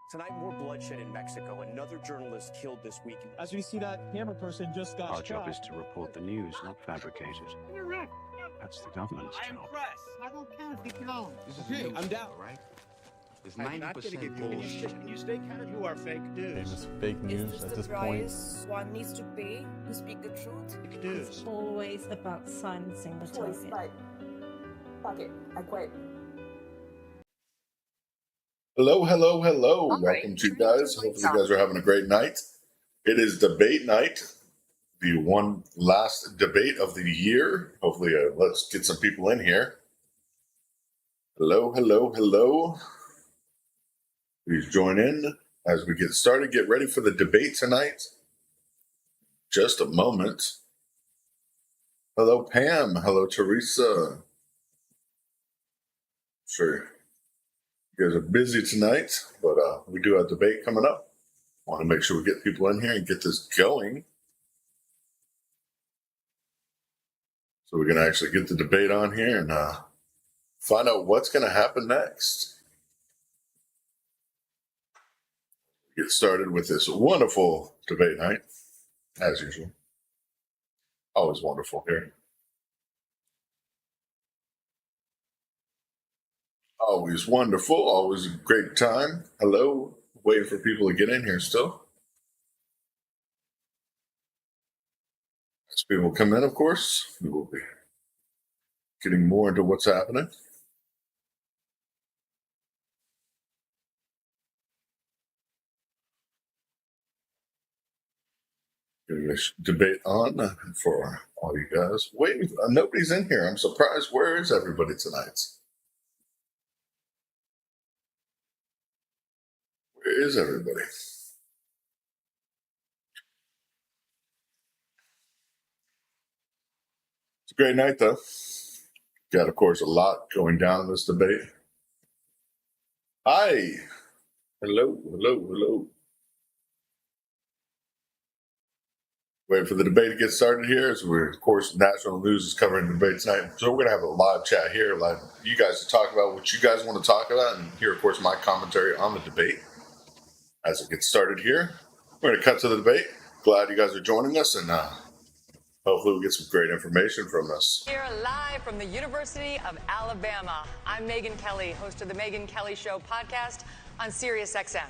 Tonight, more bloodshed in Mexico. Another journalist killed this week. As we see, that camera person just got Our shot. job is to report the news, not fabricate it. Correct. That's the government's job. I don't care if you know. Okay, I'm down. Right? It's 90% bullshit. Can you stay kind of who are fake news? Famous fake news at this point. One needs to pay to speak the truth. Fake news. It's always about silencing the target. Like, fuck it, I quit. Hello, hello, hello. All right. Welcome to you guys. Hopefully you guys are having a great night. It is debate night, the one last debate of the year. Hopefully let's get some people in here. Hello, hello, hello. Please join in as we get started. Get ready for the debate tonight. Just a moment. Hello, Pam. Hello, Teresa. Sure. You guys are busy tonight, but we do have debate coming up. Want to make sure we get people in here and get this going. So we're going to actually get the debate on here and find out what's going to happen next. Get started with this wonderful debate night, as usual. Always wonderful here. Always wonderful, always a great time. Hello, waiting for people to get in here still. As people come in, of course, we will be getting more into what's happening. Getting this debate on for all you guys. Wait, nobody's in here. I'm surprised. Where is everybody tonight? Where is everybody? It's a great night, though. Got, of course, a lot going down in this debate. Hi. Hello, hello, hello. Waiting for the debate to get started here. As we're, of course, national news is covering the debate tonight. So we're going to have a live chat here, like you guys to talk about what you guys want to talk about, and hear, of course, my commentary on the debate. As it gets started here, we're going to cut to the debate. Glad you guys are joining us, and hopefully we'll get some great information from us. Here live from the University of Alabama, I'm Megyn Kelly, host of the Megyn Kelly Show podcast on SiriusXM.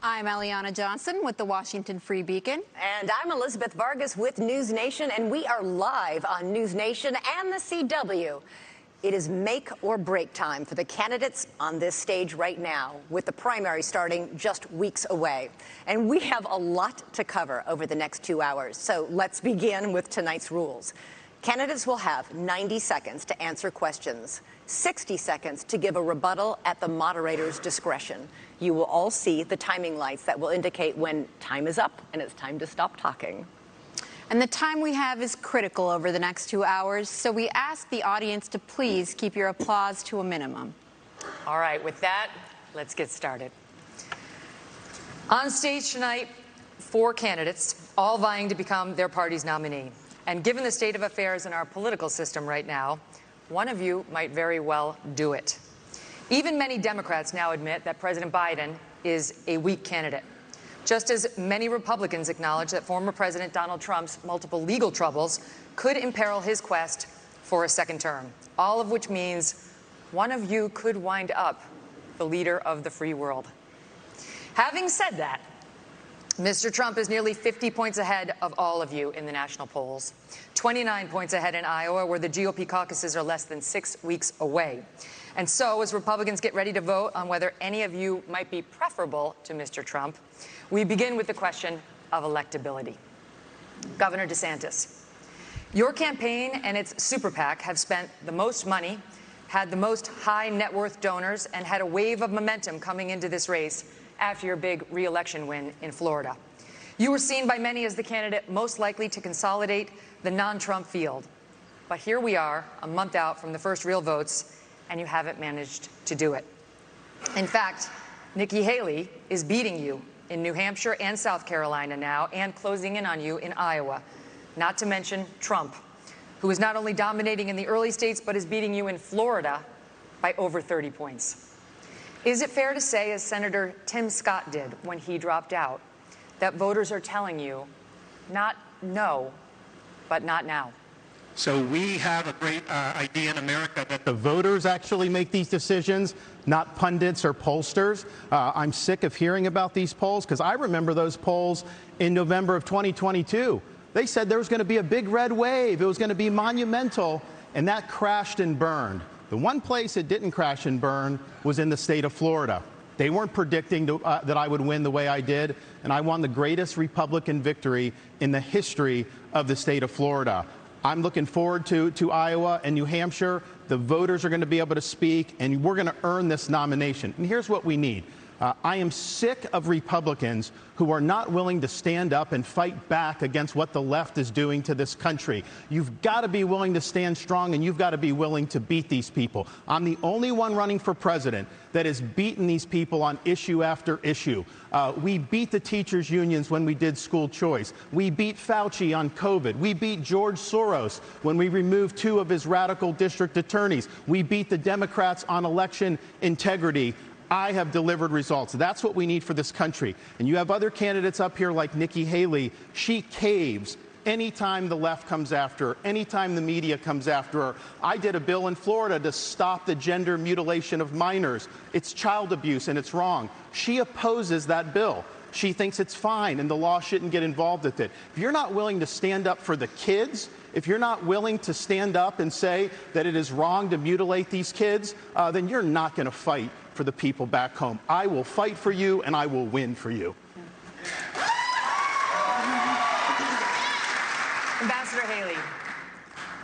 I'm Eliana Johnson with the Washington Free Beacon. And I'm Elizabeth Vargas with News Nation, and we are live on News Nation and the CW. It is make or break time for the candidates on this stage right now, with the primary starting just weeks away. And we have a lot to cover over the next 2 hours. So let's begin with tonight's rules. Candidates will have 90 seconds to answer questions, 60 seconds to give a rebuttal at the moderator's discretion. You will all see the timing lights that will indicate when time is up and it's time to stop talking. And the time we have is critical over the next 2 hours, so we ask the audience to please keep your applause to a minimum. All right, with that, let's get started. On stage tonight, 4 candidates, all vying to become their party's nominee. And given the state of affairs in our political system right now, one of you might very well do it. Even many Democrats now admit that President Biden is a weak candidate, just as many Republicans acknowledge that former President Donald Trump's multiple legal troubles could imperil his quest for a second term, all of which means one of you could wind up the leader of the free world. Having said that, Mr. Trump is nearly 50 points ahead of all of you in the national polls, 29 points ahead in Iowa, where the GOP caucuses are less than 6 weeks away. And so, as Republicans get ready to vote on whether any of you might be preferable to Mr. Trump, we begin with the question of electability. Governor DeSantis, your campaign and its super PAC have spent the most money, had the most high net worth donors, and had a wave of momentum coming into this race after your big re-election win in Florida. You were seen by many as the candidate most likely to consolidate the non-Trump field. But here we are, a month out from the first real votes, and you haven't managed to do it. In fact, Nikki Haley is beating you in New Hampshire and South Carolina now, and closing in on you in Iowa, not to mention Trump, who is not only dominating in the early states, but is beating you in Florida by over 30 points. Is it fair to say, as Senator Tim Scott did when he dropped out, that voters are telling you not no, but not now? So we have a great idea in America that the voters actually make these decisions, not pundits or pollsters. I'm sick of hearing about these polls because I remember those polls in November of 2022. They said there was going to be a big red wave. It was going to be monumental, and that crashed and burned. The one place it didn't crash and burn was in the state of Florida. They weren't predicting that I would win the way I did, and I won the greatest Republican victory in the history of the state of Florida. I'm looking forward to Iowa and New Hampshire. The voters are going to be able to speak, and we're going to earn this nomination. And here's what we need. I am sick of Republicans who are not willing to stand up and fight back against what the left is doing to this country. You've got to be willing to stand strong, and you've got to be willing to beat these people. I'm the only one running for president that has beaten these people on issue after issue. We beat the teachers' unions when we did school choice. We beat Fauci on COVID. We beat George Soros when we removed 2 of his radical district attorneys. We beat the Democrats on election integrity. I have delivered results. That's what we need for this country. And you have other candidates up here like Nikki Haley. She caves anytime the left comes after her, anytime the media comes after her. I did a bill in Florida to stop the gender mutilation of minors. It's child abuse and it's wrong. She opposes that bill. She thinks it's fine and the law shouldn't get involved with it. If you're not willing to stand up for the kids, if you're not willing to stand up and say that it is wrong to mutilate these kids, then you're not going to fight for the people back home. I will fight for you, and I will win for you. Ambassador Haley,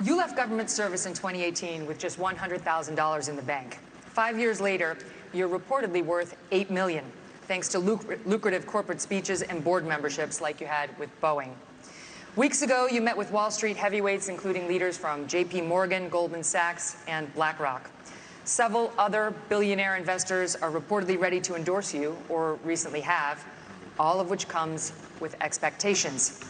you left government service in 2018 with just $100,000 in the bank. 5 years later, you're reportedly worth $8 million, thanks to lucrative corporate speeches and board memberships like you had with Boeing. Weeks ago, you met with Wall Street heavyweights, including leaders from JP Morgan, Goldman Sachs, and BlackRock. Several other billionaire investors are reportedly ready to endorse you, or recently have, all of which comes with expectations.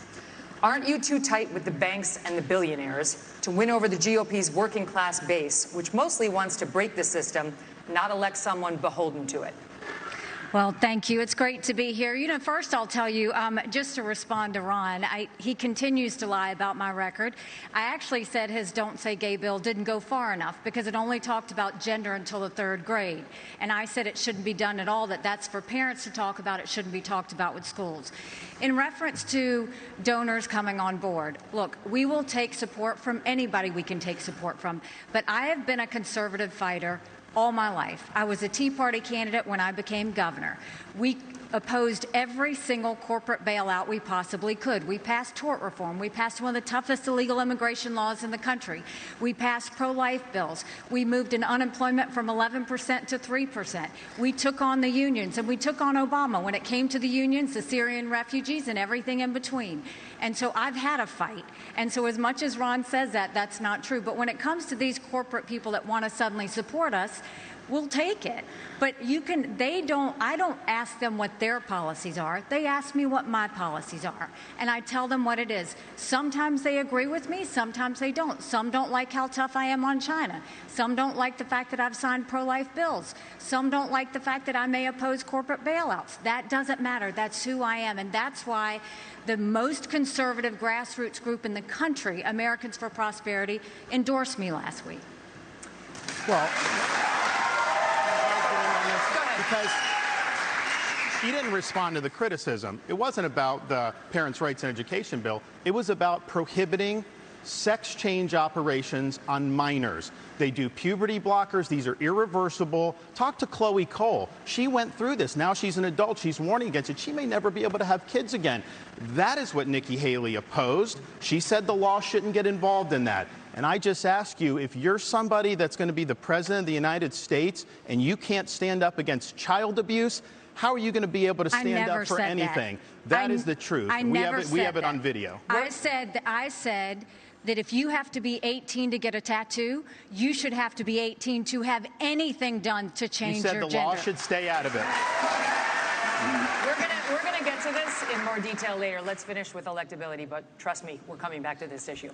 Aren't you too tight with the banks and the billionaires to win over the GOP's working class base, which mostly wants to break the system, not elect someone beholden to it? Well, thank you. It's great to be here. You know, first I'll tell you, just to respond to Ron, he continues to lie about my record. I actually said his Don't Say Gay bill didn't go far enough because it only talked about gender until the 3rd grade. And I said it shouldn't be done at all, that's for parents to talk about. It shouldn't be talked about with schools. In reference to donors coming on board, look, we will take support from anybody we can take support from. But I have been a conservative fighter all my life. I was a Tea Party candidate when I became governor. We opposed every single corporate bailout we possibly could. We passed tort reform. We passed one of the toughest illegal immigration laws in the country. We passed pro-life bills. We moved in unemployment from 11% to 3%. We took on the unions, and we took on Obama when it came to the unions, the Syrian refugees, and everything in between. And so I've had a fight. And so as much as Ron says that, that's not true. But when it comes to these corporate people that want to suddenly support us, we'll take it. But I don't ask them what their policies are. They ask me what my policies are. And I tell them what it is. Sometimes they agree with me, sometimes they don't. Some don't like how tough I am on China. Some don't like the fact that I've signed pro-life bills. Some don't like the fact that I may oppose corporate bailouts. That doesn't matter. That's who I am. And that's why the most conservative grassroots group in the country, Americans for Prosperity, endorsed me last week. Well, because he didn't respond to the criticism. It wasn't about the Parents' Rights and Education bill. It was about prohibiting sex change operations on minors. They do puberty blockers. These are irreversible. Talk to Chloe Cole. She went through this. Now she's an adult. She's warning against it. She may never be able to have kids again. That is what Nikki Haley opposed. She said the law shouldn't get involved in that. And I just ask you, if you're somebody that's going to be the president of the United States and you can't stand up against child abuse, how are you going to be able to stand up for anything? That is the truth. We have it on video. I said that if you have to be 18 to get a tattoo, you should have to be 18 to have anything done to change your gender. You said the law should stay out of it. We're gonna get to this in more detail later. Let's finish with electability, but trust me, we're coming back to this issue.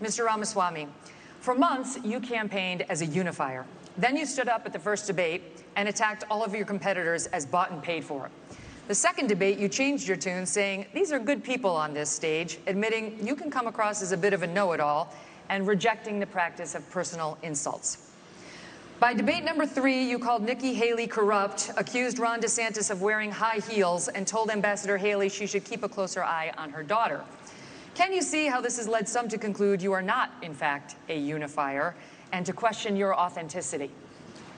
Mr. Ramaswamy, for months you campaigned as a unifier. Then you stood up at the first debate and attacked all of your competitors as bought and paid for. The second debate, you changed your tune, saying these are good people on this stage, admitting you can come across as a bit of a know-it-all and rejecting the practice of personal insults. By debate number 3, you called Nikki Haley corrupt, accused Ron DeSantis of wearing high heels, and told Ambassador Haley she should keep a closer eye on her daughter. Can you see how this has led some to conclude you are not, in fact, a unifier, and to question your authenticity?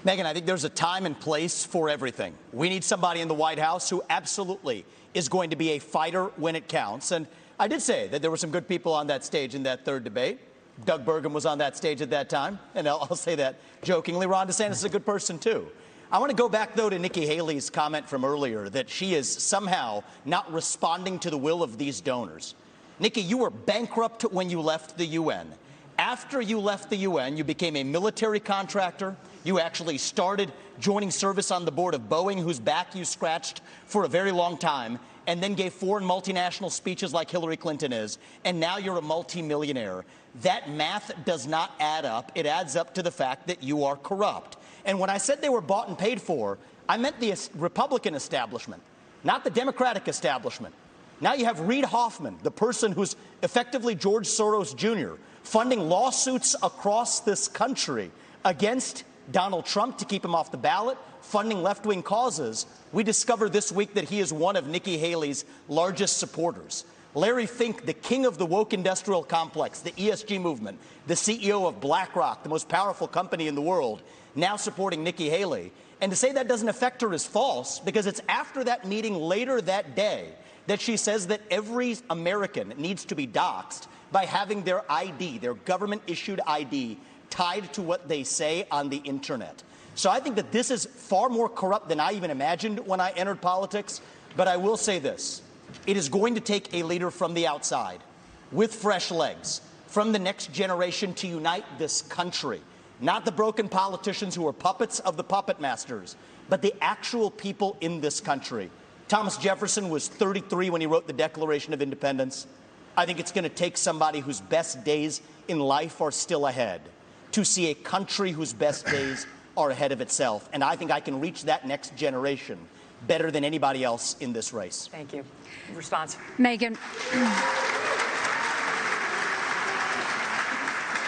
Megyn, I think there's a time and place for everything. We need somebody in the White House who absolutely is going to be a fighter when it counts. And I did say that there were some good people on that stage in that third debate. Doug Burgum was on that stage at that time. And I'll say that jokingly. Ron DeSantis is a good person, too. I want to go back, though, to Nikki Haley's comment from earlier that she is somehow not responding to the will of these donors. Nikki, you were bankrupt when you left the UN. After you left the UN, you became a military contractor. You actually started joining service on the board of Boeing, whose back you scratched for a very long time, and then gave foreign multinational speeches like Hillary Clinton is, and now you're a multimillionaire. That math does not add up. It adds up to the fact that you are corrupt. And when I said they were bought and paid for, I meant the Republican establishment, not the Democratic establishment. Now you have Reid Hoffman, the person who's effectively George Soros Jr., funding lawsuits across this country against Donald Trump to keep him off the ballot, funding left-wing causes. We discovered this week that he is one of Nikki Haley's largest supporters. Larry Fink, the king of the woke industrial complex, the ESG movement, the CEO of BlackRock, the most powerful company in the world, now supporting Nikki Haley. And to say that doesn't affect her is false, because it's after that meeting later that day that she says that every American needs to be doxxed by having their ID, their government-issued ID, tied to what they say on the internet. So I think that this is far more corrupt than I even imagined when I entered politics. But I will say this. It is going to take a leader from the outside, with fresh legs, from the next generation to unite this country. Not the broken politicians who are puppets of the puppet masters, but the actual people in this country. Thomas Jefferson was 33 when he wrote the Declaration of Independence. I think it's going to take somebody whose best days in life are still ahead to see a country whose best days are ahead of itself. And I think I can reach that next generation better than anybody else in this race. Thank you. Response. Megyn.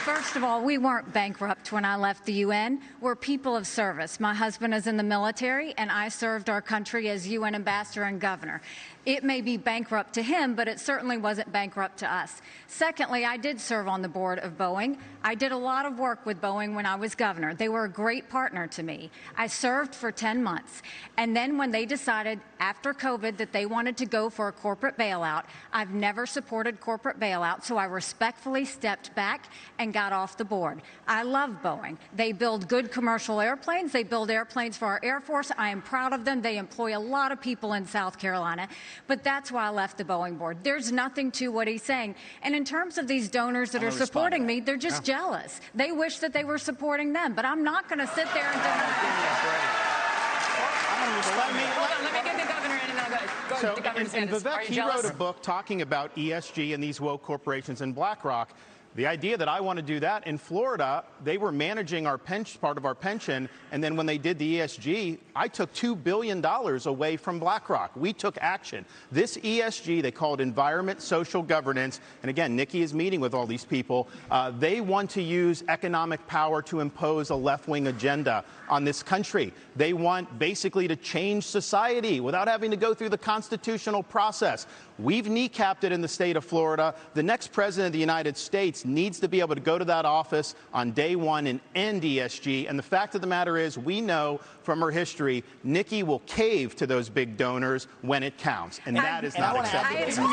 First of all, we weren't bankrupt when I left the UN. We're people of service. My husband is in the military, and I served our country as UN ambassador and governor. It may be bankrupt to him, but it certainly wasn't bankrupt to us. Secondly, I did serve on the board of Boeing. I did a lot of work with Boeing when I was governor. They were a great partner to me. I served for 10 months. And then when they decided after COVID that they wanted to go for a corporate bailout, I've never supported corporate bailout, so I respectfully stepped back and got off the board. I love Boeing. They build good commercial airplanes. They build airplanes for our Air Force. I am proud of them. They employ a lot of people in South Carolina. But that's why I left the Boeing board. There's nothing to what he's saying. And in terms of these donors that are supporting me, they're just jealous. They wish that they were supporting them. But I'm not going to sit there and Let me get the governor in, and then I'll go to Governor Sanders. Vivek, he wrote a book talking about ESG and these woke corporations and BlackRock. The idea that I want to do that in Florida, they were managing our part of our pension, and then when they did the ESG, I took $2 billion away from BlackRock. We took action. This ESG, they call it Environment, Social Governance, and again, Nikki is meeting with all these people. They want to use economic power to impose a left-wing agenda on this country. They want basically to change society without having to go through the constitutional process. We've kneecapped it in the state of Florida. The next president of the United States needs to be able to go to that office on day one and end ESG. And the fact of the matter is, we know from her history, Nikki will cave to those big donors when it counts. And that is not acceptable.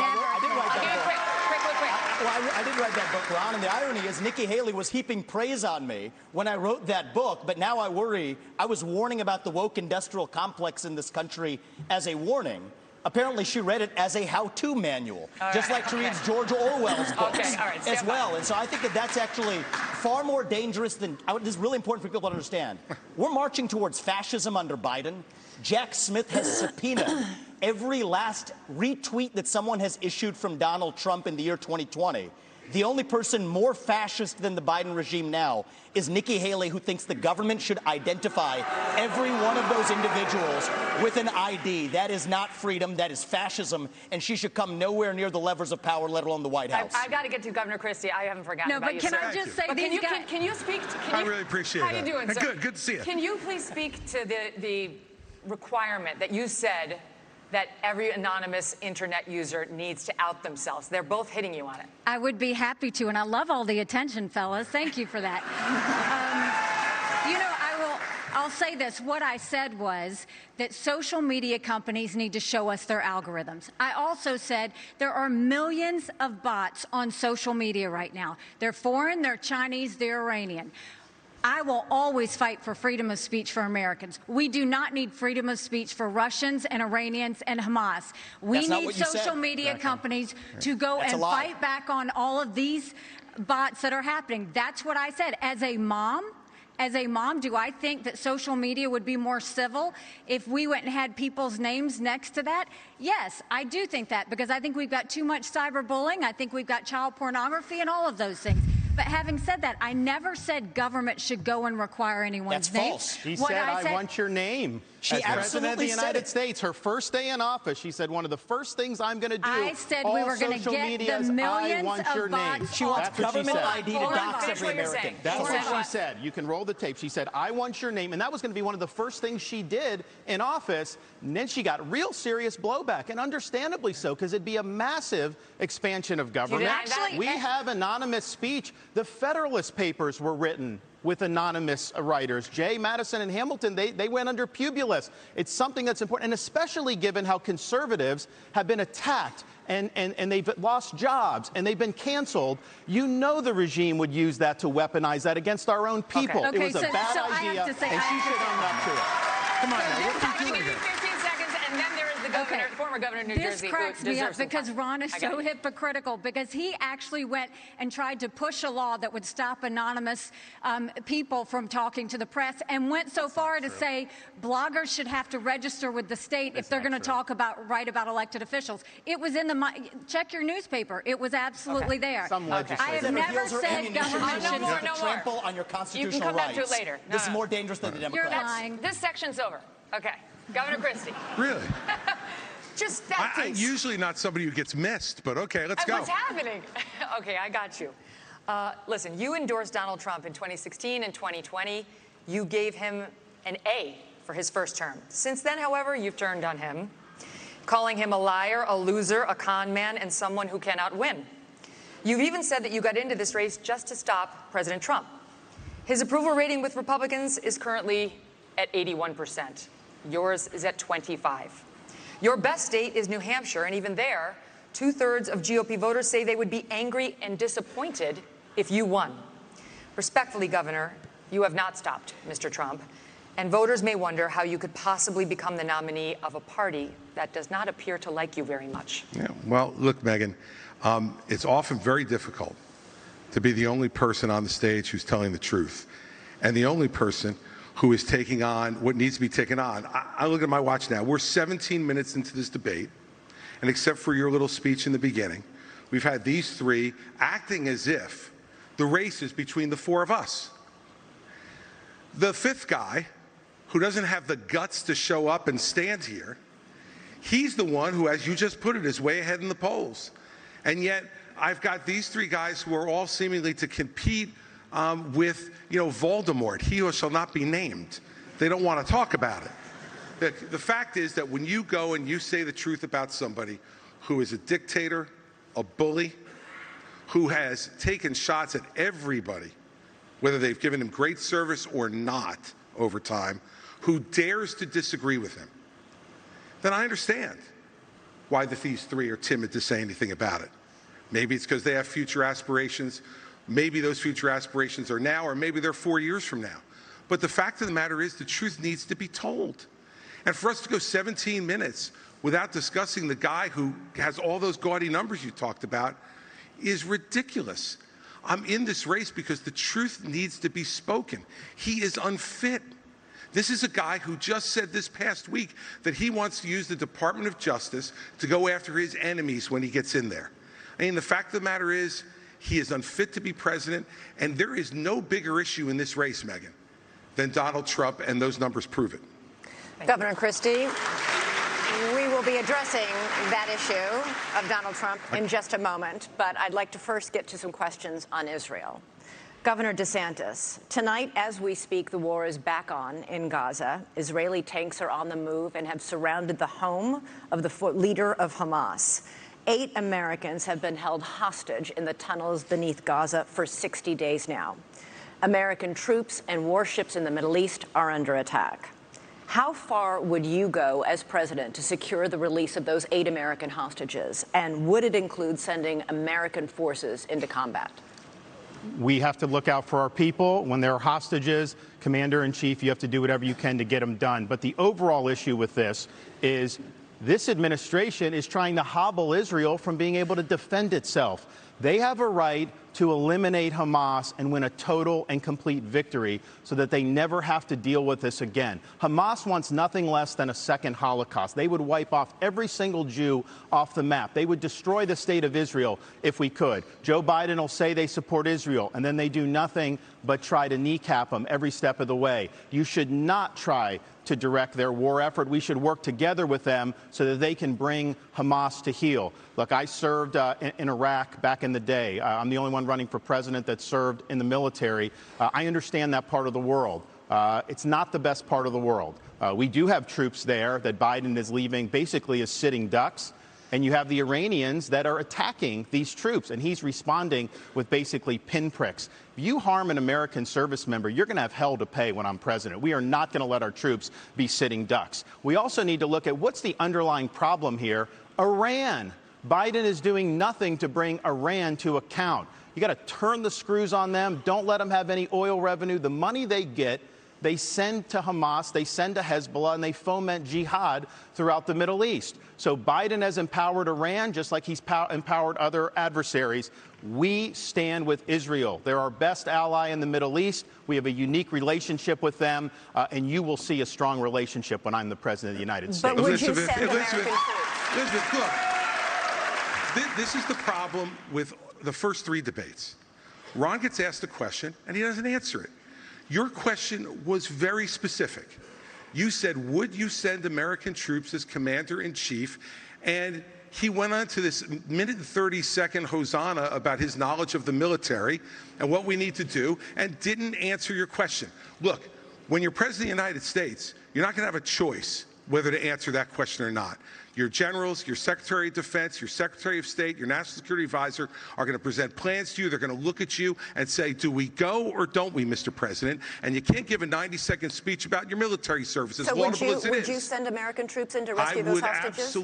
I did write that book, Ron, and the irony is Nikki Haley was heaping praise on me when I wrote that book, but now I worry. I was warning about the woke industrial complex in this country as a warning. Apparently, she read it as a how-to manual, just like she reads George Orwell's books as well. And so I think that that's actually far more dangerous than, this is really important for people to understand. We're marching towards fascism under Biden. Jack Smith has subpoenaed every last retweet that someone has issued from Donald Trump in the year 2020. The only person more fascist than the Biden regime now is Nikki Haley, who thinks the government should identify every one of those individuals with an ID. That is not freedom. That is fascism. And she should come nowhere near the levers of power, let alone the White House. I've got to get to Governor Christie. I haven't forgotten about you, No, but can I just say, can you speak? I really appreciate it. How you doing, sir? Good to see you. Can you please speak to the requirement that you said that every anonymous internet user needs to out themselves? They're both hitting you on it. I would be happy to, and I love all the attention, fellas. Thank you for that. I'll say this. What I said was that social media companies need to show us their algorithms. I also said there are millions of bots on social media right now. They're foreign, they're Chinese, they're Iranian. I will always fight for freedom of speech for Americans. We do not need freedom of speech for Russians and Iranians and Hamas. We need social media companies to go and fight back on all of these bots that are happening. That's what I said. As a mom, do I think that social media would be more civil if we went and had people's names next to that? Yes, I do think that, because I think we've got too much cyberbullying. I think we've got child pornography and all of those things. But having said that, I never said government should go and require anyone's name. That's false. She said, I want your name. She as President of the United States, her first day in office, she said, one of the first things I'm going to do, I said we were going to get the millions of bots. She wants government ID to dox every American. That's what she said. You can roll the tape. She said, I want your name. And that was going to be one of the first things she did in office. And then she got real serious blowback, and understandably so, because it'd be a massive expansion of government. We have anonymous speech. The Federalist Papers were written with anonymous writers. Jay, Madison, and Hamilton, they went under Publius. It's something that's important, and especially given how conservatives have been attacked and they've lost jobs and they've been canceled. You know the regime would use that to weaponize that against our own people. Okay, it was a bad idea, and she should own up to it. Come on, what are you doing here? 15 seconds, and then there is the governor, former governor of New Jersey. This cracks me up because Ron is so hypocritical, because he actually went and tried to push a law that would stop anonymous people from talking to the press, and went so far to say bloggers should have to register with the state if they're going to write about elected officials. It was in the, check your newspaper. It was absolutely there. I have never said government should trample on your constitutional rights. You can come back to it later. This is more dangerous than the Democrats. You're lying. This section's over. Okay. Governor Christie. Really? Just that I'm usually not somebody who gets missed, but okay, let's go. What's happening? Okay, I got you. Listen, you endorsed Donald Trump in 2016 and 2020. You gave him an A for his first term. Since then, however, you've turned on him, calling him a liar, a loser, a con man, and someone who cannot win. You've even said that you got into this race just to stop President Trump. His approval rating with Republicans is currently at 81%. Yours is at 25. Your best state is New Hampshire, and even there, 2/3 of GOP voters say they would be angry and disappointed if you won. Respectfully, Governor, you have not stopped Mr. Trump, and voters may wonder how you could possibly become the nominee of a party that does not appear to like you very much. Yeah, well, look, Megyn, it's often very difficult to be the only person on the stage who's telling the truth, and the only person who is taking on what needs to be taken on. I look at my watch now. We're 17 minutes into this debate, and except for your little speech in the beginning, we've had these three acting as if the race is between the four of us. The fifth guy, who doesn't have the guts to show up and stand here, he's the one who, as you just put it, is way ahead in the polls. And yet, I've got these three guys who are all seemingly to compete with, Voldemort, he who shall not be named. They don't want to talk about it. The fact is that when you go and you say the truth about somebody who is a dictator, a bully, who has taken shots at everybody, whether they've given him great service or not over time, who dares to disagree with him, then I understand why these three are timid to say anything about it. Maybe it's because they have future aspirations. Maybe those future aspirations are now, or maybe they're 4 years from now. But the fact of the matter is the truth needs to be told. And for us to go 17 minutes without discussing the guy who has all those gaudy numbers you talked about is ridiculous. I'm in this race because the truth needs to be spoken. He is unfit. This is a guy who just said this past week that he wants to use the Department of Justice to go after his enemies when he gets in there. I mean, the fact of the matter is he is unfit to be president, and there is no bigger issue in this race, Megyn, than Donald Trump, and those numbers prove it. Governor Christie, we will be addressing that issue of Donald Trump in just a moment, but I'd like to first get to some questions on Israel. Governor DeSantis, tonight as we speak, the war is back on in Gaza. Israeli tanks are on the move and have surrounded the home of the leader of Hamas. 8 Americans have been held hostage in the tunnels beneath Gaza for 60 days now. American troops and warships in the Middle East are under attack. How far would you go as president to secure the release of those 8 American hostages? And would it include sending American forces into combat? We have to look out for our people. When there are hostages, Commander-in-Chief, you have to do whatever you can to get them done. But the overall issue with this is this administration is trying to hobble Israel from being able to defend itself. They have a right to eliminate Hamas and win a total and complete victory so that they never have to deal with this again. Hamas wants nothing less than a second Holocaust. They would wipe off every single Jew off the map. They would destroy the state of Israel if we could. Joe Biden will say they support Israel, and then they do nothing but try to kneecap them every step of the way. You should not try to direct their war effort. We should work together with them so that they can bring Hamas to heel. Look, I served in Iraq back in the day. I'm the only one running for president that served in the military. I understand that part of the world. It's not the best part of the world. We do have troops there that Biden is leaving basically as sitting ducks. And you have the Iranians that are attacking these troops, and he's responding with basically pinpricks. If you harm an American service member, you're going to have hell to pay when I'm president. We are not going to let our troops be sitting ducks. We also need to look at what's the underlying problem here. Iran. Biden is doing nothing to bring Iran to account. You got to turn the screws on them. Don't let them have any oil revenue. The money they get, they send to Hamas, they send to Hezbollah, and they foment jihad throughout the Middle East. So Biden has empowered Iran just like he's empowered other adversaries. We stand with Israel. They're our best ally in the Middle East. We have a unique relationship with them, and you will see a strong relationship when I'm the president of the United States. But would you send American troops? Elizabeth, look, this is the problem with the first 3 debates. Ron gets asked a question, and he doesn't answer it. Your question was very specific. You said, would you send American troops as commander-in-chief? And he went on to this minute and 30-second hosanna about his knowledge of the military and what we need to do, and didn't answer your question. Look, when you're president of the United States, you're not going to have a choice whether to answer that question or not. Your generals, your Secretary of Defense, your Secretary of State, your National Security Advisor are going to present plans to you. They're going to look at you and say, do we go or don't we, Mr. President? And you can't give a 90-second speech about your military service, as laudable as it is. Would you send American troops in to rescue those hostages?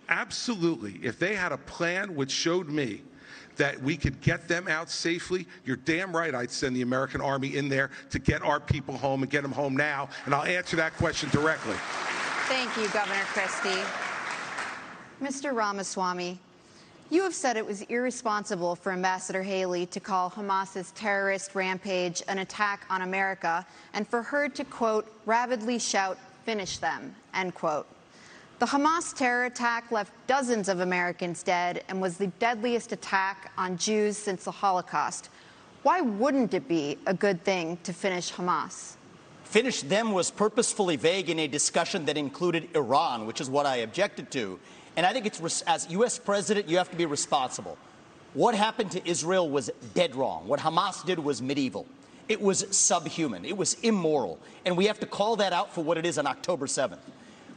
Absolutely. If they had a plan which showed me that we could get them out safely, you're damn right I'd send the American Army in there to get our people home and get them home now. And I'll answer that question directly. Thank you, Governor Christie. Mr. Ramaswamy, you have said it was irresponsible for Ambassador Haley to call Hamas's terrorist rampage an attack on America and for her to, quote, rabidly shout, finish them, end quote. The Hamas terror attack left dozens of Americans dead and was the deadliest attack on Jews since the Holocaust. Why wouldn't it be a good thing to finish Hamas? Finish them was purposefully vague in a discussion that included Iran, which is what I objected to. And I think it's, as U.S. president, you have to be responsible. What happened to Israel was dead wrong. What Hamas did was medieval. It was subhuman. It was immoral. And we have to call that out for what it is on October 7th.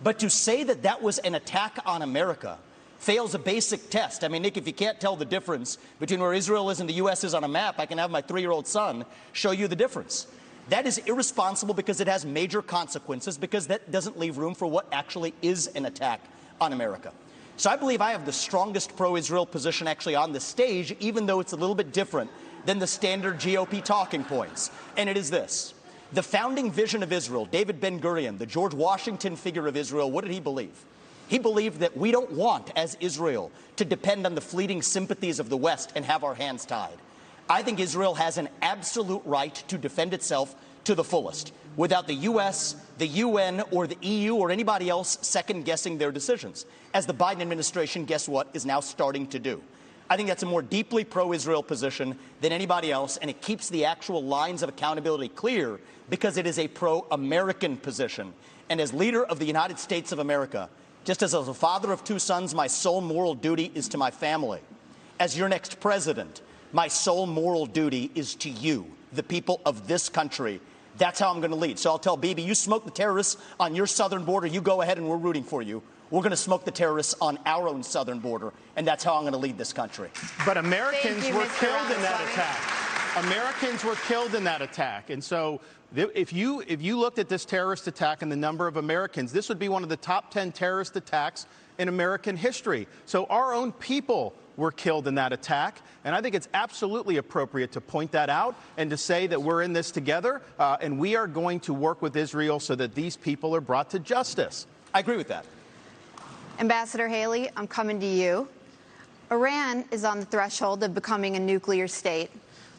But to say that that was an attack on America fails a basic test. I mean, Nick, if you can't tell the difference between where Israel is and the U.S. is on a map, I can have my 3-year-old son show you the difference. That is irresponsible because it has major consequences, because that doesn't leave room for what actually is an attack on America. So I believe I have the strongest pro-Israel position actually on the stage, even though it's a little bit different than the standard GOP talking points. And it is this. The founding vision of Israel, David Ben-Gurion, the George Washington figure of Israel, what did he believe? He believed that we don't want, as Israel, to depend on the fleeting sympathies of the West and have our hands tied. I think Israel has an absolute right to defend itself to the fullest, without the U.S., the UN, or the EU, or anybody else second-guessing their decisions, as the Biden administration, guess what, is now starting to do. I think that's a more deeply pro-Israel position than anybody else, and it keeps the actual lines of accountability clear because it is a pro-American position. And as leader of the United States of America, just as a father of 2 sons, my sole moral duty is to my family. As your next president, my sole moral duty is to you, the people of this country. That's how I'm going to lead. So I'll tell Bibi, you smoke the terrorists on your southern border, you go ahead and we're rooting for you. We're going to smoke the terrorists on our own southern border, and that's how I'm going to lead this country. But Americans were killed in that attack. Americans were killed in that attack. And so if you looked at this terrorist attack and the number of Americans, this would be one of the top 10 terrorist attacks in American history. So our own people were killed in that attack. And I think it's absolutely appropriate to point that out and to say that we're in this together and we are going to work with Israel so that these people are brought to justice. I agree with that. Ambassador Haley, I'm coming to you. Iran is on the threshold of becoming a nuclear state.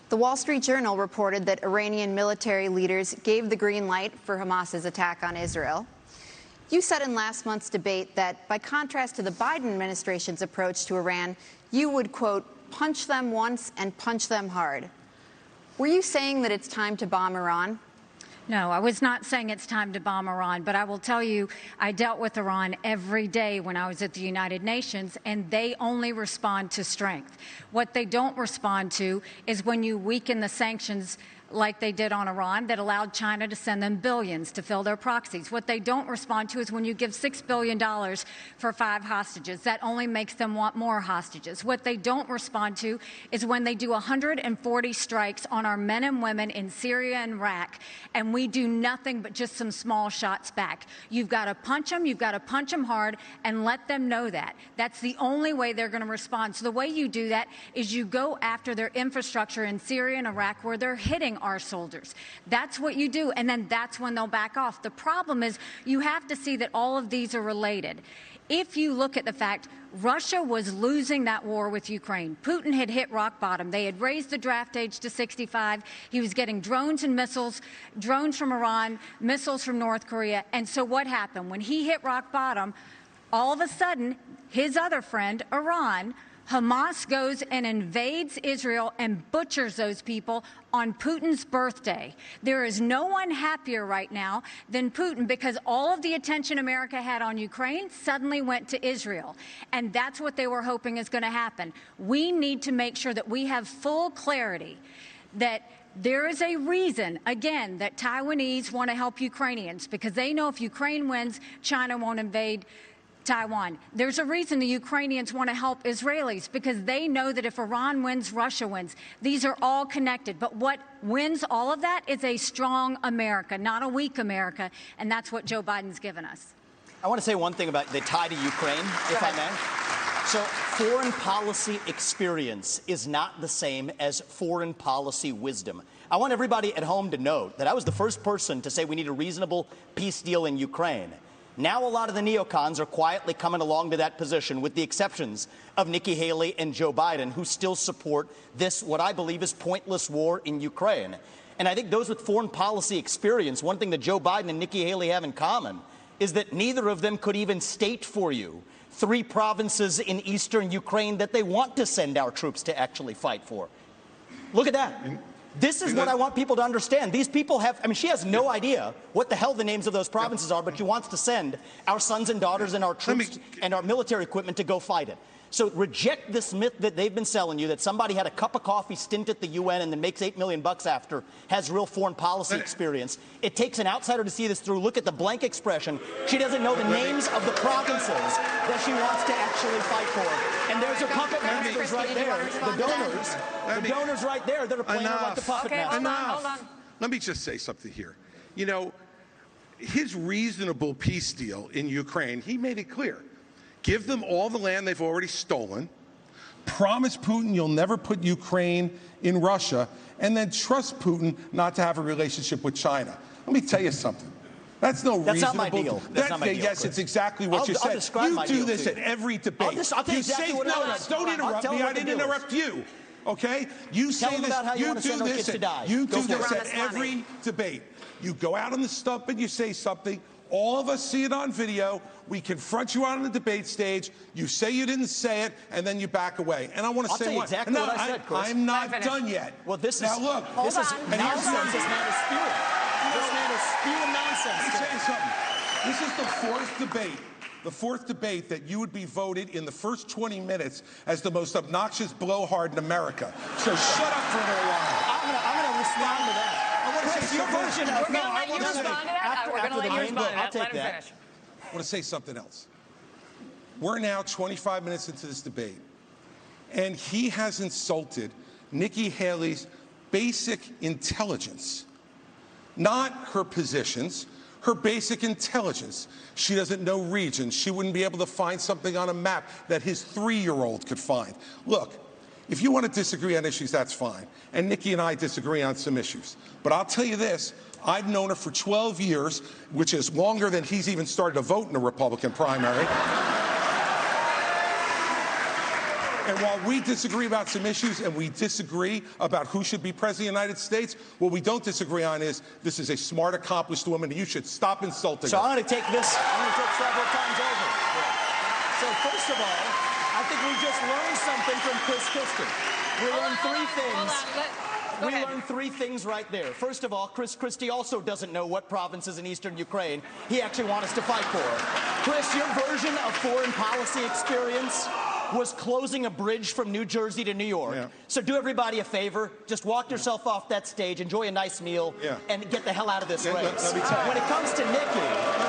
The Wall Street Journal reported that Iranian military leaders gave the green light for Hamas's attack on Israel. You said in last month's debate that, by contrast to the Biden administration's approach to Iran, you would, quote, punch them once and punch them hard. Were you saying that it's time to bomb Iran? No, I was not saying it's time to bomb Iran, but I will tell you, I dealt with Iran every day when I was at the United Nations, and they only respond to strength. What they don't respond to is when you weaken the sanctions like they did on Iran that allowed China to send them billions to fill their proxies. What they don't respond to is when you give $6 billion for 5 hostages. That only makes them want more hostages. What they don't respond to is when they do 140 strikes on our men and women in Syria and Iraq, and we do nothing but just some small shots back. You've got to punch them, you've got to punch them hard, and let them know that. That's the only way they're going to respond. So the way you do that is you go after their infrastructure in Syria and Iraq where they're hitting our soldiers. That's what you do, and then that's when they'll back off. The problem is you have to see that all of these are related. If you look at the fact Russia was losing that war with Ukraine. Putin had hit rock bottom. They had raised the draft age to 65. He was getting drones and missiles, drones from Iran, missiles from North Korea. And so what happened? When he hit rock bottom, all of a sudden, his other friend, Iran, Hamas goes and invades Israel and butchers those people on Putin's birthday. There is no one happier right now than Putin because all of the attention America had on Ukraine suddenly went to Israel. And that's what they were hoping is going to happen. We need to make sure that we have full clarity that there is a reason, again, that Taiwanese want to help Ukrainians because they know if Ukraine wins, China won't invade Taiwan. There's a reason the Ukrainians want to help Israelis because they know that if Iran wins, Russia wins. These are all connected. But what wins all of that is a strong America, not a weak America. And that's what Joe Biden's given us. I want to say one thing about the tie to Ukraine, if I may. So foreign policy experience is not the same as foreign policy wisdom. I want everybody at home to note that I was the first person to say we need a reasonable peace deal in Ukraine. Now a lot of the neocons are quietly coming along to that position, with the exceptions of Nikki Haley and Joe Biden, who still support this, what I believe is pointless war in Ukraine. And I think those with foreign policy experience, one thing that Joe Biden and Nikki Haley have in common is that neither of them could even state for you 3 provinces in eastern Ukraine that they want to send our troops to actually fight for. Look at that. This is what I want people to understand. These people have, I mean, she has no idea what the hell the names of those provinces are, but she wants to send our sons and daughters and our troops and our military equipment to go fight it. So reject this myth that they've been selling you, that somebody had a cup of coffee stint at the UN and then makes $8 million after, has real foreign policy experience. It takes an outsider to see this through. Look at the blank expression. She doesn't know the names of the provinces that she wants to actually fight for. And there's her puppet masters right there, the donors right there that are playing her like the puppet masters. Hold on. Let me just say something here. You know, his reasonable peace deal in Ukraine, he made it clear. Give them all the land they've already stolen, promise Putin you'll never put Ukraine in Russia, and then trust Putin not to have a relationship with China. Let me tell you something. That's no reasonable. That's not my deal. That's not my deal, yes, Chris. It's exactly what you said. You do this at every debate. I'll tell you exactly what it is. Don't interrupt me. I didn't interrupt you. Okay? You say this. You do this. You do this at every debate. You go out on the stump and you say something. All of us see it on video. We confront you out on the debate stage. You say you didn't say it, and then you back away. And I want to say exactly what I said, Chris. I'm not done yet. Well, this now is look. This is nonsense. This man is spewing. This man is spewing nonsense. Let me tell you something. This is the fourth debate. The fourth debate that you would be voted in the first 20 minutes as the most obnoxious blowhard in America. So shut up for a little while. I'm going to respond to that. Chris, your version of We're going to let you respond to that. We're going to let you respond to that. Let him finish. I want to say something else. We're now 25 minutes into this debate, and he has insulted Nikki Haley's basic intelligence, not her positions, her basic intelligence. She doesn't know regions. She wouldn't be able to find something on a map that his 3-year-old could find. Look, if you want to disagree on issues, that's fine. And Nikki and I disagree on some issues. But I'll tell you this. I've known her for 12 years, which is longer than he's even started to vote in a Republican primary. And while we disagree about some issues and we disagree about who should be president of the United States, what we don't disagree on is this is a smart, accomplished woman, and you should stop insulting her. So I'm going to take this. I'm going to take several times over. So first of all, I think we just learned something from Chris Christie. We learned three things. We learned three things right there. First of all, Chris Christie also doesn't know what provinces in eastern Ukraine he actually wants us to fight for. Chris, your version of foreign policy experience was closing a bridge from New Jersey to New York. Yeah. So do everybody a favor. Just walk yourself off that stage, enjoy a nice meal, and get the hell out of this race. Let me tell you. When it comes to Nikki,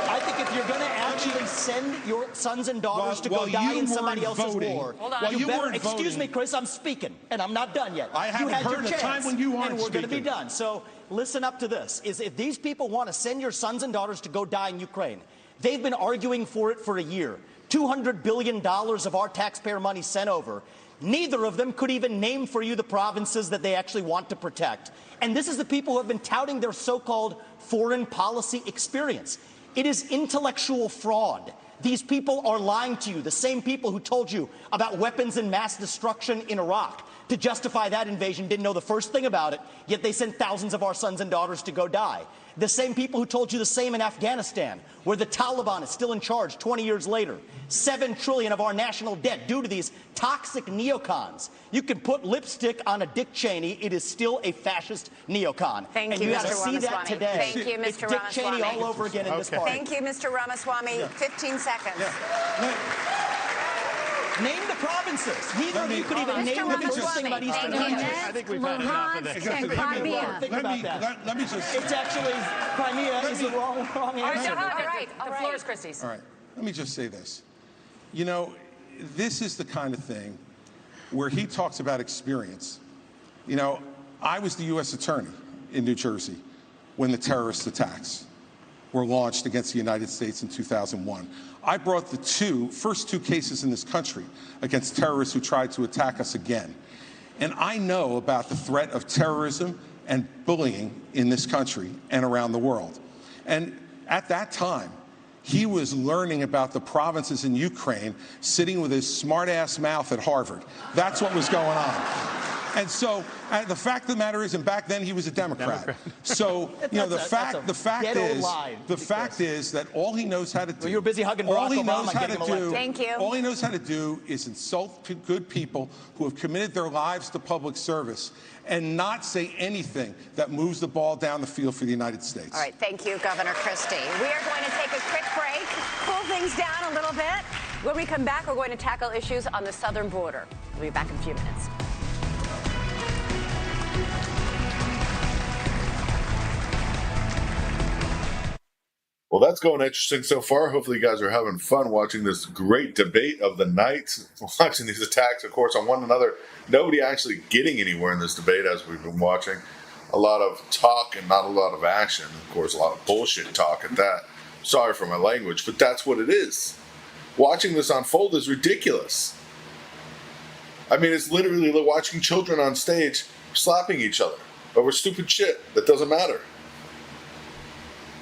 I think if you're going to actually send your sons and daughters to go die in somebody else's war, you better, excuse me, Chris, I'm speaking, and I'm not done yet. I haven't heard the time when you aren't and we're going to be speaking. done. So listen up to this. If these people want to send your sons and daughters to go die in Ukraine, they've been arguing for it for a year. $200 billion of our taxpayer money sent over. Neither of them could even name for you the provinces that they actually want to protect. And this is the people who have been touting their so-called foreign policy experience. It is intellectual fraud. These people are lying to you, the same people who told you about weapons and mass destruction in Iraq. To justify that invasion, didn't know the first thing about it, yet they sent thousands of our sons and daughters to go die. The same people who told you the same in Afghanistan, where the Taliban is still in charge 20 years later. $7 trillion of our national debt due to these toxic neocons. You can put lipstick on a Dick Cheney, it is still a fascist neocon. Thank and you, you Mr. gotta see that Ramaswamy. today. Thank you, Mr. It's Dick Cheney Ramaswamy. all over again in this party. Thank you, Mr. Ramaswamy. 15 seconds. Name the provinces. Neither of you could even name the first thing about Eastern Ukraine. I think we've had enough of this. And Crimea. Think about that. Let me just... It's actually, Crimea is the wrong answer. All right. The floor is Christie's. All right. Let me just say this. You know, this is the kind of thing where he talks about experience. You know, I was the U.S. attorney in New Jersey when the terrorist attacks were launched against the United States in 2001. I brought the first two cases in this country against terrorists who tried to attack us again. And I know about the threat of terrorism and bullying in this country and around the world. And at that time, he was learning about the provinces in Ukraine, sitting with his smart-ass mouth at Harvard. That's what was going on. And so the fact of the matter is, and back then he was a Democrat. So the fact is that all he knows how to do. Well, you were busy hugging Barack Obama and getting him elected. Thank you. All he knows how to do is insult good people who have committed their lives to public service and not say anything that moves the ball down the field for the United States. All right, thank you, Governor Christie. We are going to take a quick break, cool things down a little bit. When we come back, we're going to tackle issues on the southern border. We'll be back in a few minutes. Well, that's going interesting so far. Hopefully you guys are having fun watching this great debate of the night, watching these attacks, of course, on one another. Nobody actually getting anywhere in this debate, as we've been watching. A lot of talk and not a lot of action. Of course, a lot of bullshit talk at that. Sorry for my language, but that's what it is. Watching this unfold is ridiculous. I mean, it's literally like watching children on stage slapping each other over stupid shit that doesn't matter.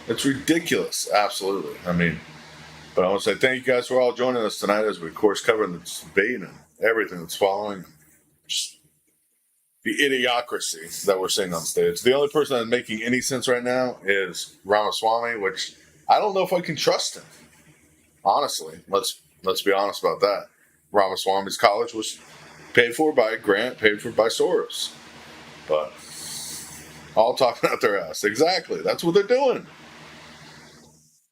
It's ridiculous, absolutely. I mean, but I want to say thank you guys for all joining us tonight as we, of course, cover this debate and everything that's following. Just the idiocracy that we're seeing on stage. The only person that's making any sense right now is Ramaswamy, which I don't know if I can trust him. Honestly, let's be honest about that. Ramaswamy's college was paid for by Grant, paid for by Soros. But all talking out their ass. Exactly. That's what they're doing.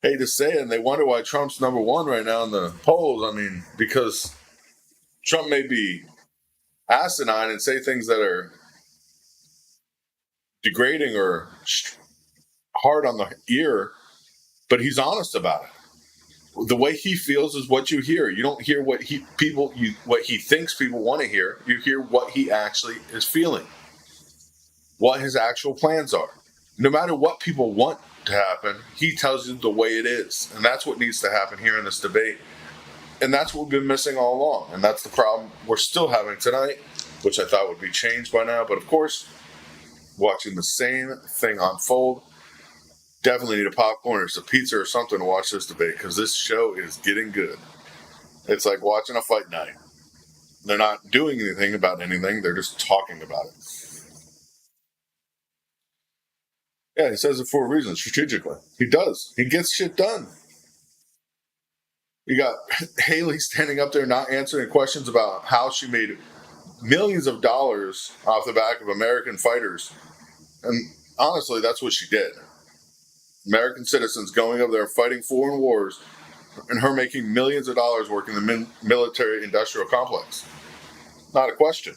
Hate to say it, and they wonder why Trump's number one right now in the polls. I mean, because Trump may be asinine and say things that are degrading or hard on the ear, but he's honest about it. The way he feels is what you hear. You don't hear what he thinks people want to hear. You hear what he actually is feeling, what his actual plans are. No matter what people want to happen, he tells you the way it is. And that's what needs to happen here in this debate. And that's what we've been missing all along. And that's the problem we're still having tonight, which I thought would be changed by now. But of course, watching the same thing unfold, definitely need a popcorn or some pizza or something to watch this debate, because this show is getting good. It's like watching a fight night. They're not doing anything about anything. They're just talking about it. Yeah, he says it for a reason, strategically. He does. He gets shit done. You got Haley standing up there not answering questions about how she made millions of dollars off the back of American fighters. And honestly, that's what she did. American citizens going over there fighting foreign wars, and her making millions of dollars working in the military-industrial complex. Not a question.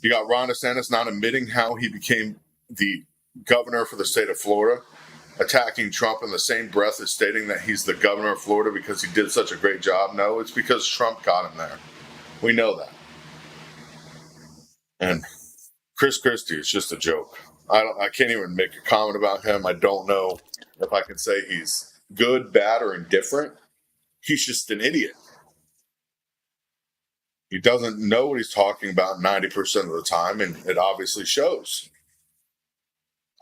You got Ron DeSantis not admitting how he became the governor for the state of Florida, attacking Trump in the same breath as stating that he's the governor of Florida because he did such a great job. No, it's because Trump got him there. We know that. And Chris Christie is just a joke. I can't even make a comment about him. I don't know if I can say he's good, bad, or indifferent. He's just an idiot. He doesn't know what he's talking about 90% of the time, and it obviously shows.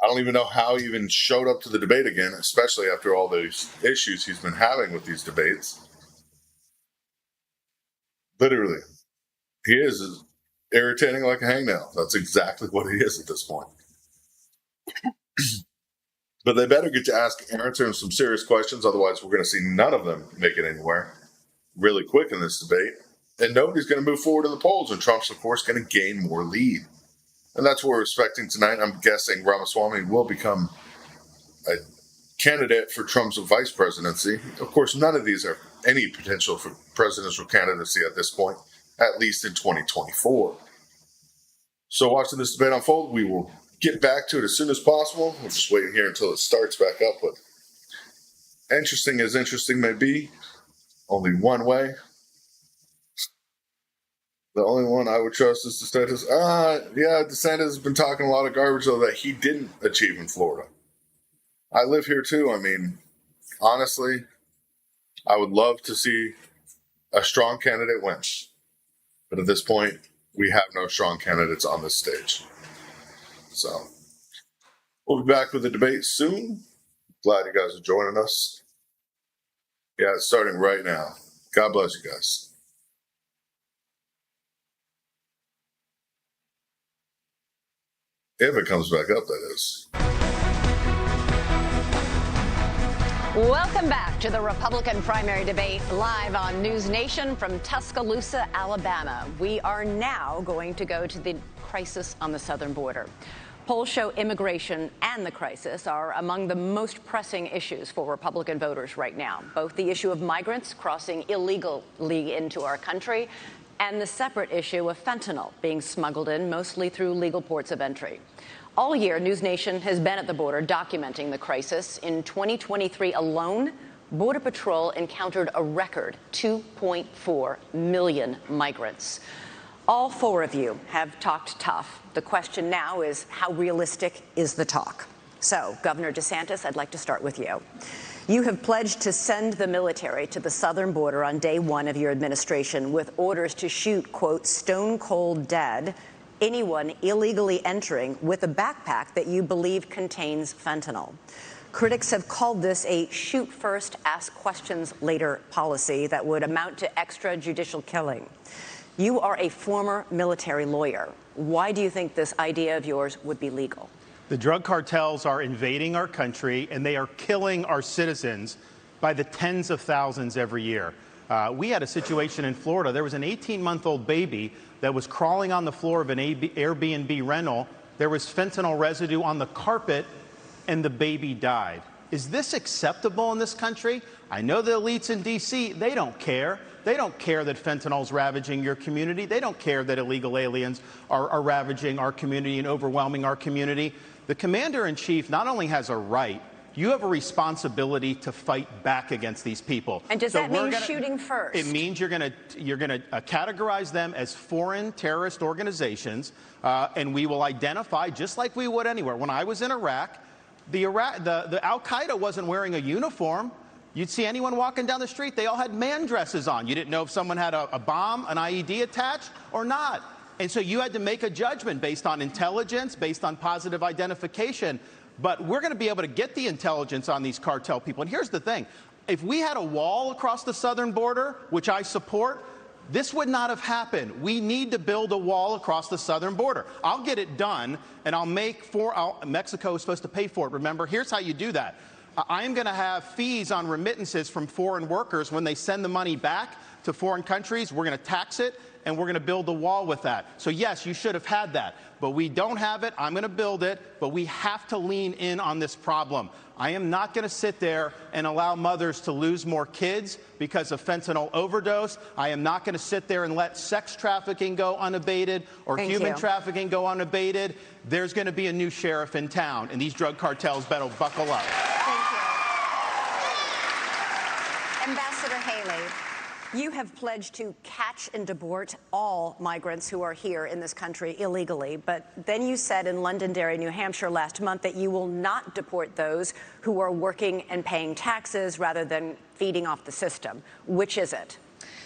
I don't even know how he even showed up to the debate again, especially after all those issues he's been having with these debates. Literally, he is irritating like a hangnail. That's exactly what he is at this point. But they better get to answering some serious questions, otherwise we're going to see none of them make it anywhere really quick in this debate. And nobody's going to move forward in the polls, and Trump's, of course, going to gain more lead. And that's what we're expecting tonight. I'm guessing Ramaswamy will become a candidate for Trump's vice presidency. Of course, none of these are any potential for presidential candidacy at this point, at least in 2024. So watching this debate unfold, we will get back to it as soon as possible. We're just waiting here until it starts back up. But interesting as interesting may be, only one way. The only one I would trust is DeSantis. Yeah, DeSantis has been talking a lot of garbage, though, that he didn't achieve in Florida. I live here, too. I mean, honestly, I would love to see a strong candidate win. But at this point, we have no strong candidates on this stage. So, we'll be back with the debate soon. Glad you guys are joining us. Yeah, it's starting right now. God bless you guys. If it comes back up, that is. Welcome back to the Republican primary debate live on News Nation from Tuscaloosa, Alabama. We are now going to go to the crisis on the southern border. Polls show immigration and the crisis are among the most pressing issues for Republican voters right now, both the issue of migrants crossing illegally into our country and the separate issue of fentanyl being smuggled in mostly through legal ports of entry. All year, News Nation has been at the border documenting the crisis. In 2023 alone, Border Patrol encountered a record 2.4 million migrants. All four of you have talked tough. The question now is, how realistic is the talk? So, Governor DeSantis, I'd like to start with you. You have pledged to send the military to the southern border on day one of your administration with orders to shoot, quote, stone cold dead anyone illegally entering with a backpack that you believe contains fentanyl. Critics have called this a shoot first, ask questions later policy that would amount to extrajudicial killing. You are a former military lawyer. Why do you think this idea of yours would be legal? The drug cartels are invading our country, and they are killing our citizens by the tens of thousands every year. We had a situation in Florida. There was an 18-month-old baby that was crawling on the floor of an Airbnb rental. There was fentanyl residue on the carpet, and the baby died. Is this acceptable in this country? I know the elites in D.C., they don't care. They don't care that fentanyl is ravaging your community. They don't care that illegal aliens are ravaging our community and overwhelming our community. The commander-in-chief not only has a right, you have a responsibility to fight back against these people. And does that mean shooting first? It means you're going to categorize them as foreign terrorist organizations, and we will identify, just like we would anywhere. When I was in Iraq, the Al-Qaeda wasn't wearing a uniform. You'd see anyone walking down the street, they all had man dresses on. You didn't know if someone had a bomb, an IED attached or not. And so you had to make a judgment based on intelligence, based on positive identification. But we're going to be able to get the intelligence on these cartel people. And here's the thing. If we had a wall across the southern border, which I support, this would not have happened. We need to build a wall across the southern border. I'll get it done, and Mexico is supposed to pay for it. Remember, here's how you do that. I am going to have fees on remittances from foreign workers when they send the money back to foreign countries. We're going to tax it, and we're going to build a wall with that. So, yes, you should have had that. But we don't have it. I'm going to build it. But we have to lean in on this problem. I am not going to sit there and allow mothers to lose more kids because of fentanyl overdose. I am not going to sit there and let sex trafficking go unabated or human trafficking go unabated. There's going to be a new sheriff in town, and these drug cartels better buckle up. Thank you. Ambassador Haley, you have pledged to catch and deport all migrants who are here in this country illegally. But then you said in Londonderry, New Hampshire last month that you will not deport those who are working and paying taxes rather than feeding off the system. Which is it?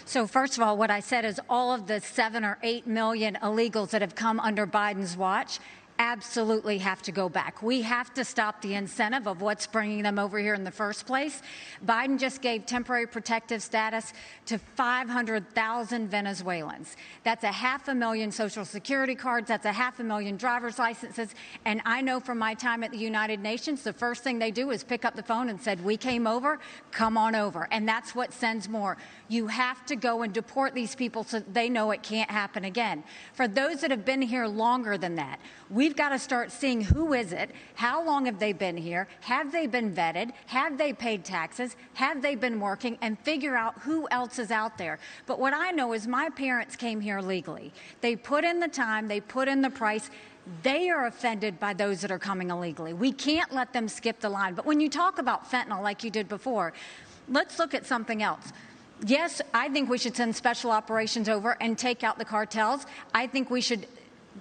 So first of all, what I said is all of the 7 or 8 million illegals that have come under Biden's watch absolutely have to go back. We have to stop the incentive of what's bringing them over here in the first place. Biden just gave temporary protective status to 500,000 Venezuelans. That's 500,000 Social Security cards. That's 500,000 driver's licenses. And I know from my time at the United Nations, the first thing they do is pick up the phone and said, we came over, come on over. And that's what sends more. You have to go and deport these people so they know it can't happen again. For those that have been here longer than that, we've got to start seeing who is it, how long have they been here, have they been vetted, have they paid taxes, have they been working, and figure out who else is out there. But what I know is my parents came here legally. They put in the time, they put in the price. They are offended by those that are coming illegally. We can't let them skip the line. But when you talk about fentanyl like you did before, let's look at something else. Yes, I think we should send special operations over and take out the cartels. I think we should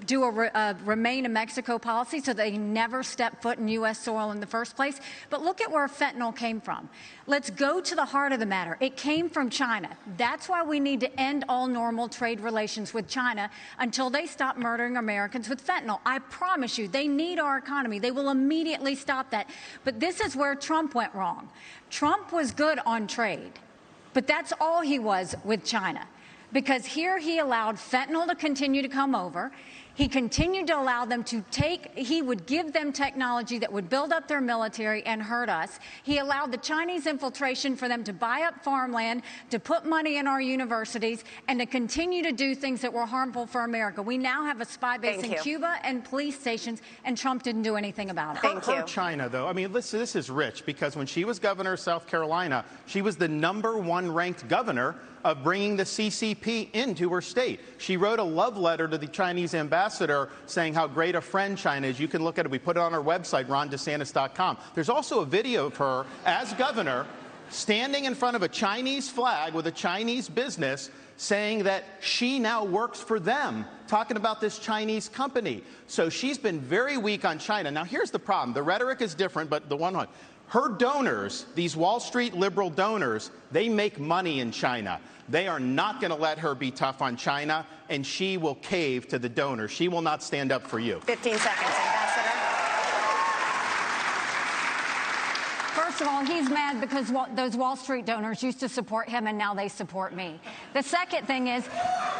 do a remain in Mexico policy so they never step foot in U.S. soil in the first place. But look at where fentanyl came from. Let's go to the heart of the matter. It came from China. That's why we need to end all normal trade relations with China until they stop murdering Americans with fentanyl. I promise you, they need our economy. They will immediately stop that. But this is where Trump went wrong. Trump was good on trade, but that's all he was with China. Because here he allowed fentanyl to continue to come over. He continued to allow them to he would give them technology that would build up their military and hurt us. He allowed the Chinese infiltration for them to buy up farmland, to put money in our universities, and to continue to do things that were harmful for America. We now have a spy base in Cuba and police stations, and Trump didn't do anything about it. Thank you. China, though, I mean, listen, this is rich, because when she was governor of South Carolina, she was the #1 ranked governor of bringing the CCP into her state. She wrote a love letter to the Chinese ambassador saying how great a friend China is. You can look at it. We put it on our website, rondesantis.com. There's also a video of her as governor standing in front of a Chinese flag with a Chinese business saying that she now works for them, talking about this Chinese company. So she's been very weak on China. Now, here's the problem. The rhetoric is different, but her donors, these Wall Street liberal donors, they make money in China. They are not going to let her be tough on China, and she will cave to the donors. She will not stand up for you. 15 seconds, Ambassador. First of all, he's mad because those Wall Street donors used to support him, and now they support me. The second thing is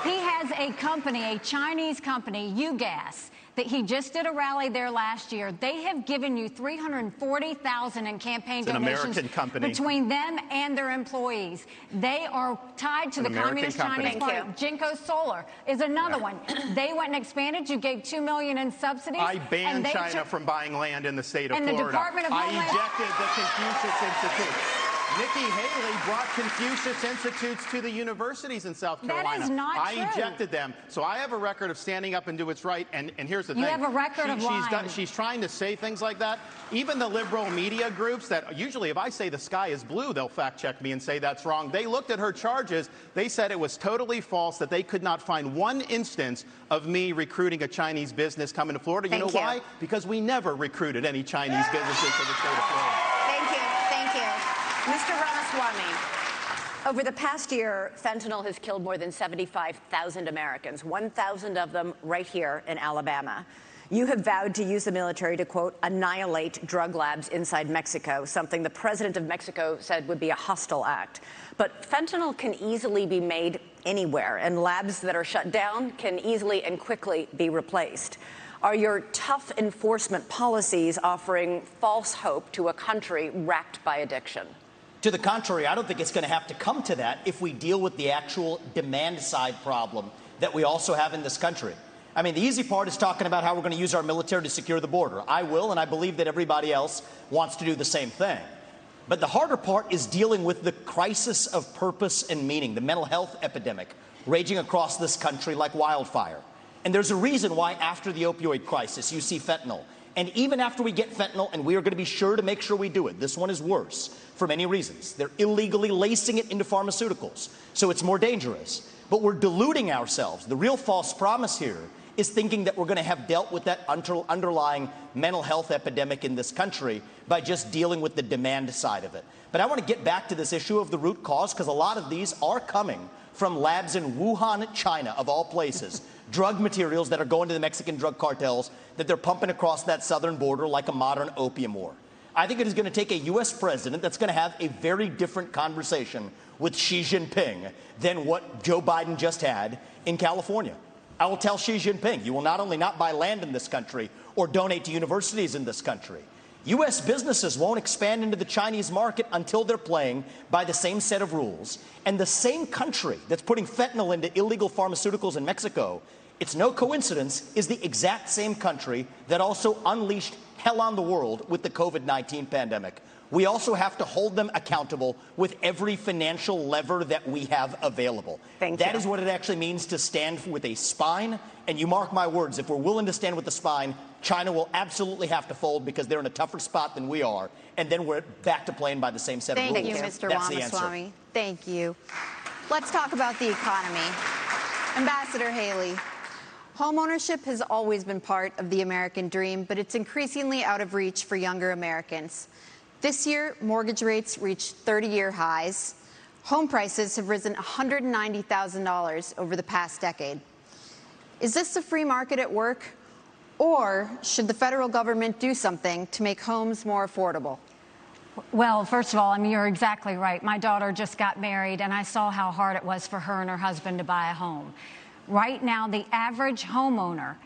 he has a company, a Chinese company, UGAS, that he just did a rally there last year. They have given you $340,000 in campaign donations between them and their employees. They are tied to the Communist Chinese Party. Jinko Solar is another one. They went and expanded. You gave $2 million in subsidies. I banned China from buying land in the state of Florida. The Department of Homeland ejected the Confucius Institute. Nikki Haley brought Confucius Institutes to the universities in South Carolina. That is not true. I ejected them. So I have a record of standing up and do what's right. And here's the thing. You have a record of lying. She's trying to say things like that. Even the liberal media groups that usually if I say the sky is blue, they'll fact check me and say that's wrong. They looked at her charges. They said it was totally false, that they could not find one instance of me recruiting a Chinese business coming to Florida. You know why? Because we never recruited any Chinese businesses to the state of Florida. Thank you. Thank you. Mr. Ramaswamy, over the past year, fentanyl has killed more than 75,000 Americans, 1,000 of them right here in Alabama. You have vowed to use the military to, quote, annihilate drug labs inside Mexico, something the president of Mexico said would be a hostile act. But fentanyl can easily be made anywhere, and labs that are shut down can easily and quickly be replaced. Are your tough enforcement policies offering false hope to a country racked by addiction? To the contrary, I don't think it's going to have to come to that if we deal with the actual demand side problem that we also have in this country. I mean, the easy part is talking about how we're going to use our military to secure the border. I will, and I believe that everybody else wants to do the same thing. But the harder part is dealing with the crisis of purpose and meaning, the mental health epidemic raging across this country like wildfire. And there's a reason why after the opioid crisis, you see fentanyl. And even after we get fentanyl, and we are going to be sure to make sure we do it, this one is worse for many reasons. They're illegally lacing it into pharmaceuticals, so it's more dangerous. But we're deluding ourselves. The real false promise here is thinking that we're going to have dealt with that underlying mental health epidemic in this country by just dealing with the demand side of it. But I want to get back to this issue of the root cause, because a lot of these are coming from labs in Wuhan, China, of all places. Drug materials that are going to the Mexican drug cartels that they're pumping across that southern border like a modern opium war. I think it is going to take a U.S. president that's going to have a very different conversation with Xi Jinping than what Joe Biden just had in California. I will tell Xi Jinping, you will not only not buy land in this country or donate to universities in this country, U.S. businesses won't expand into the Chinese market until they're playing by the same set of rules. And the same country that's putting fentanyl into illegal pharmaceuticals in Mexico, it's no coincidence, is the exact same country that also unleashed hell on the world with the COVID-19 pandemic. We also have to hold them accountable with every financial lever that we have available. That is what it actually means to stand with a spine. And you mark my words, if we're willing to stand with the spine, China will absolutely have to fold because they're in a tougher spot than we are. And then we're back to playing by the same set of rules. Thank you, Mr. Ramaswamy. Thank you. Let's talk about the economy. Ambassador Haley, homeownership has always been part of the American dream, but it's increasingly out of reach for younger Americans. This year, mortgage rates reached 30-year highs. Home prices have risen $190,000 over the past decade. Is this the free market at work? Or should the federal government do something to make homes more affordable? Well, first of all, I mean, you're exactly right. My daughter just got married, and I saw how hard it was for her and her husband to buy a home. Right now, the average homeowner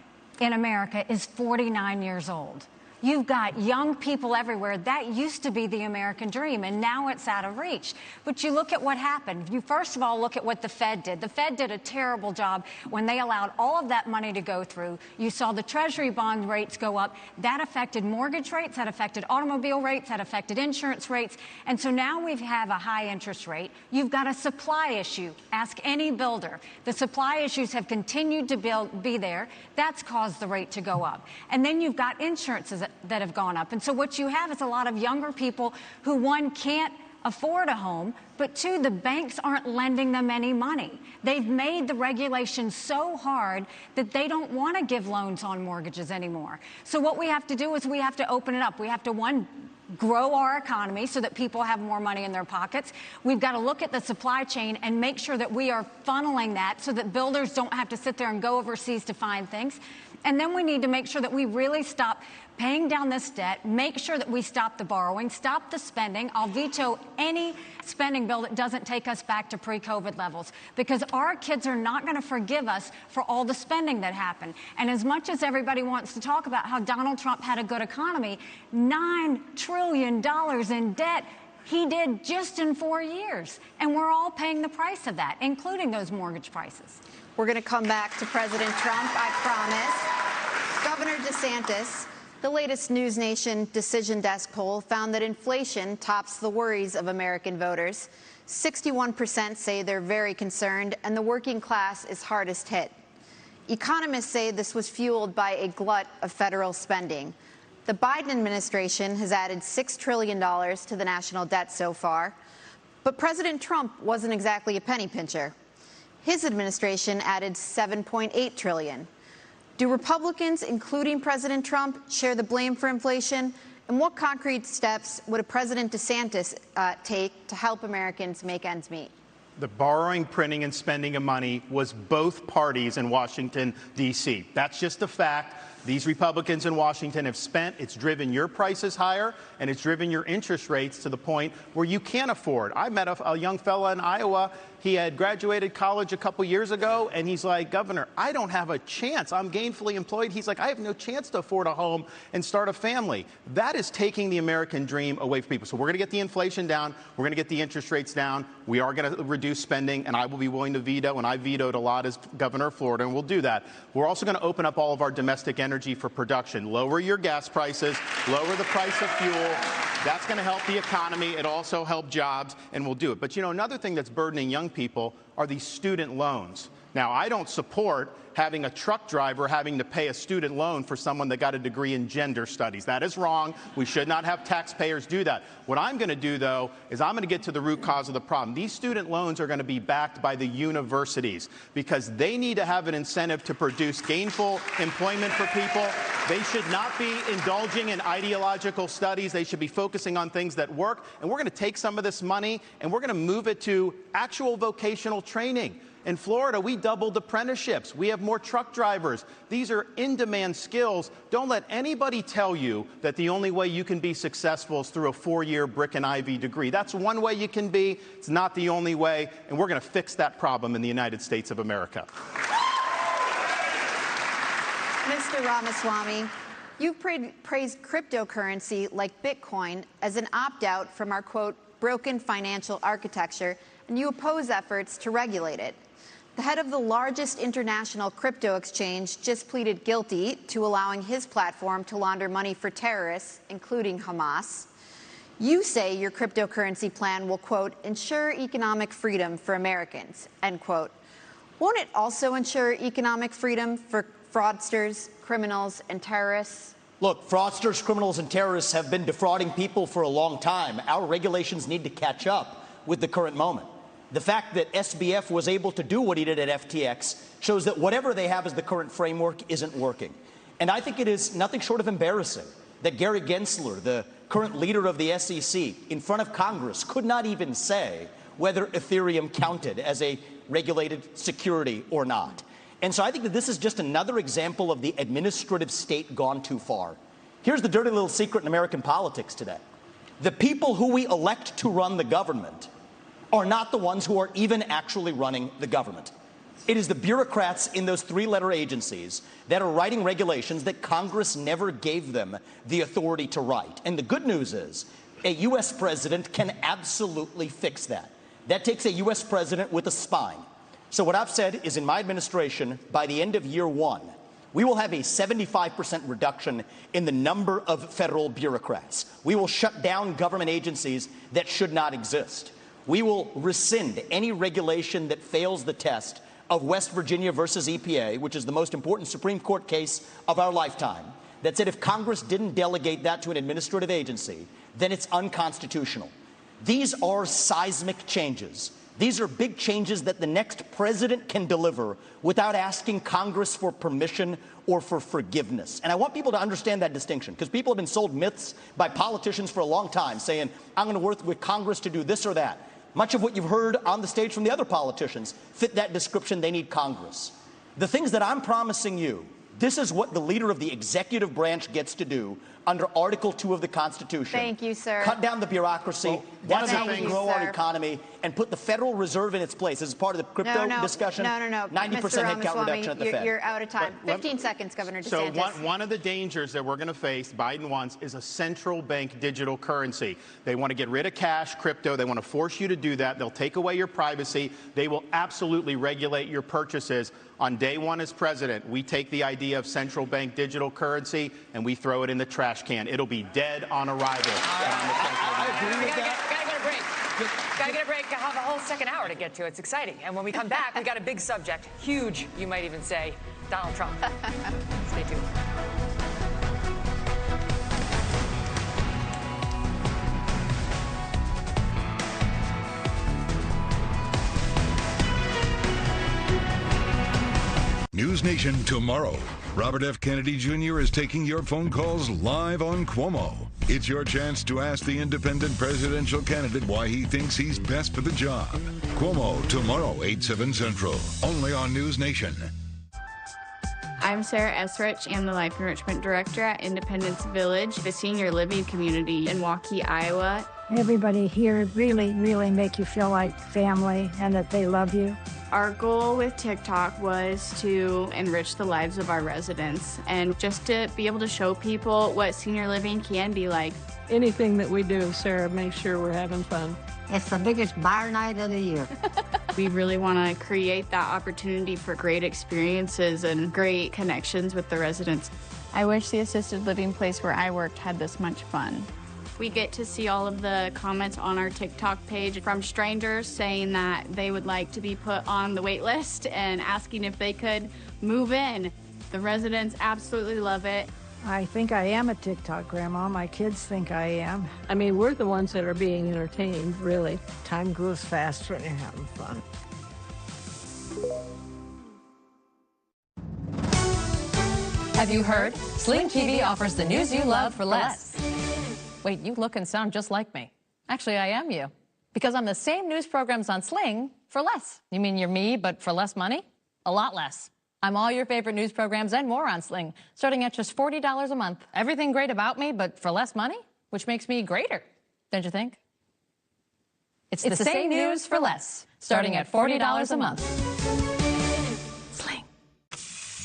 in America is 49 years old. You've got young people everywhere. That used to be the American dream, and now it's out of reach. But you look at what happened. You first of all look at what the Fed did. The Fed did a terrible job when they allowed all of that money to go through. You saw the Treasury bond rates go up. That affected mortgage rates, that affected automobile rates, that affected insurance rates. And so now we have a high interest rate. You've got a supply issue. Ask any builder. The supply issues have continued to be there. That's caused the rate to go up. And then you've got insurances that have gone up. And so what you have is a lot of younger people who, one, can't afford a home, but two, the banks aren't lending them any money. They've made the regulations so hard that they don't want to give loans on mortgages anymore. So what we have to do is we have to open it up. We have to, one, grow our economy so that people have more money in their pockets. We've got to look at the supply chain and make sure that we are funneling that so that builders don't have to sit there and go overseas to find things. And then we need to make sure that we really stop paying down this debt, make sure that we stop the borrowing, stop the spending. I'll veto any spending bill that doesn't take us back to pre-COVID levels, because our kids are not going to forgive us for all the spending that happened. And as much as everybody wants to talk about how Donald Trump had a good economy, $9 trillion in debt he did just in 4 years. And we're all paying the price of that, including those mortgage prices. We're going to come back to President Trump, I promise. Governor DeSantis, the latest News Nation Decision Desk poll found that inflation tops the worries of American voters. 61% say they're very concerned, and the working class is hardest hit. Economists say this was fueled by a glut of federal spending. The Biden administration has added $6 trillion to the national debt so far, but President Trump wasn't exactly a penny pincher. His administration added $7.8 trillion. Do Republicans, including President Trump, share the blame for inflation? And what concrete steps would a President DeSantis take to help Americans make ends meet? The borrowing, printing, and spending of money was both parties in Washington, D.C. That's just a fact. These Republicans in Washington have spent. It's driven your prices higher, and it's driven your interest rates to the point where you can't afford. I met a young fella in Iowa. He had graduated college a couple years ago, and he's like, Governor, I don't have a chance. I'm gainfully employed. He's like, I have no chance to afford a home and start a family. That is taking the American dream away from people. So we're going to get the inflation down. We're going to get the interest rates down. We are going to reduce spending, and I will be willing to veto, and I vetoed a lot as governor of Florida, and we'll do that. We're also going to open up all of our domestic energy for production. Lower your gas prices, lower the price of fuel. That's going to help the economy. It also help jobs, and we'll do it. But, you know, another thing that's burdening young people are these student loans. Now, I don't support having a truck driver having to pay a student loan for someone that got a degree in gender studies. That is wrong. We should not have taxpayers do that. What I'm going to do, though, is I'm going to get to the root cause of the problem. These student loans are going to be backed by the universities because they need to have an incentive to produce gainful employment for people. They should not be indulging in ideological studies. They should be focusing on things that work. And we're going to take some of this money and we're going to move it to actual vocational training. In Florida, we doubled apprenticeships. We have more truck drivers. These are in-demand skills. Don't let anybody tell you that the only way you can be successful is through a 4-year brick and ivy degree. That's one way you can be. It's not the only way, and we're going to fix that problem in the United States of America. Mr. Ramaswamy, you've praised cryptocurrency like Bitcoin as an opt-out from our, quote, broken financial architecture, and you oppose efforts to regulate it. The head of the largest international crypto exchange just pleaded guilty to allowing his platform to launder money for terrorists, including Hamas. You say your cryptocurrency plan will, quote, ensure economic freedom for Americans, end quote. Won't it also ensure economic freedom for fraudsters, criminals, and terrorists? Look, fraudsters, criminals, and terrorists have been defrauding people for a long time. Our regulations need to catch up with the current moment. The fact that SBF was able to do what he did at FTX shows that whatever they have as the current framework isn't working. And I think it is nothing short of embarrassing that Gary Gensler, the current leader of the SEC, in front of Congress, could not even say whether Ethereum counted as a regulated security or not. And so I think that this is just another example of the administrative state gone too far. Here's the dirty little secret in American politics today. The people who we elect to run the government are not the ones who are even actually running the government. It is the bureaucrats in those three-letter agencies that are writing regulations that Congress never gave them the authority to write. And the good news is a U.S. president can absolutely fix that. That takes a U.S. president with a spine. So what I've said is in my administration, by the end of year one, we will have a 75% reduction in the number of federal bureaucrats. We will shut down government agencies that should not exist. We will rescind any regulation that fails the test of West Virginia versus EPA, which is the most important Supreme Court case of our lifetime, that said if Congress didn't delegate that to an administrative agency, then it's unconstitutional. These are seismic changes. These are big changes that the next president can deliver without asking Congress for permission or for forgiveness. And I want people to understand that distinction, because people have been sold myths by politicians for a long time saying, I'm going to work with Congress to do this or that. Much of what you've heard on the stage from the other politicians fit that description. They need Congress. The things that I'm promising you, this is what the leader of the executive branch gets to do under Article 2 of the Constitution. Thank you, sir. Cut down the bureaucracy. That's how we grow our economy and put the Federal Reserve in its place. This is part of the crypto discussion. No. 90% Mr. headcount reduction at the Fed. You're out of time. 15 seconds, Governor DeSantis. So one of the dangers that we're going to face, Biden wants, is a central bank digital currency. They want to get rid of cash, crypto. They want to force you to do that. They'll take away your privacy. They will absolutely regulate your purchases. On day one as president, we take the idea of central bank digital currency and we throw it in the trash can. It'll be dead on arrival. I agree with that. Gotta get a break. Gotta get a break. I have a whole second hour to get to. It's exciting. And when we come back, we got a big subject. Huge, you might even say. Donald Trump. Stay tuned. News Nation tomorrow. Robert F. Kennedy Jr. is taking your phone calls live on Cuomo. It's your chance to ask the independent presidential candidate why he thinks he's best for the job. Cuomo tomorrow, 8/7 Central, only on News Nation. I'm Sarah Esrich. I'm the Life Enrichment Director at Independence Village, the senior living community in Waukee, Iowa. Everybody here really make you feel like family and that they love you. Our goal with TikTok was to enrich the lives of our residents and just to be able to show people what senior living can be like. Anything that we do, Sarah, make sure we're having fun. It's the biggest bar night of the year. We really want to create that opportunity for great experiences and great connections with the residents. I wish the assisted living place where I worked had this much fun. We get to see all of the comments on our TikTok page from strangers saying that they would like to be put on the wait list and asking if they could move in. The residents absolutely love it. I think I am a TikTok grandma. My kids think I am. I mean, we're the ones that are being entertained, really. Time goes faster and you're having fun. Have you heard? Sling TV offers the news you love for less. Wait, you look and sound just like me. Actually, I am you. Because I'm the same news programs on Sling for less. You mean you're me, but for less money? A lot less. I'm all your favorite news programs and more on Sling, starting at just $40 a month. Everything great about me, but for less money, which makes me greater, don't you think? It's the same news for less, starting at $40 a month. Sling.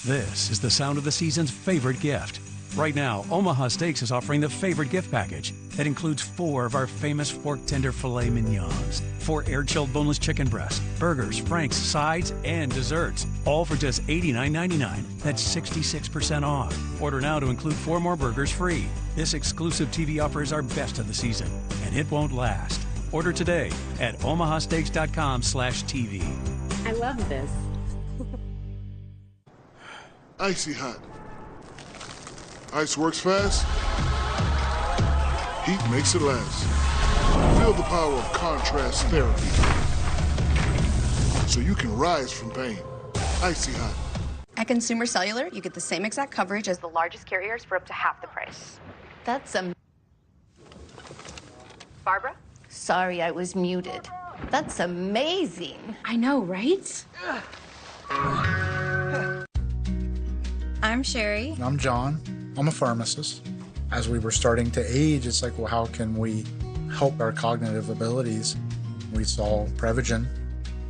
This is the sound of the season's favorite gift. Right now, Omaha Steaks is offering the favorite gift package that includes 4 of our famous fork tender filet mignons, 4 air-chilled boneless chicken breasts, burgers, franks, sides, and desserts, all for just $89.99. That's 66% off. Order now to include 4 more burgers free. This exclusive TV offer is our best of the season, and it won't last. Order today at omahasteaks.com/TV. I love this. Icy hot. Ice works fast. Heat makes it last. Feel the power of contrast therapy, so you can rise from pain. Icy hot. At Consumer Cellular, you get the same exact coverage as the largest carriers for up to half the price. That's Barbara? Sorry, I was muted. That's amazing. I know, right? I'm Sherry. I'm John. I'm a pharmacist. As we were starting to age, it's like, well, how can we help our cognitive abilities? We saw Prevagen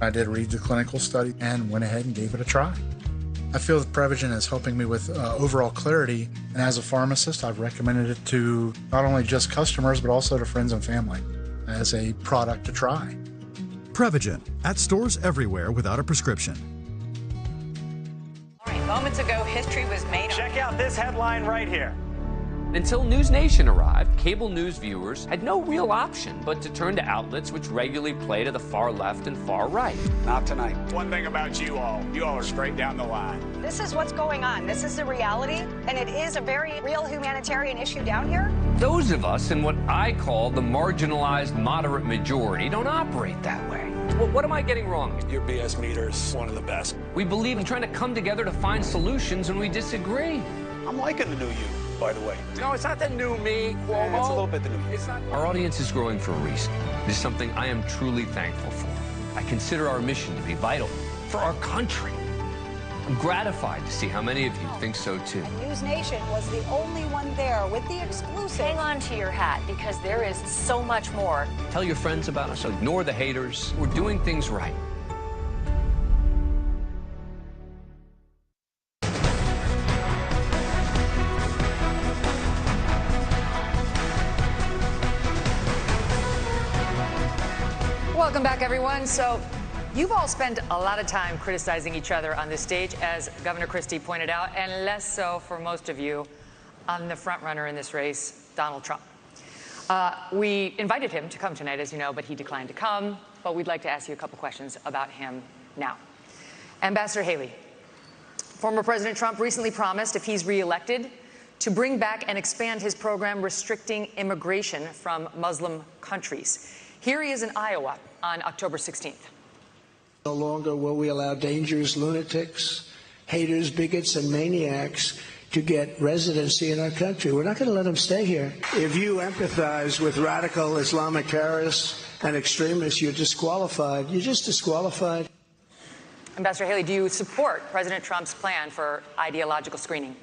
I did read the clinical study and went ahead and gave it a try. I feel that Prevagen is helping me with overall clarity, and as a pharmacist, I've recommended it to not only just customers, but also to friends and family as a product to try. Prevagen, at stores everywhere without a prescription. All right, moments ago, history was made. Check out this headline right here. Until News Nation arrived, cable news viewers had no real option but to turn to outlets which regularly play to the far left and far right. Not tonight. One thing about you all are straight down the line. This is what's going on. This is the reality, and it is a very real humanitarian issue down here. Those of us in what I call the marginalized moderate majority don't operate that way. Well, what am I getting wrong? Your BS meter is one of the best. We believe in trying to come together to find solutions when we disagree. I'm liking the new you, by the way. No, it's not the new me, Cuomo. It's a little bit the new you. It's not. Our audience is growing for a reason. This is something I am truly thankful for. I consider our mission to be vital for our country. I'm gratified to see how many of you think so too. And News Nation was the only one there with the exclusive. Hang on to your hat, because there is so much more. Tell your friends about us. Ignore the haters. We're doing things right. Welcome back, everyone. So you've all spent a lot of time criticizing each other on this stage, as Governor Christie pointed out, and less so for most of you on the front runner in this race, Donald Trump. We invited him to come tonight, as you know, but he declined to come. But we'd like to ask you a couple questions about him now. Ambassador Haley, former President Trump recently promised, if he's reelected, to bring back and expand his program restricting immigration from Muslim countries. Here he is in Iowa on October 16th. No longer will we allow dangerous lunatics, haters, bigots, and maniacs to get residency in our country. We're not going to let them stay here. If you empathize with radical Islamic terrorists and extremists, you're disqualified. You're just disqualified. Ambassador Haley, do you support President Trump's plan for ideological screening?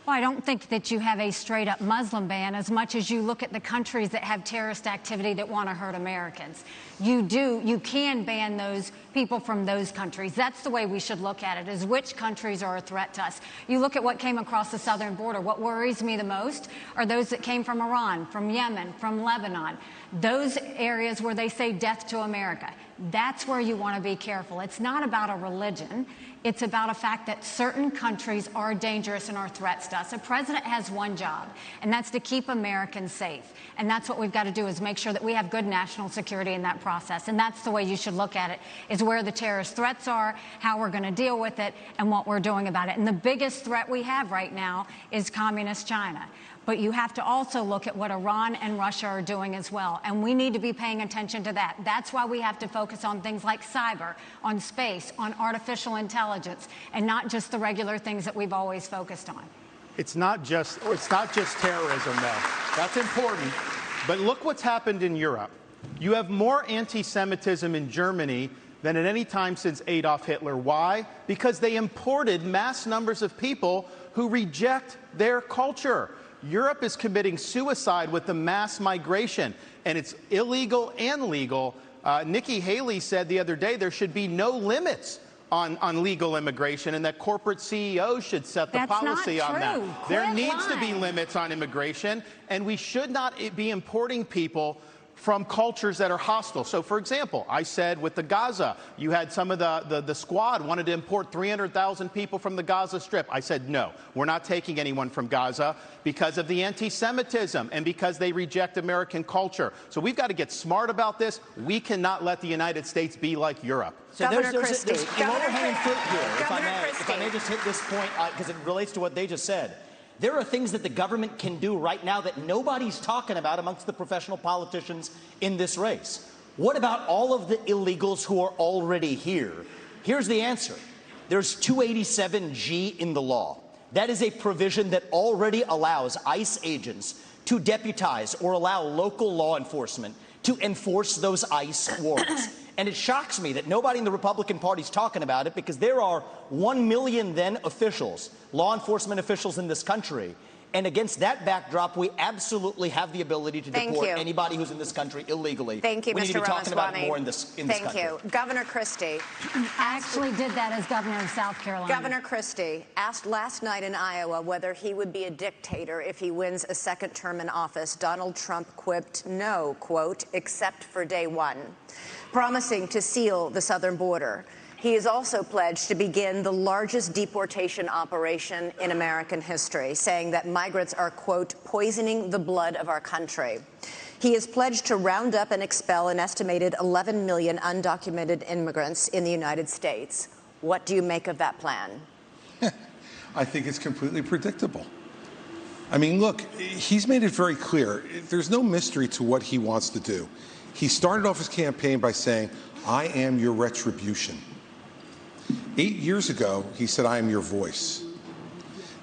Well, I don't think that you have a straight-up Muslim ban as much as you look at the countries that have terrorist activity that want to hurt Americans. You can ban those people from those countries. That's the way we should look at it, is which countries are a threat to us. You look at what came across the southern border. What worries me the most are those that came from Iran, from Yemen, from Lebanon. Those areas where they say death to America. That's where you want to be careful. It's not about a religion. It's about a fact that certain countries are dangerous and are threats to us. A president has one job, and that's to keep Americans safe. And that's what we've got to do, is make sure that we have good national security in that process. And that's the way you should look at it, is where the terrorist threats are, how we're going to deal with it, and what we're doing about it. And the biggest threat we have right now is communist China. But you have to also look at what Iran and Russia are doing as well. And we need to be paying attention to that. That's why we have to focus on things like cyber, on space, on artificial intelligence, and not just the regular things that we've always focused on. It's not just terrorism, though. That's important. But look what's happened in Europe. You have more anti-Semitism in Germany than at any time since Adolf Hitler. Why? Because they imported mass numbers of people who reject their culture. Europe is committing suicide with the mass migration, and it's illegal and legal. Nikki Haley said the other day there should be no limits on legal immigration, and that corporate CEOs should set the policy on that. There needs to be limits on immigration, and we should not be importing people from cultures that are hostile. So, for example, I said with the Gaza, you had some of the squad wanted to import 300,000 people from the Gaza Strip. I said, no, we're not taking anyone from Gaza because of the anti-Semitism and because they reject American culture. So we've got to get smart about this. We cannot let the United States be like Europe. So there's a low-hanging fruit here, if I may just hit this point, because it relates to what they just said. There are things that the government can do right now that nobody's talking about amongst the professional politicians in this race. What about all of the illegals who are already here? Here's the answer. There's 287G in the law. That is a provision that already allows ICE agents to deputize or allow local law enforcement to enforce those ICE warrants. And it shocks me that nobody in the Republican Party is talking about it, because there are 1 million then officials, law enforcement officials in this country, And against that backdrop, we absolutely have the ability to deport anybody who's in this country illegally. Thank you, we Mr. need to be talking about Ramaswamy. it more in this country. Thank you. Governor Christie. I actually did that as governor of South Carolina. Governor Christie asked last night in Iowa whether he would be a dictator if he wins a second term in office. Donald Trump quipped, no, quote, except for day one, promising to seal the southern border. He has also pledged to begin the largest deportation operation in American history, saying that migrants are, quote, poisoning the blood of our country. He has pledged to round up and expel an estimated 11 million undocumented immigrants in the United States. What do you make of that plan? I think it's completely predictable. I mean, look, he's made it very clear. There's no mystery to what he wants to do. He started off his campaign by saying, I am your retribution. 8 years ago, he said, I am your voice.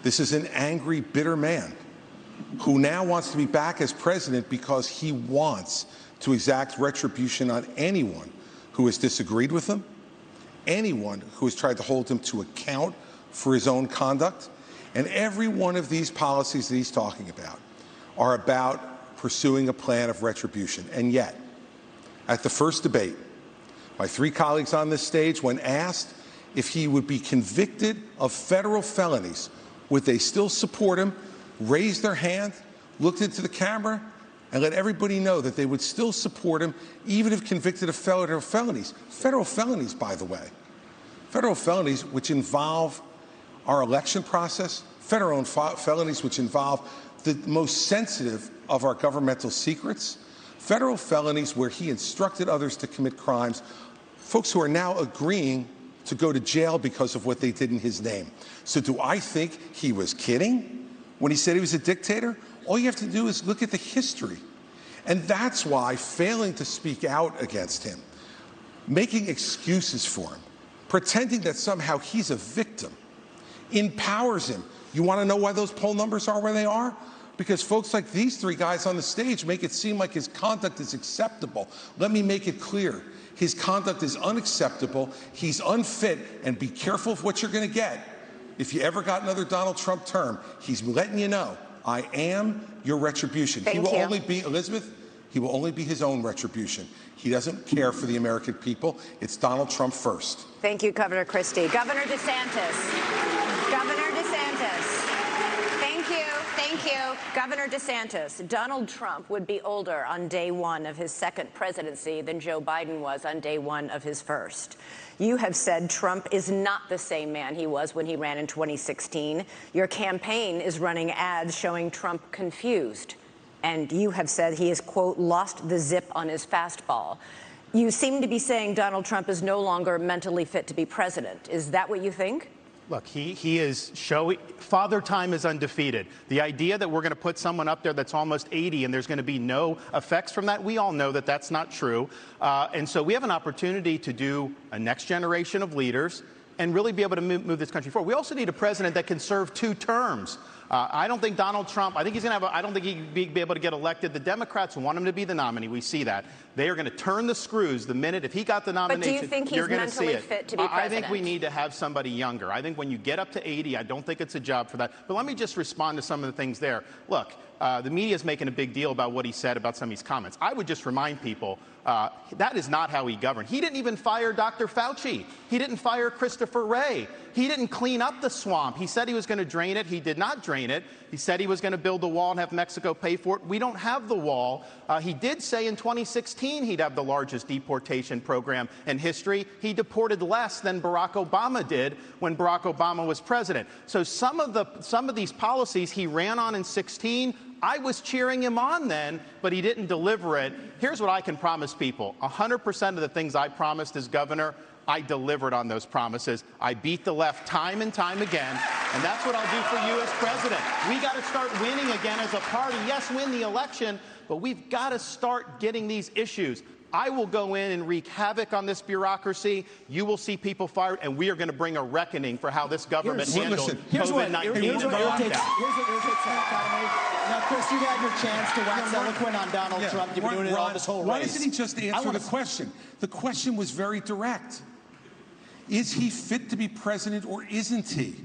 This is an angry, bitter man who now wants to be back as president because he wants to exact retribution on anyone who has disagreed with him, anyone who has tried to hold him to account for his own conduct. And every one of these policies that he's talking about are about pursuing a plan of retribution. And yet, at the first debate, my three colleagues on this stage, when asked if he would be convicted of federal felonies, would they still support him, raise their hand, looked into the camera, and let everybody know that they would still support him even if convicted of federal felonies. Federal felonies, by the way. Federal felonies which involve our election process, federal felonies which involve the most sensitive of our governmental secrets, federal felonies where he instructed others to commit crimes, folks who are now agreeing to go to jail because of what they did in his name. So do I think he was kidding when he said he was a dictator? All you have to do is look at the history. And that's why failing to speak out against him, making excuses for him, pretending that somehow he's a victim, empowers him. You want to know why those poll numbers are where they are? Because folks like these three guys on the stage make it seem like his conduct is acceptable. Let me make it clear. His conduct is unacceptable. He's unfit, and be careful of what you're going to get. If you ever got another Donald Trump term, he's letting you know, I am your retribution. He will only be, Elizabeth, he will only be his own retribution. He doesn't care for the American people. It's Donald Trump first. Thank you, Governor Christie. Governor DeSantis. Governor DeSantis. Thank you. Governor DeSantis. Donald Trump would be older on day one of his second presidency than Joe Biden was on day one of his first. You have said Trump is not the same man he was when he ran in 2016. Your campaign is running ads showing Trump confused. And you have said he has, quote, lost the zip on his fastball. You seem to be saying Donald Trump is no longer mentally fit to be president. Is that what you think? Look, he is showing, Father Time is undefeated. The idea that we're going to put someone up there that's almost 80 and there's going to be no effects from that, we all know that that's not true. And so we have an opportunity to do a next generation of leaders and really be able to move this country forward. We also need a president that can serve 2 terms. I don't think Donald Trump, I think he's going to have, I don't think he'd be able to get elected. The Democrats want him to be the nominee. We see that. They are going to turn the screws the minute, if he got the nomination, but do you think he's mentally fit to be president? I think we need to have somebody younger. I think when you get up to 80, I don't think it's a job for that. But let me just respond to some of the things there. Look, the media is making a big deal about what he said about some of these comments. I would just remind people that is not how he governed. He didn't even fire Dr. Fauci. He didn't fire Christopher Wray. He didn't clean up the swamp. He said he was going to drain it. He did not drain it. He said he was going to build the wall and have Mexico pay for it. We don't have the wall. He did say in 2016 he'd have the largest deportation program in history. He deported less than Barack Obama did when Barack Obama was president. So some of these policies he ran on in 2016, I was cheering him on then, but he didn't deliver it. Here's what I can promise people. 100% of the things I promised as governor, I delivered on those promises. I beat the left time and time again, and that's what I'll do for you as president. We got to start winning again as a party. Yes, win the election, but we've got to start getting these issues. I will go in and wreak havoc on this bureaucracy. You will see people fired, and we are going to bring a reckoning for how this government handled COVID-19. Now, Chris, you had your chance to wax eloquent on Donald Trump. You've been doing it all this whole race. Why doesn't he just answer the question? The question was very direct. Is he fit to be president or isn't he?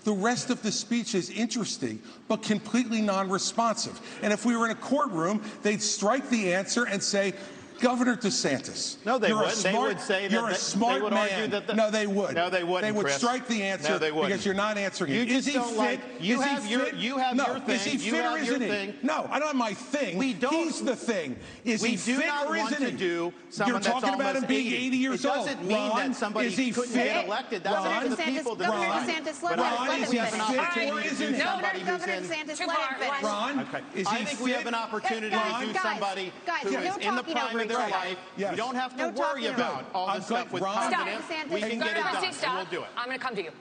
The rest of the speech is interesting, but completely non-responsive. And if we were in a courtroom, they'd strike the answer and say, Governor DeSantis. No, they you're wouldn't. Smart, they would say that you're a smart they would man. argue that No, they would. No, they wouldn't. They would Chris. strike the answer no, they wouldn't. because you're not answering you it. Just is he don't fit? Like, you is have he your, fit? you have no. your thing. Is he you fit have or your isn't thing. he? No, I don't have my thing. We don't. He's the thing. Is we he do fit not or want isn't to he? do someone You're talking that's about him being 80 years old. It doesn't mean that somebody couldn't get elected. That's up to the people to Governor decide. DeSantis, But let I him think we have an finish. opportunity to do somebody who's Governor in. DeSantis, let him finish. Ron, is he I think we have an opportunity to do somebody who is in the prime of their life. Yes. We don't have to worry about all this stuff with confidence. We can get it done, and we'll do it. I'm going to come to you.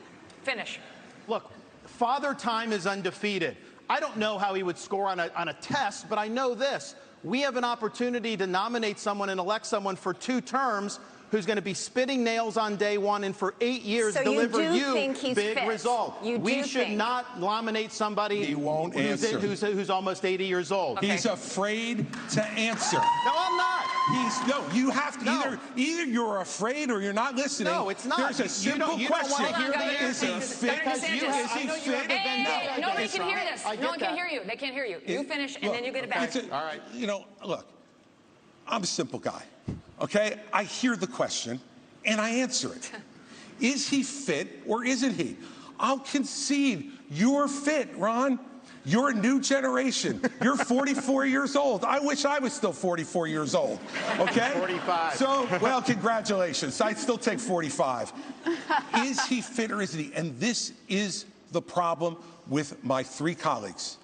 Finish. Look, Father Time is undefeated. I don't know how he would score on a test, but I know this. We have an opportunity to nominate someone and elect someone for 2 terms who's going to be spitting nails on day 1 and for 8 years so deliver you think he's big fit. result. We should not nominate somebody he won't answer. Who's almost 80 years old. Okay. He's afraid to answer. No, I'm not. You have to either you're afraid or you're not listening. No, it's not. There's a simple question. Is he fit? Hey, nobody can hear this. No one can hear you. They can't hear you. You finish, and then you get it back. All right. Look, I'm a simple guy. Okay? I hear the question, and I answer it. Is he fit or isn't he? I'll concede you're fit, Ron. You're a new generation. You're 44 years old. I wish I was still 44 years old. Okay? 45. So, well, congratulations. I'd still take 45. Is he fit or isn't he? And this is the problem with my 3 colleagues.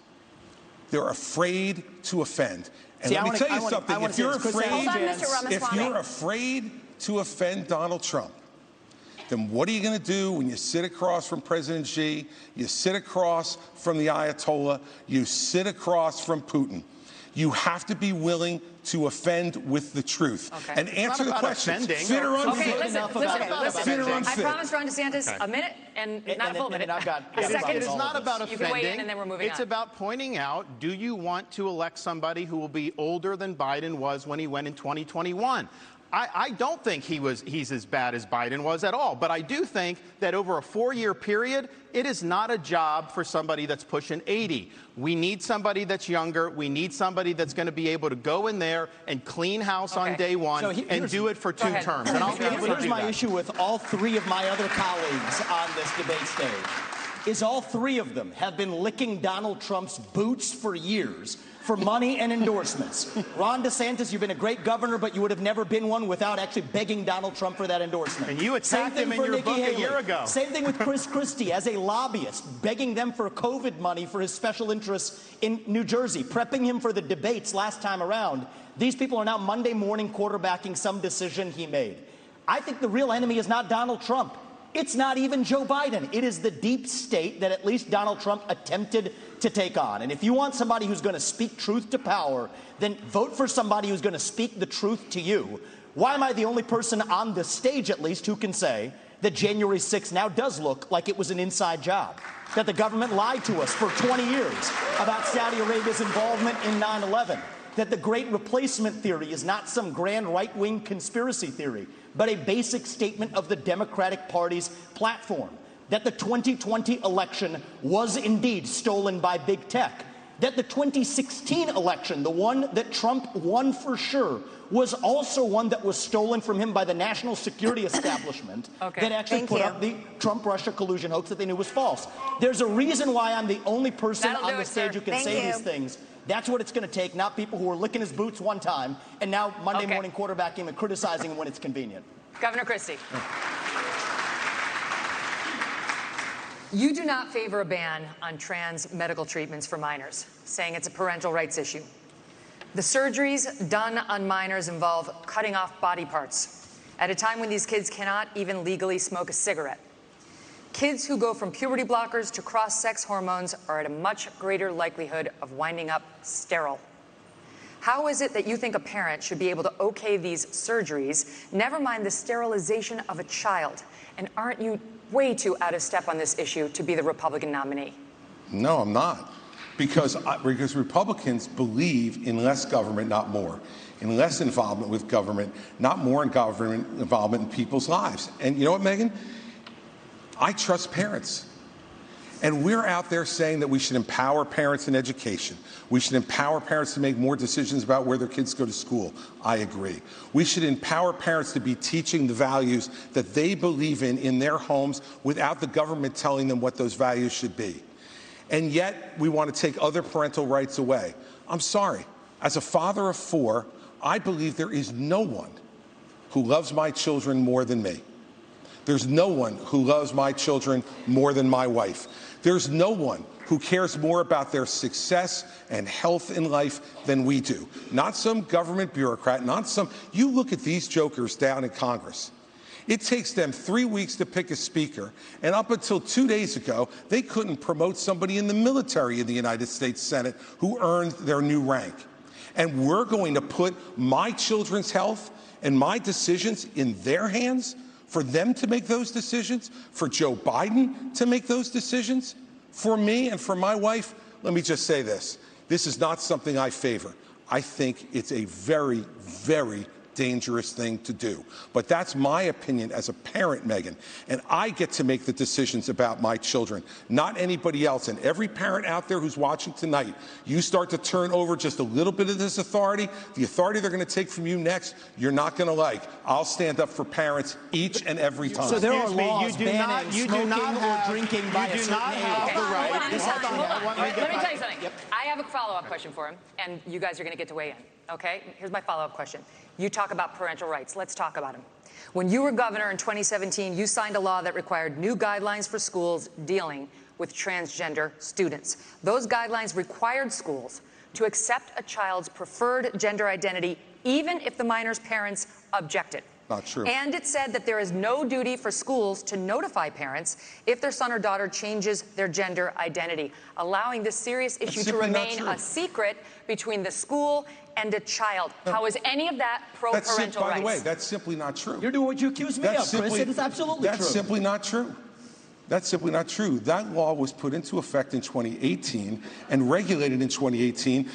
They're afraid to offend. And let me tell you something. If you're afraid to offend Donald Trump, then what are you going to do when you sit across from President Xi, you sit across from the Ayatollah, you sit across from Putin? You have to be willing to offend with the truth and answer the question. Fit or unfit? Listen. I promised Ron DeSantis a minute and not a full minute. It is not about offending. You can weigh in and then we're moving on. It's about pointing out, do you want to elect somebody who will be older than Biden was when he went in 2021? I don't think he's as bad as Biden was at all, but I do think that over a 4-year period, it is not a job for somebody that's pushing 80. We need somebody that's younger. We need somebody that's going to be able to go in there and clean house on day 1 and do it for 2 terms. And I'll be able to do that. Here's my issue with all 3 of my other colleagues on this debate stage, is all 3 of them have been licking Donald Trump's boots for years for money and endorsements. Ron DeSantis, you've been a great governor, but you would have never been one without actually begging Donald Trump for that endorsement. And you attacked him in your book a year ago. Same thing with Chris Christie as a lobbyist, begging them for COVID money for his special interests in New Jersey, prepping him for the debates last time around. These people are now Monday morning quarterbacking some decision he made. I think the real enemy is not Donald Trump. It's not even Joe Biden. It is the deep state that at least Donald Trump attempted to take on. And if you want somebody who's going to speak truth to power, then vote for somebody who's going to speak the truth to you. Why am I the only person on this stage, at least, who can say that January 6th now does look like it was an inside job? That the government lied to us for 20 years about Saudi Arabia's involvement in 9/11? That the Great Replacement theory is not some grand right-wing conspiracy theory, but a basic statement of the Democratic Party's platform? That the 2020 election was indeed stolen by big tech? That the 2016 election, the one that Trump won for sure, was also one that was stolen from him by the national security establishment that actually put up the Trump-Russia collusion hoax that they knew was false? There's a reason why I'm the only person on the stage who can say these things. That's what it's going to take, not people who are licking his boots one time and now Monday morning quarterbacking and criticizing him when it's convenient. Governor Christie. You do not favor a ban on trans medical treatments for minors, saying it's a parental rights issue. The surgeries done on minors involve cutting off body parts at a time when these kids cannot even legally smoke a cigarette. Kids who go from puberty blockers to cross-sex hormones are at a much greater likelihood of winding up sterile. How is it that you think a parent should be able to okay these surgeries, never mind the sterilization of a child? And aren't you way too out of step on this issue to be the Republican nominee? No, I'm not. Because Republicans believe in less government, not more. In less involvement with government, not more in government involvement in people's lives. And you know what, Megan? I trust parents. And we're out there saying that we should empower parents in education. We should empower parents to make more decisions about where their kids go to school. I agree. We should empower parents to be teaching the values that they believe in their homes without the government telling them what those values should be. And yet we want to take other parental rights away. I'm sorry. As a father of 4, I believe there is no one who loves my children more than me. There's no one who loves my children more than my wife. There's no one who cares more about their success and health in life than we do. Not some government bureaucrat, not some. You look at these jokers down in Congress. It takes them 3 weeks to pick a speaker, and up until 2 days ago, they couldn't promote somebody in the military in the United States Senate who earned their new rank. And we're going to put my children's health and my decisions in their hands? For them to make those decisions? For Joe Biden to make those decisions? For me and for my wife? Let me just say this. This is not something I favor. I think it's a very, very dangerous thing to do. But that's my opinion as a parent, Megyn. And I get to make the decisions about my children, not anybody else. And every parent out there who's watching tonight, you start to turn over just a little bit of this authority, the authority they're going to take from you next, you're not going to like. I'll stand up for parents each and every time. So there are laws banning smoking or drinking by a certain age. Let me tell you something. I have a follow-up question for him, and you guys are going to get to weigh in. Okay? Here's my follow-up question. You talk about parental rights. Let's talk about them. When you were governor in 2017, you signed a law that required new guidelines for schools dealing with transgender students. Those guidelines required schools to accept a child's preferred gender identity, even if the minor's parents objected. Not true. And it said that there is no duty for schools to notify parents if their son or daughter changes their gender identity, allowing this serious issue to remain a secret between the school and a child. How is any of that pro-parental rights? By the way, that's simply not true. You're doing what you accuse me of, Chris. It is absolutely true. That's simply not true. That's simply not true. That law was put into effect in 2018 and regulated in 2018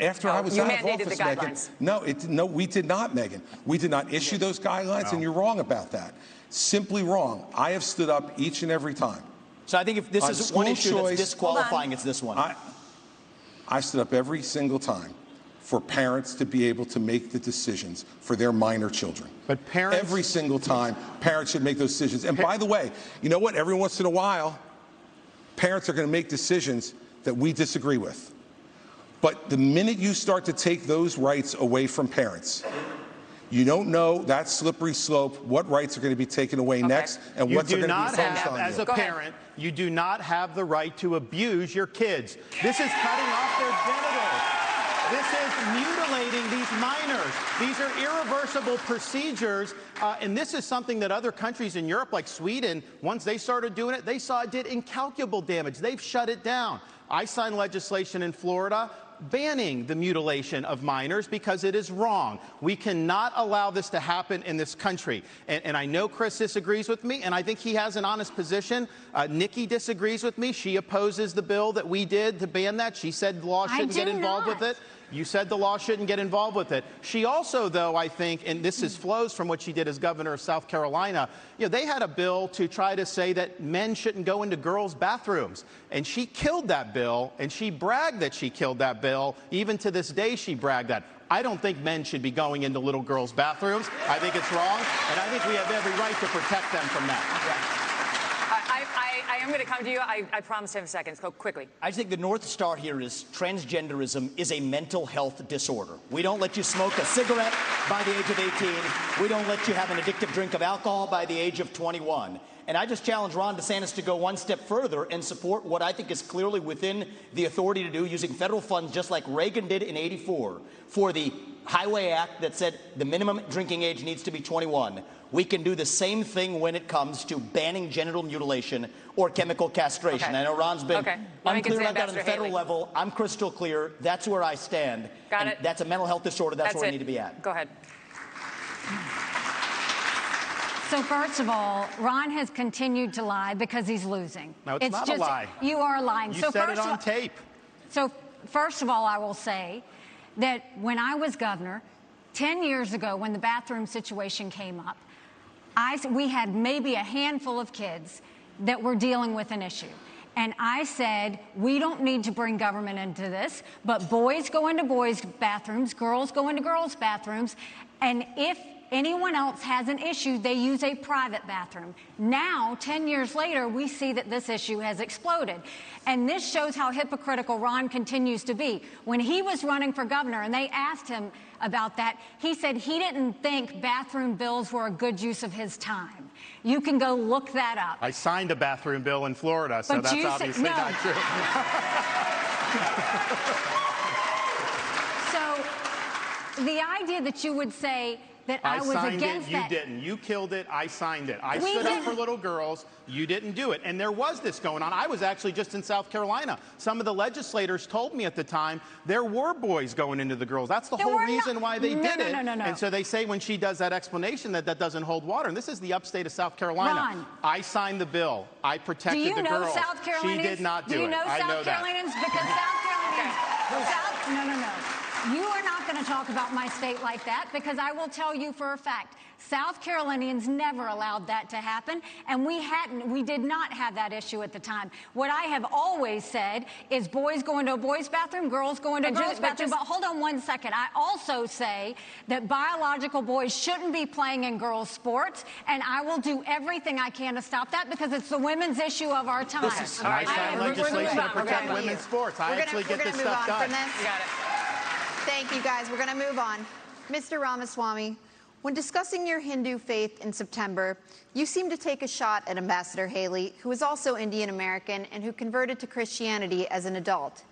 after I was out of office, Megyn. No, we did not, Megyn. We did not issue those guidelines, and you're wrong about that. Simply wrong. I have stood up each and every time. So I think if this is one issue that's disqualifying, it's this one. I stood up every single time for parents to be able to make the decisions for their minor children. But parents... Every single time, parents should make those decisions. And by the way, you know what? Every once in a while, parents are going to make decisions that we disagree with. But the minute you start to take those rights away from parents, you don't know that slippery slope, what rights are going to be taken away next, and what's going to be focused on you. As a parent, you do not have the right to abuse your kids. This is cutting off their genitals. This is mutilating these minors. These are irreversible procedures, and this is something that other countries in Europe, like Sweden, once they started doing it, they saw it did incalculable damage. They've shut it down. I signed legislation in Florida banning the mutilation of minors because it is wrong. We cannot allow this to happen in this country. And I know Chris disagrees with me, and I think he has an honest position. Nikki disagrees with me. She opposes the bill that we did to ban that. She said the law shouldn't get involved with it. You said the law shouldn't get involved with it. She also, though, I think, and this flows from what she did as governor of South Carolina, they had a bill to try to say that men shouldn't go into girls' bathrooms. And she killed that bill, and she bragged that she killed that bill. Even to this day, she bragged that. I don't think men should be going into little girls' bathrooms. I think it's wrong, and I think we have every right to protect them from that. I am going to come to you. I promise 10 seconds. Go quickly. I think the North Star here is transgenderism is a mental health disorder. We don't let you smoke a cigarette by the age of 18. We don't let you have an addictive drink of alcohol by the age of 21. And I just challenge Ron DeSantis to go one step further and support what I think is clearly within the authority to do, using federal funds just like Reagan did in '84 for the Highway Act that said the minimum drinking age needs to be 21. We can do the same thing when it comes to banning genital mutilation or chemical castration. I know Ron's been unclear about that on the federal level. I'm crystal clear. That's where I stand. Got it. That's a mental health disorder. That's where we need to be at. Go ahead. So first of all, Ron has continued to lie because he's losing. No, it's not just, a lie. You are lying. You said it on tape. So first of all, I will say that when I was governor, 10 years ago, when the bathroom situation came up, we had maybe a handful of kids that were dealing with an issue. And I said, we don't need to bring government into this, but boys go into boys' bathrooms, girls go into girls' bathrooms, and if anyone else has an issue, they use a private bathroom. Now, 10 years later, we see that this issue has exploded. And this shows how hypocritical Ron continues to be. When he was running for governor and they asked him about that, he said he didn't think bathroom bills were a good use of his time. You can go look that up. I signed a bathroom bill in Florida, so But that's you said- obviously no. not true. So the idea that you would say that I was signed against it, you that. didn't. You killed it, I signed it. I We stood up didn't. for little girls, you didn't do it. And there was this going on. I was actually just in South Carolina. Some of the legislators told me at the time there were boys going into the girls. That's the There whole were reason not. why they No, did no, it. no, no, no. And so they say when she does that explanation that that doesn't hold water. And this is the upstate of South Carolina. Ron. I signed the bill. I Do protected you the know girls. South Carolinians? She did not do you it. know I South know that. Carolinians? Because South Carolinians. No. You are not going to talk about my state like that, because I will tell you for a fact, South Carolinians never allowed that to happen, and we did not have that issue at the time. What I have always said is boys go into a boys' bathroom, girls go into a girls' bathroom. But hold on one second. I also say that biological boys shouldn't be playing in girls' sports, and I will do everything I can to stop that, because it's the women's issue of our time. And I signed legislation to protect women's sports. I actually get this stuff done. You got it. Thank you, guys. We're going to move on. Mr. Ramaswamy, when discussing your Hindu faith in September, you seemed to take a shot at Ambassador Haley, who is also Indian American and who converted to Christianity as an adult.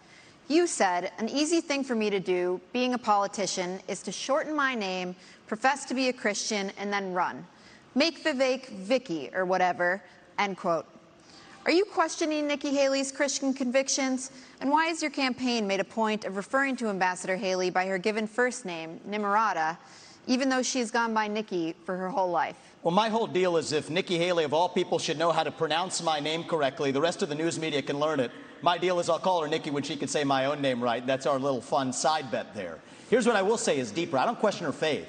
You said, an easy thing for me to do, being a politician, is to shorten my name, profess to be a Christian, and then run. Make Vivek Vicky or whatever, end quote. Are you questioning Nikki Haley's Christian convictions? And why has your campaign made a point of referring to Ambassador Haley by her given first name, Nimarata, even though she's gone by Nikki for her whole life? Well, my whole deal is if Nikki Haley, of all people, should know how to pronounce my name correctly, the rest of the news media can learn it. My deal is I'll call her Nikki when she can say my own name right. That's our little fun side bet there. Here's what I will say is deeper. I don't question her faith,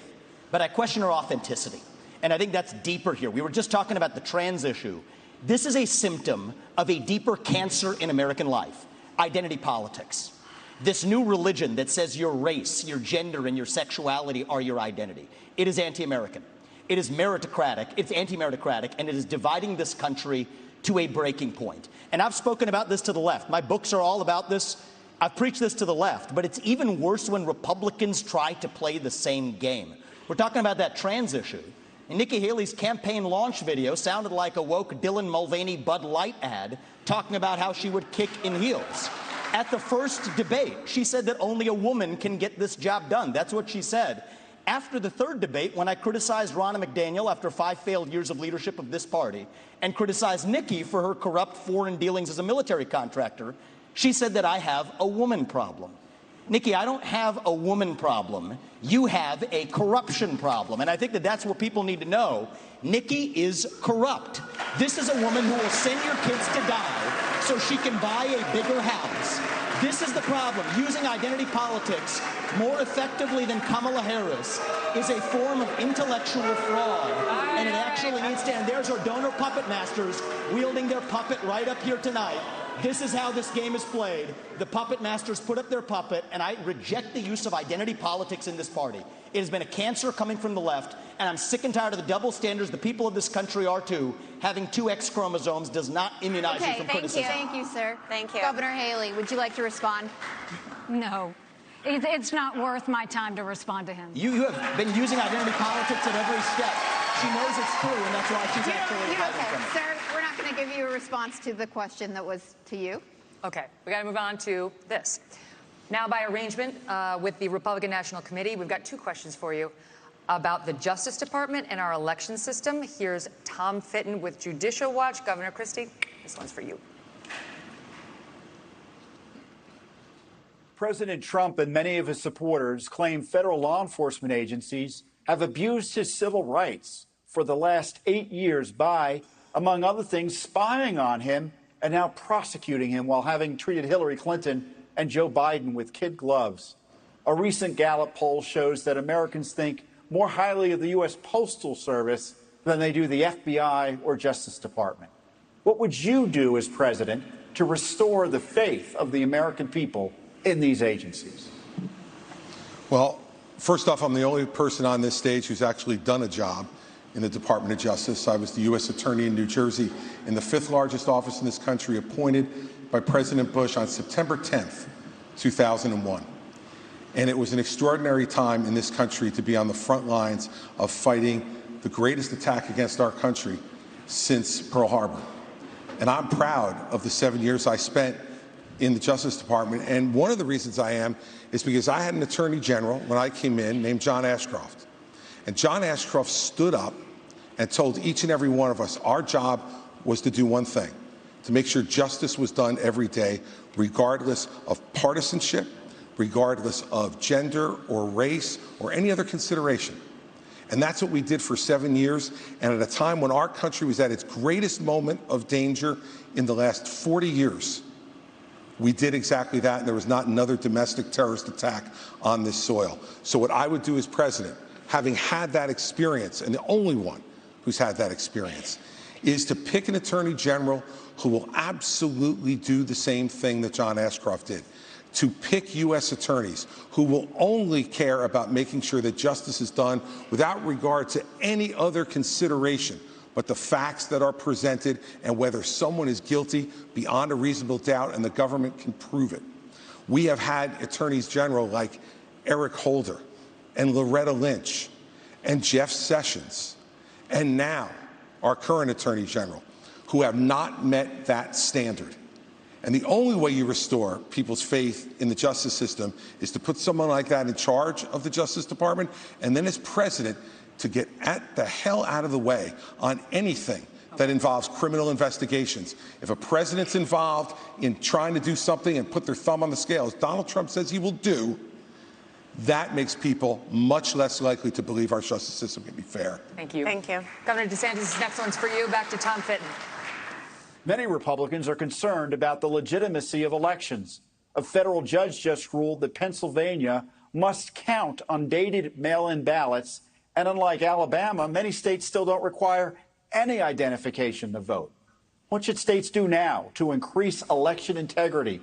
but I question her authenticity. And I think that's deeper here. We were just talking about the trans issue. This is a symptom of a deeper cancer in American life, identity politics. This new religion that says your race, your gender, and your sexuality are your identity. It is anti-American. It is meritocratic. It's anti-meritocratic, and it is dividing this country to a breaking point. And I've spoken about this to the left. My books are all about this. I've preached this to the left, but it's even worse when Republicans try to play the same game. We're talking about that trans issue. And Nikki Haley's campaign launch video sounded like a woke Dylan Mulvaney Bud Light ad talking about how she would kick in heels. At the first debate, she said that only a woman can get this job done. That's what she said. After the third debate, when I criticized Ronna McDaniel after 5 failed years of leadership of this party and criticized Nikki for her corrupt foreign dealings as a military contractor, she said that I have a woman problem. Nikki, I don't have a woman problem. You have a corruption problem. And I think that that's what people need to know. Nikki is corrupt. This is a woman who will send your kids to die so she can buy a bigger house. This is the problem. Using identity politics more effectively than Kamala Harris is a form of intellectual fraud. And it actually needs to end. There's our donor puppet masters wielding their puppet right up here tonight. This is how this game is played. The puppet masters put up their puppet, and I reject the use of identity politics in this party. It has been a cancer coming from the left, and I'm sick and tired of the double standards. The people of this country are too. Having 2 X chromosomes does not immunize you from criticism. Thank you, sir. Thank you. Governor Haley, would you like to respond? No. It's not worth my time to respond to him. You have been using identity politics at every step. She knows it's true, and that's why she's actually fighting from it. Sir, we're not going to give you a response to the question that was to you. Okay, we got to move on to this. Now, by arrangement with the Republican National Committee, we've got 2 questions for you about the Justice Department and our election system. Here's Tom Fitton with Judicial Watch. Governor Christie, this one's for you. President Trump and many of his supporters claim federal law enforcement agencies have abused his civil rights for the last 8 years by, among other things, spying on him and now prosecuting him while having treated Hillary Clinton and Joe Biden with kid gloves. A recent Gallup poll shows that Americans think more highly of the U.S. Postal Service than they do the FBI or Justice Department. What would you do as president to restore the faith of the American people in these agencies? Well, first off, I'm the only person on this stage who's actually done a job in the Department of Justice. I was the U.S. Attorney in New Jersey, in the 5th largest office in this country, appointed by President Bush on September 10th, 2001. And it was an extraordinary time in this country to be on the front lines of fighting the greatest attack against our country since Pearl Harbor. And I'm proud of the 7 years I spent in the Justice Department. And one of the reasons I am is because I had an Attorney General when I came in named John Ashcroft. And John Ashcroft stood up and told each and every one of us our job was to do one thing, to make sure justice was done every day, regardless of partisanship, regardless of gender or race or any other consideration. And that's what we did for 7 years. And at a time when our country was at its greatest moment of danger in the last 40 years, we did exactly that, and there was not another domestic terrorist attack on this soil. So what I would do as president, having had that experience, and the only one who's had that experience, is to pick an attorney general who will absolutely do the same thing that John Ashcroft did, to pick U.S. attorneys who will only care about making sure that justice is done without regard to any other consideration but the facts that are presented and whether someone is guilty beyond a reasonable doubt and the government can prove it. We have had attorneys general like Eric Holder and Loretta Lynch and Jeff Sessions, and now our current attorney general, who have not met that standard. And the only way you restore people's faith in the justice system is to put someone like that in charge of the Justice Department, and then as president, to get the hell out of the way on anything that involves criminal investigations. If a president's involved in trying to do something and put their thumb on the scales, Donald Trump says he will do, that makes people much less likely to believe our justice system can be fair. Thank you. Thank you. Governor DeSantis, this next one's for you. Back to Tom Fitton. Many Republicans are concerned about the legitimacy of elections. A federal judge just ruled that Pennsylvania must count undated mail-in ballots, and unlike Alabama, many states still don't require any identification to vote. What should states do now to increase election integrity?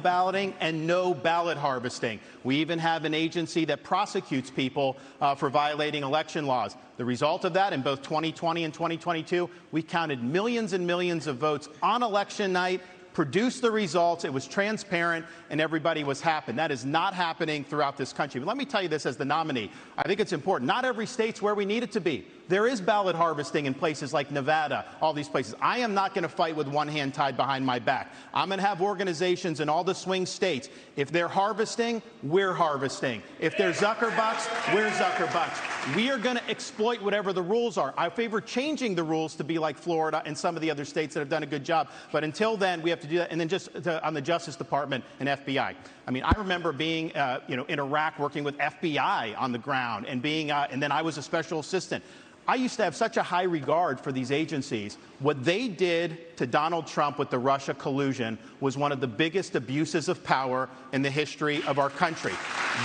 Balloting and no ballot harvesting. We even have an agency that prosecutes people for violating election laws. The result of that, in both 2020 and 2022, we counted millions and millions of votes on election night, produced the results, it was transparent, and everybody was happy. That is not happening throughout this country. But let me tell you this as the nominee. I think it's important. Not every state's where we need it to be. There is ballot harvesting in places like Nevada, all these places. I am not going to fight with one hand tied behind my back. I'm going to have organizations in all the swing states. If they're harvesting, we're harvesting. If they're Zuckerbucks, we're Zuckerbucks. We are going to exploit whatever the rules are. I favor changing the rules to be like Florida and some of the other states that have done a good job. But until then, we have to do that. And then just on the Justice Department and FBI. I mean, I remember being, in Iraq working with FBI on the ground and being, and then I was a special assistant. I used to have such a high regard for these agencies. What they did to Donald Trump with the Russia collusion was one of the biggest abuses of power in the history of our country.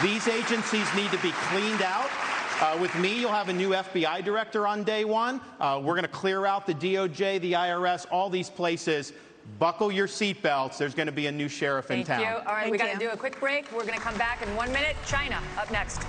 These agencies need to be cleaned out. With me, you'll have a new FBI director on day one. We're going to clear out the DOJ, the IRS, all these places. Buckle your seatbelts. There's going to be a new sheriff in town. Thank you. All right, we got to do a quick break. We're going to come back in 1 minute. China up next.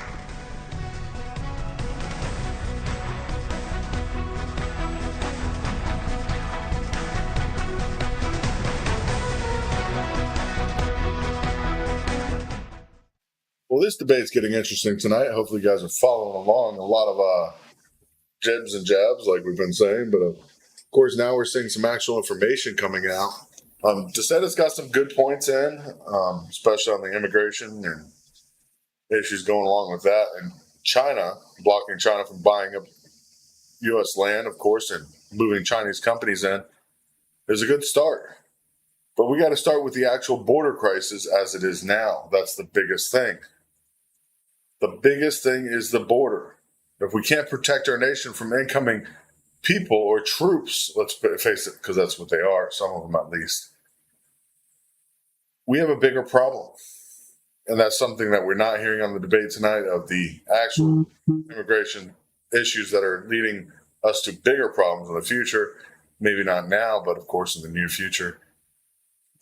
Well, this debate's getting interesting tonight. Hopefully you guys are following along. A lot of jibs and jabs, like we've been saying. But, of course, now we're seeing some actual information coming out. DeSantis got some good points in, especially on the immigration and issues going along with that. And China, blocking China from buying up U.S. land, of course, and moving Chinese companies in is a good start. But we got to start with the actual border crisis as it is now. That's the biggest thing. The biggest thing is the border. If we can't protect our nation from incoming people or troops, let's face it, because that's what they are, some of them at least, we have a bigger problem. And that's something that we're not hearing on the debate tonight of the actual immigration issues that are leading us to bigger problems in the future. Maybe not now, but of course in the near future.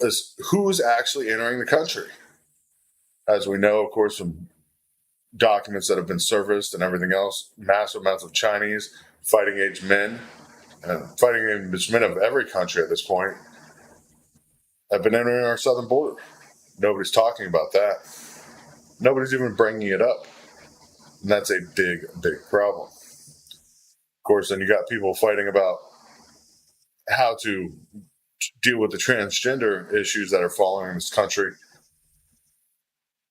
Is who's actually entering the country. As we know, of course, from documents that have been serviced and everything else, massive amounts of Chinese fighting age men and fighting age men of every country at this point have been entering our southern border. Nobody's talking about that. Nobody's even bringing it up. And that's a big, big problem. Of course, then you got people fighting about how to deal with the transgender issues that are falling in this country.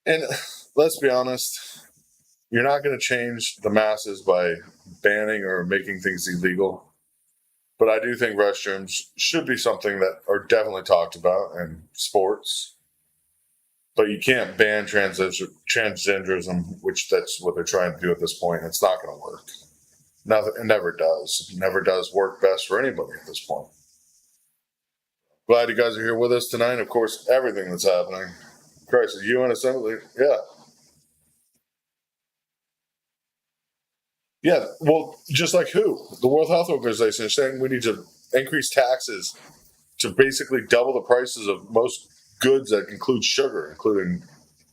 And let's be honest, you're not going to change the masses by banning or making things illegal. But I do think restrooms should be something that are definitely talked about in sports. But you can't ban transgenderism, which that's what they're trying to do at this point. It's not going to work. It never does. It never does work best for anybody at this point. Glad you guys are here with us tonight. Of course, everything that's happening. Christ, the UN Assembly, yeah. Yeah, well, just like who? The World Health Organization is saying we need to increase taxes to basically double the prices of most goods that include sugar, including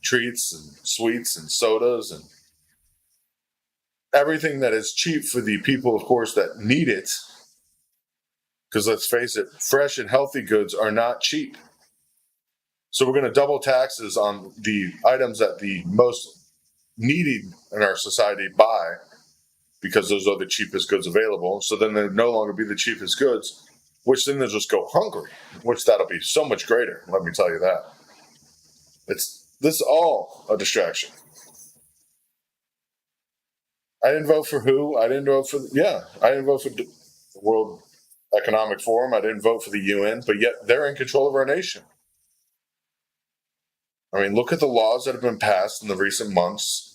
treats and sweets and sodas and everything that is cheap for the people, of course, that need it. Because let's face it, fresh and healthy goods are not cheap. So we're going to double taxes on the items that the most needy in our society buy, because those are the cheapest goods available. So then they'll no longer be the cheapest goods, which then they'll just go hungry, which that'll be so much greater. Let me tell you that. This is all a distraction. I didn't vote for who? I didn't vote for the World Economic Forum. I didn't vote for the UN, but yet they're in control of our nation. I mean, look at the laws that have been passed in the recent months.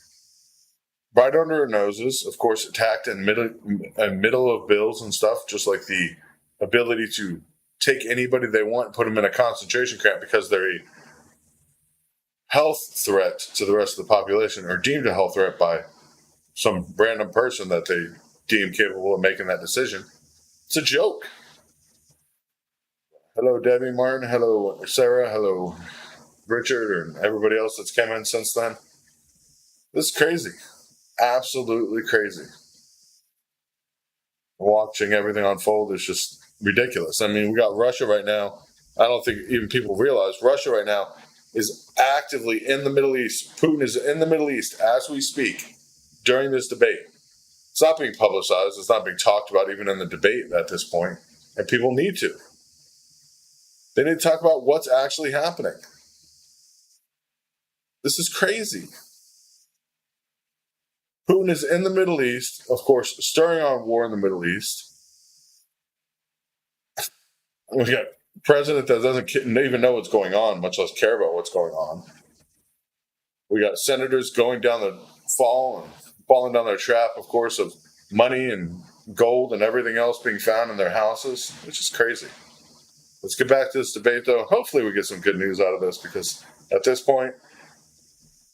Right under our noses, of course, attacked in middle of bills and stuff, just like the ability to take anybody they want and put them in a concentration camp because they're a health threat to the rest of the population, or deemed a health threat by some random person that they deem capable of making that decision. It's a joke. Hello, Debbie Martin. Hello, Sarah. Hello, Richard, and everybody else that's come in since then. This is crazy. Absolutely crazy. Watching everything unfold is just ridiculous. I mean, we got Russia right now. I don't think even people realize Russia right now is actively in the Middle East. Putin is in the Middle East as we speak during this debate. It's not being publicized. It's not being talked about even in the debate at this point. And people need to. They need to talk about what's actually happening. This is crazy. Putin is in the Middle East, of course, stirring on war in the Middle East. We got a president that doesn't even know what's going on, much less care about what's going on. We got senators going down the falling down their trap, of course, of money and gold and everything else being found in their houses, which is crazy. Let's get back to this debate, though. Hopefully we get some good news out of this, because at this point,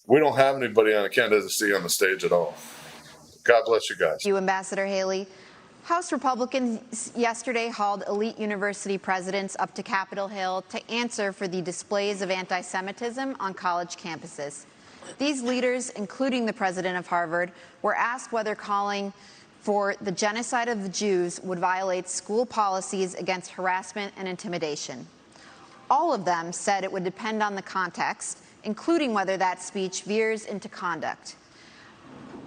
we don't have anybody on a candidacy on the stage at all. God bless you guys. You, Ambassador Haley. House Republicans yesterday hauled elite university presidents up to Capitol Hill to answer for the displays of anti-Semitism on college campuses. These leaders, including the president of Harvard, were asked whether calling for the genocide of the Jews would violate school policies against harassment and intimidation. All of them said it would depend on the context, including whether that speech veers into conduct.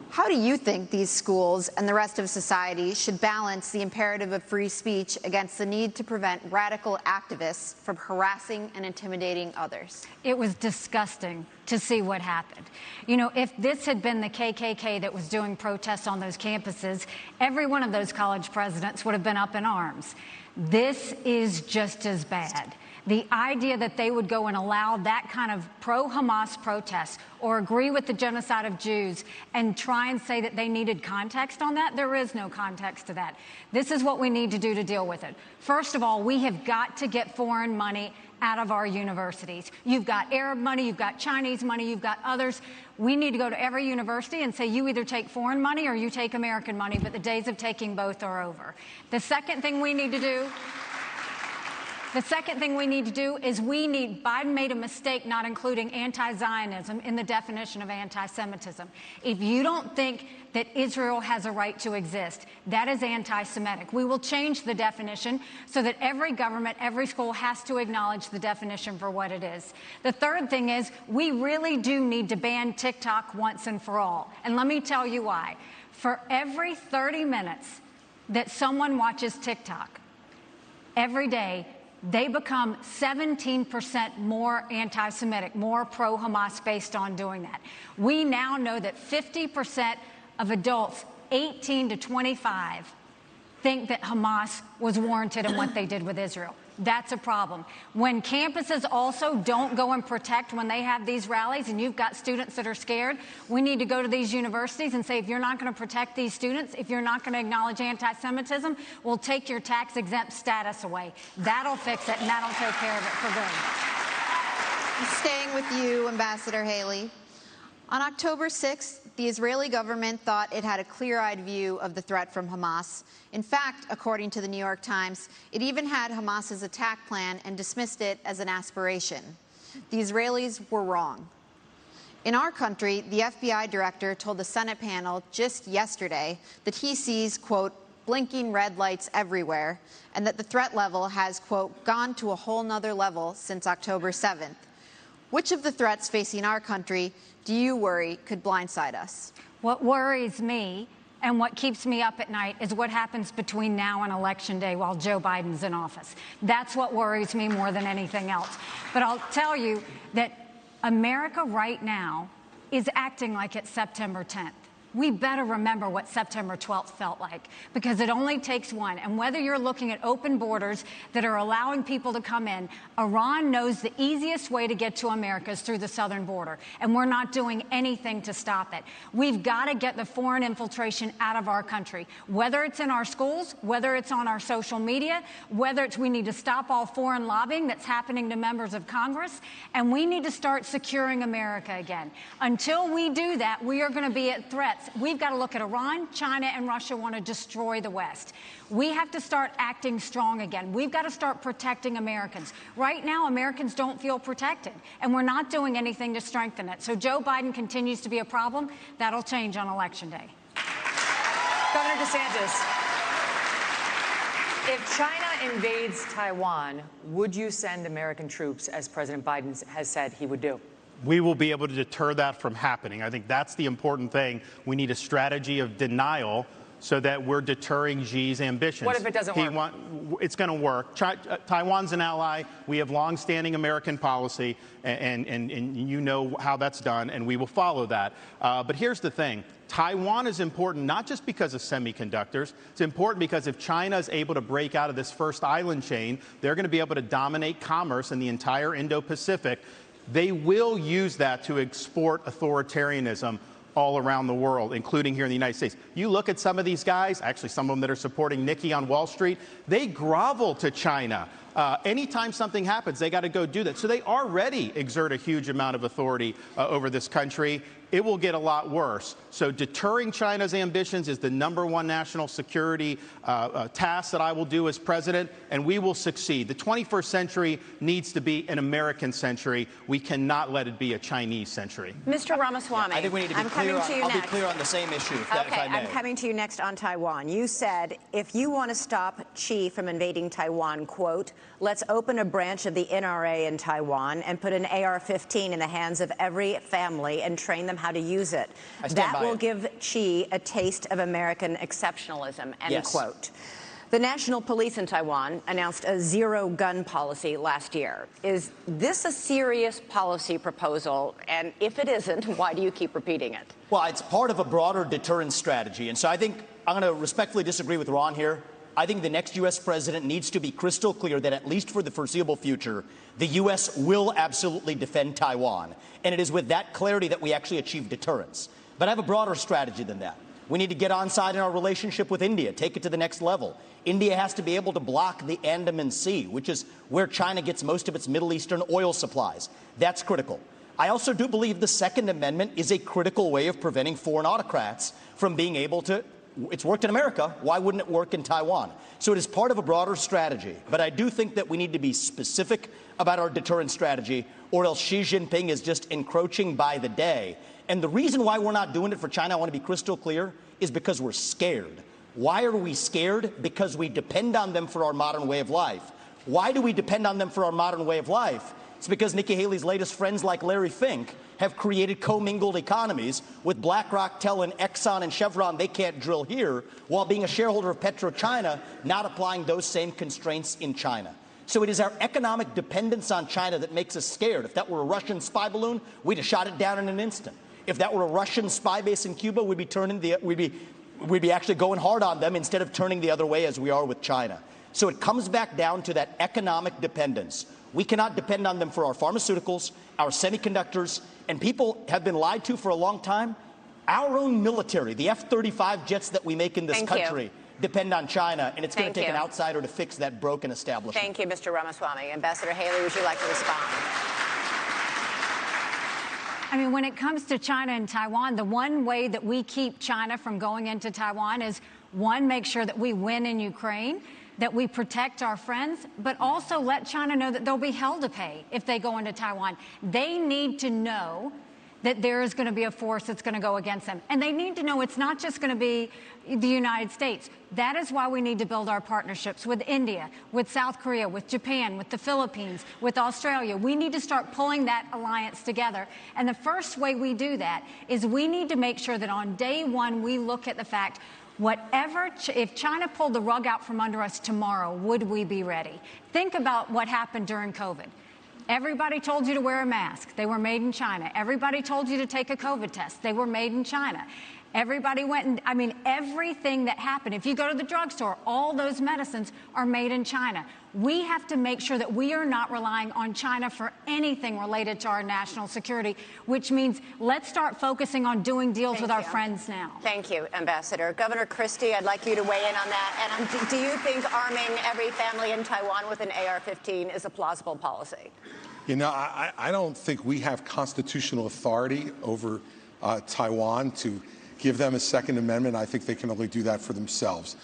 How do you think these schools and the rest of society should balance the imperative of free speech against the need to prevent radical activists from harassing and intimidating others? It was disgusting to see what happened. You know, if this had been the KKK that was doing protests on those campuses, every one of those college presidents would have been up in arms. This is just as bad. The idea that they would go and allow that kind of pro-Hamas protest or agree with the genocide of Jews and try and say that they needed context on that, there is no context to that. This is what we need to do to deal with it. First of all, we have got to get foreign money out of our universities. You've got Arab money, you've got Chinese money, you've got others. We need to go to every university and say, you either take foreign money or you take American money, but the days of taking both are over. The second thing we need to do is Biden made a mistake not including anti-Zionism in the definition of anti-Semitism. If you don't think that Israel has a right to exist, that is anti-Semitic. We will change the definition so that every government, every school has to acknowledge the definition for what it is. The third thing is we really do need to ban TikTok once and for all. And let me tell you why. For every 30 minutes that someone watches TikTok every day, they become 17% more anti-Semitic, more pro-Hamas based on doing that. We now know that 50% of adults 18 to 25 think that Hamas was warranted in what they did with Israel. That's a problem. When campuses also don't go and protect when they have these rallies and you've got students that are scared, we need to go to these universities and say, if you're not going to protect these students, if you're not going to acknowledge anti-Semitism, we'll take your tax-exempt status away. That'll fix it, and that'll take care of it for good. Staying with you, Ambassador Haley. On October 6th, the Israeli government thought it had a clear-eyed view of the threat from Hamas. In fact, according to the New York Times, it even had Hamas's attack plan and dismissed it as an aspiration. The Israelis were wrong. In our country, the FBI director told the Senate panel just yesterday that he sees, quote, blinking red lights everywhere, and that the threat level has, quote, gone to a whole nother level since October 7th. Which of the threats facing our country do you worry could blindside us? What worries me and what keeps me up at night is what happens between now and Election Day while Joe Biden's in office. That's what worries me more than anything else. But I'll tell you that America right now is acting like it's September 10th. We better remember what September 12th felt like, because it only takes one. And whether you're looking at open borders that are allowing people to come in, Iran knows the easiest way to get to America is through the southern border, and we're not doing anything to stop it. We've got to get the foreign infiltration out of our country, whether it's in our schools, whether it's on our social media, whether it's we need to stop all foreign lobbying that's happening to members of Congress, and we need to start securing America again. Until we do that, we are going to be at threats. We've got to look at Iran, China, and Russia want to destroy the West. We have to start acting strong again. We've got to start protecting Americans. Right now, Americans don't feel protected, and we're not doing anything to strengthen it. So Joe Biden continues to be a problem. That'll change on Election Day. Governor DeSantis, if China invades Taiwan, would you send American troops, as President Biden has said he would do? We will be able to deter that from happening. I think that's the important thing. We need a strategy of denial so that we're deterring Xi's ambitions. What if it doesn't work? It's going to work. Taiwan's an ally. We have long-standing American policy, and you know how that's done, and we will follow that. But here's the thing. Taiwan is important not just because of semiconductors. It's important because if China is able to break out of this first island chain, they're going to be able to dominate commerce in the entire Indo-Pacific. They will use that to export authoritarianism all around the world, including here in the United States. You look at some of these guys, actually some of them that are supporting Nikki on Wall Street, they grovel to China. Anytime something happens, they got to go do that. So they already exert a huge amount of authority over this country. It will get a lot worse. So deterring China's ambitions is the #1 national security task that I will do as president, and we will succeed. The 21st century needs to be an American century. We cannot let it be a Chinese century. Mr. Ramaswamy, I think we need to be clear. I'll be clear on the same issue, if I may. I'm coming to you next on Taiwan. You said if you want to stop Xi from invading Taiwan, quote, let's open a branch of the NRA in Taiwan and put an AR-15 in the hands of every family and train them how to use it. That will give Xi a taste of American exceptionalism, end quote. The National Police in Taiwan announced a zero-gun policy last year. Is this a serious policy proposal? And if it isn't, why do you keep repeating it? Well, it's part of a broader deterrence strategy. And so I think I'm going to respectfully disagree with Ron here. I think the next U.S. president needs to be crystal clear that, at least for the foreseeable future, the U.S. will absolutely defend Taiwan. And it is with that clarity that we actually achieve deterrence. But I have a broader strategy than that. We need to get on side in our relationship with India, take it to the next level. India has to be able to block the Andaman Sea, which is where China gets most of its Middle Eastern oil supplies. That's critical. I also do believe the Second Amendment is a critical way of preventing foreign autocrats from being able to. It's worked in America. Why wouldn't it work in Taiwan? So it is part of a broader strategy. But I do think that we need to be specific about our deterrence strategy, or else Xi Jinping is just encroaching by the day. And the reason why we're not doing it for China, I want to be crystal clear, is because we're scared. Why are we scared? Because we depend on them for our modern way of life. Why do we depend on them for our modern way of life? It's because Nikki Haley's latest friends like Larry Fink have created commingled economies with BlackRock telling Exxon and Chevron they can't drill here, while being a shareholder of PetroChina, not applying those same constraints in China. So it is our economic dependence on China that makes us scared. If that were a Russian spy balloon, we'd have shot it down in an instant. If that were a Russian spy base in Cuba, we'd be actually going hard on them instead of turning the other way as we are with China. So it comes back down to that economic dependence. We cannot depend on them for our pharmaceuticals, our semiconductors, and people have been lied to for a long time. Our own military, the F-35 jets that we make in this country, depend on China, and it's going to take an outsider to fix that broken establishment. Thank you, Mr. Ramaswamy. Ambassador Haley, would you like to respond? I mean, when it comes to China and Taiwan, the one way that we keep China from going into Taiwan is, one, make sure that we win in Ukraine, that we protect our friends, but also let China know that they'll be hell to pay if they go into Taiwan. They need to know that there is going to be a force that's going to go against them. And they need to know it's not just going to be the United States. That is why we need to build our partnerships with India, with South Korea, with Japan, with the Philippines, with Australia. We need to start pulling that alliance together. And the first way we do that is we need to make sure that on day one we look at the fact, if China pulled the rug out from under us tomorrow, would we be ready? Think about what happened during COVID. Everybody told you to wear a mask. They were made in China. Everybody told you to take a COVID test. They were made in China. Everybody went and, I mean, everything that happened. If you go to the drugstore, all those medicines are made in China. We have to make sure that we are not relying on China for anything related to our national security, which means let's start focusing on doing deals with our friends now. Thank you, Ambassador. Governor Christie, I'd like you to weigh in on that. And do you think arming every family in Taiwan with an AR-15 is a plausible policy? You know, I don't think we have constitutional authority over Taiwan to give them a Second Amendment. I think they can only do that for themselves.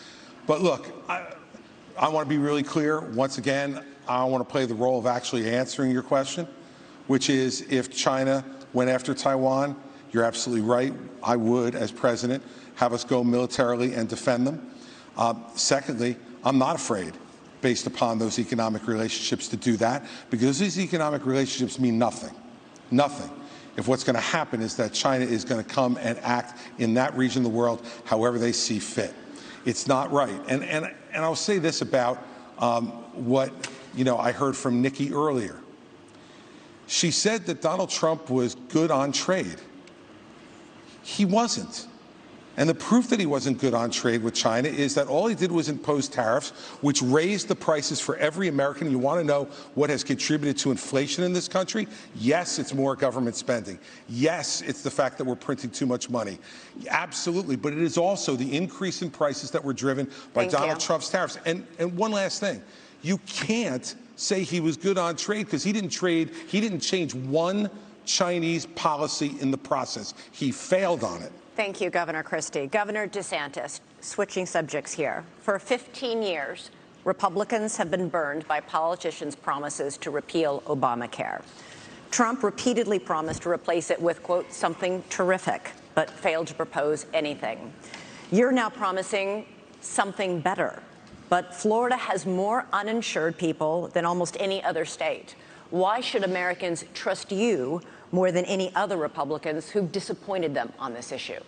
But look, I want to be really clear. Once again, I want to play the role of actually answering your question, which is if China went after Taiwan, you're absolutely right. I would, as president, have us go militarily and defend them. Secondly, I'm not afraid, based upon those economic relationships, to do that, because these economic relationships mean nothing. Nothing. If what's going to happen is that China is going to come and act in that region of the world however they see fit. It's not right. And I'll say this about what I heard from Nikki earlier. She said that Donald Trump was good on trade. He wasn't. And the proof that he wasn't good on trade with China is that all he did was impose tariffs, which raised the prices for every American. You want to know what has contributed to inflation in this country? Yes, it's more government spending. Yes, it's the fact that we're printing too much money. Absolutely. But it is also the increase in prices that were driven by Donald Trump's tariffs. And one last thing. You can't say he was good on trade because he didn't change one Chinese policy in the process. He failed on it. Thank you, Governor Christie. Governor DeSantis, switching subjects here. For 15 years, Republicans have been burned by politicians' promises to repeal Obamacare. Trump repeatedly promised to replace it with, quote, something terrific, but failed to propose anything. You're now promising something better. But Florida has more uninsured people than almost any other state. Why should Americans trust you more than any other Republicans who've disappointed them on this issue?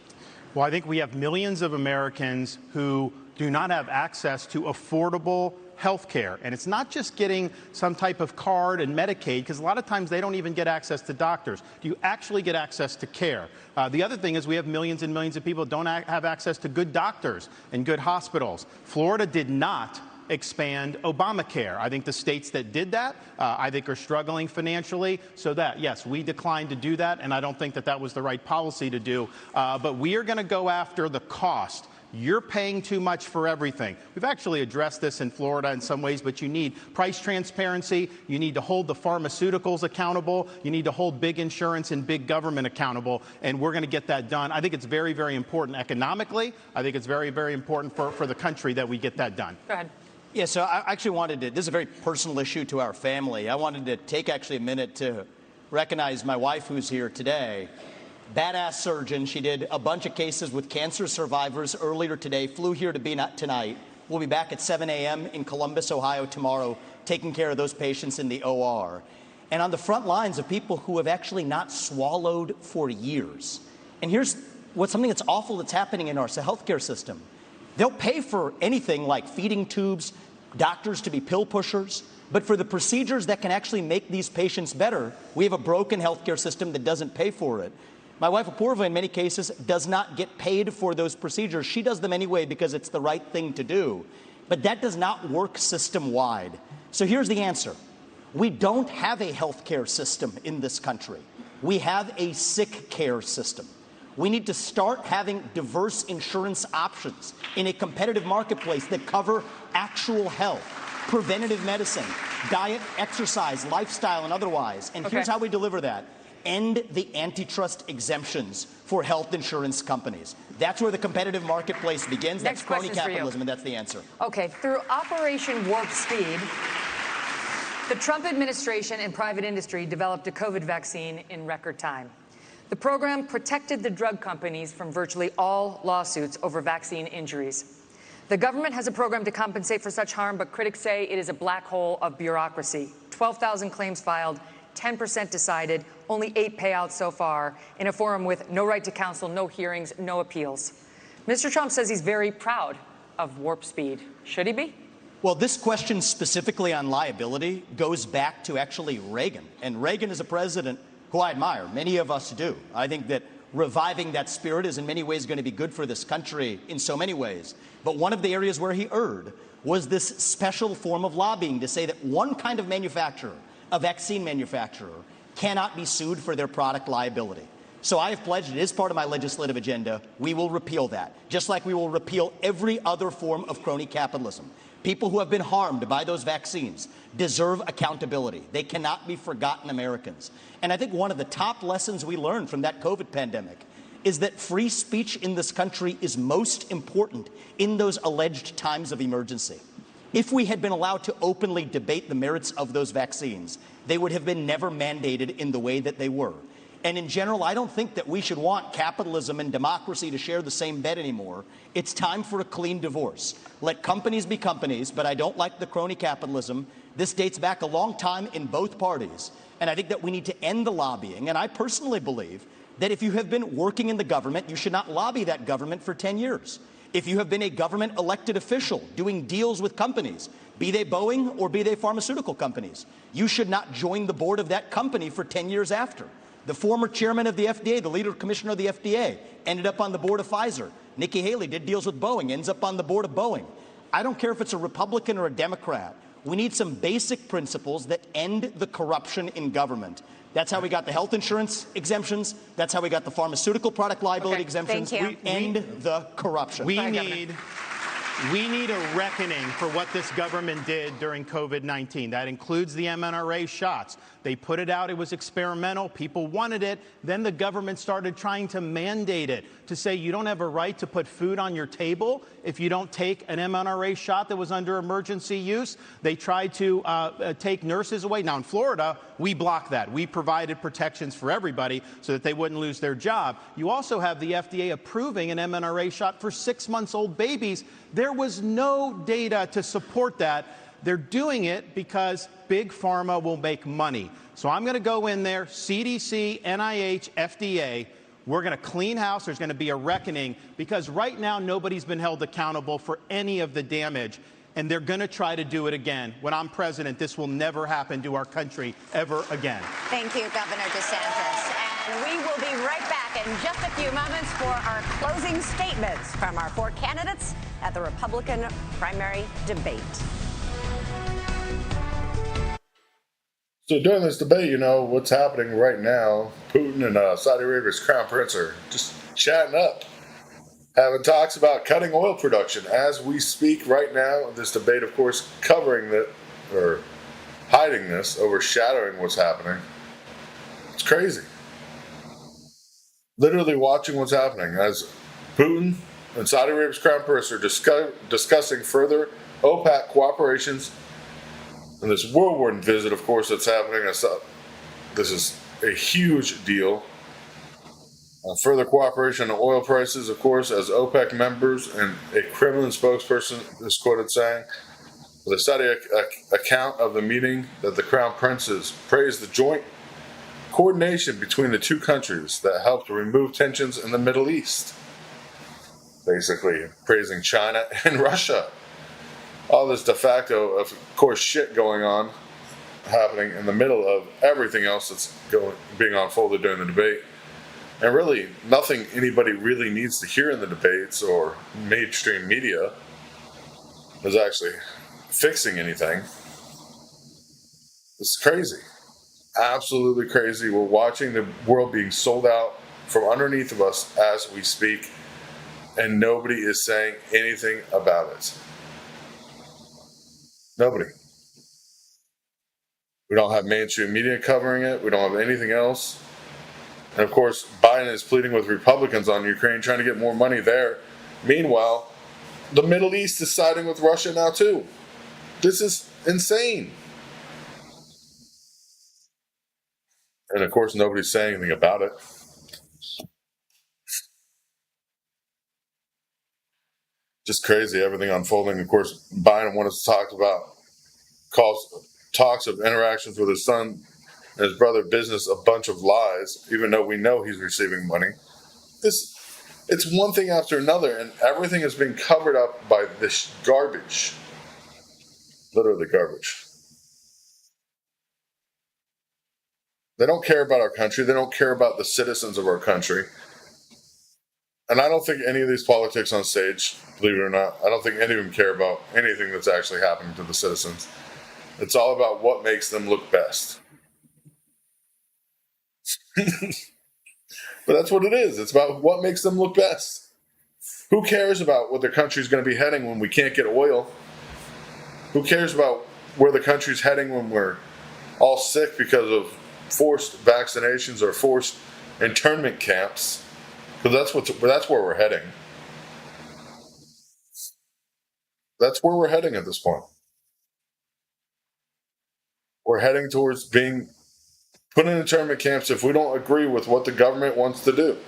Well, I think we have millions of Americans who do not have access to affordable health care. And it's not just getting some type of card and Medicaid, because a lot of times they don't even get access to doctors. Do you actually get access to care? The other thing is we have millions and millions of people who don't have access to good doctors and good hospitals. Florida did not expand Obamacare. I think the states that did that, I think, are struggling financially. So that, yes, we declined to do that, and I don't think that that was the right policy to do. But we are going to go after the cost. You're paying too much for everything. We've actually addressed this in Florida in some ways, but you need price transparency. You need to hold the pharmaceuticals accountable. You need to hold big insurance and big government accountable, and we're going to get that done. I think it's very, very important economically. I think it's very, very important for the country that we get that done. Go ahead. Yeah, so I actually wanted to, this is a very personal issue to our family. I wanted to take actually a minute to recognize my wife who's here today. Badass surgeon. She did a bunch of cases with cancer survivors earlier today, flew here to be tonight. We'll be back at 7 a.m. in Columbus, Ohio tomorrow, taking care of those patients in the OR. And on the front lines of people who have actually not swallowed for years. And here's what's something that's awful that's happening in our healthcare system. They'll pay for anything like feeding tubes, doctors to be pill pushers, but for the procedures that can actually make these patients better, we have a broken healthcare system that doesn't pay for it. My wife, Apoorva, in many cases, does not get paid for those procedures. She does them anyway because it's the right thing to do. But that does not work system-wide. So here's the answer. We don't have a healthcare system in this country. We have a sick care system. We need to start having diverse insurance options in a competitive marketplace that cover actual health, preventative medicine, diet, exercise, lifestyle, and otherwise. And here's how we deliver that. End the antitrust exemptions for health insurance companies. That's where the competitive marketplace begins. That's crony capitalism, and that's the answer. Okay, through Operation Warp Speed, the Trump administration and private industry developed a COVID vaccine in record time. The program protected the drug companies from virtually all lawsuits over vaccine injuries. The government has a program to compensate for such harm, but critics say it is a black hole of bureaucracy. 12,000 claims filed, 10% decided, only 8 payouts so far, in a forum with no right to counsel, no hearings, no appeals. Mr. Trump says he's very proud of Warp Speed. Should he be? Well, this question specifically on liability goes back to actually Reagan. And Reagan is a president who I admire. Many of us do. I think that reviving that spirit is in many ways going to be good for this country in so many ways. But one of the areas where he erred was this special form of lobbying to say that one kind of manufacturer, a vaccine manufacturer, cannot be sued for their product liability. So I have pledged, it is part of my legislative agenda, we will repeal that, just like we will repeal every other form of crony capitalism. People who have been harmed by those vaccines deserve accountability. They cannot be forgotten Americans. And I think one of the top lessons we learned from that COVID pandemic is that free speech in this country is most important in those alleged times of emergency. If we had been allowed to openly debate the merits of those vaccines, they would have been never mandated in the way that they were. And in general, I don't think that we should want capitalism and democracy to share the same bed anymore. It's time for a clean divorce. Let companies be companies, but I don't like the crony capitalism. This dates back a long time in both parties. And I think that we need to end the lobbying. And I personally believe that if you have been working in the government, you should not lobby that government for 10 years. If you have been a government elected official doing deals with companies, be they Boeing or be they pharmaceutical companies, you should not join the board of that company for 10 years after. The former chairman of the FDA, the leader commissioner of the FDA, ended up on the board of Pfizer. Nikki Haley did deals with Boeing, ends up on the board of Boeing. I don't care if it's a Republican or a Democrat. We need some basic principles that end the corruption in government. That's how we got the health insurance exemptions. That's how we got the pharmaceutical product liability exemptions. We end the corruption. We need a reckoning for what this government did during COVID-19. That includes the mRNA shots. They put it out. It was experimental. People wanted it. Then the government started trying to mandate it, to say you don't have a right to put food on your table if you don't take an mRNA shot that was under emergency use. They tried to take nurses away. Now, in Florida, we blocked that. We provided protections for everybody so that they wouldn't lose their job. You also have the FDA approving an mRNA shot for 6-month-old babies. There was no data to support that. They're doing it because big pharma will make money. So I'm going to go in there, CDC, NIH, FDA. We're going to clean house. There's going to be a reckoning, because right now nobody's been held accountable for any of the damage. And they're going to try to do it again. When I'm president, this will never happen to our country ever again. Thank you, Governor DeSantis. And we will be right back in just a few moments for our closing statements from our 4 candidates at the Republican primary debate. So during this debate, you know, what's happening right now, Putin and Saudi Arabia's crown prince are just chatting up, having talks about cutting oil production as we speak right now. This debate, of course, covering that, or hiding this, overshadowing what's happening. It's crazy. Literally watching what's happening as Putin and Saudi Arabia's crown prince are discussing further OPEC cooperations. And this whirlwind visit, of course, that's happening. This is a huge deal. Further cooperation on oil prices, of course, as OPEC members, and a Kremlin spokesperson is quoted saying, with a Saudi account of the meeting, that the crown princes praised the joint coordination between the two countries that helped remove tensions in the Middle East. Basically, praising China and Russia. All this de facto, of course, shit going on, happening in the middle of everything else that's being unfolded during the debate. And really, nothing anybody really needs to hear in the debates or mainstream media is actually fixing anything. It's crazy. Absolutely crazy. We're watching the world being sold out from underneath of us as we speak, and nobody is saying anything about it. Nobody. We don't have mainstream media covering it. We don't have anything else. And of course, Biden is pleading with Republicans on Ukraine, trying to get more money there. Meanwhile, the Middle East is siding with Russia now too. This is insane. And of course, nobody's saying anything about it. Just crazy, everything unfolding. Of course, Biden wanted to talk about talks of interactions with his son and his brother business a bunch of lies, even though we know he's receiving money. It's one thing after another, and everything is being covered up by this garbage. Literally garbage. They don't care about our country. They don't care about the citizens of our country. And I don't think any of these politics on stage, believe it or not, I don't think any of them care about anything that's actually happening to the citizens. It's all about what makes them look best. But that's what it is. It's about what makes them look best. Who cares about what their country's going to be heading when we can't get oil? Who cares about where the country's heading when we're all sick because of forced vaccinations or forced internment camps? Because that's where we're heading. That's where we're heading at this point. We're heading towards being put in internment camps if we don't agree with what the government wants to do.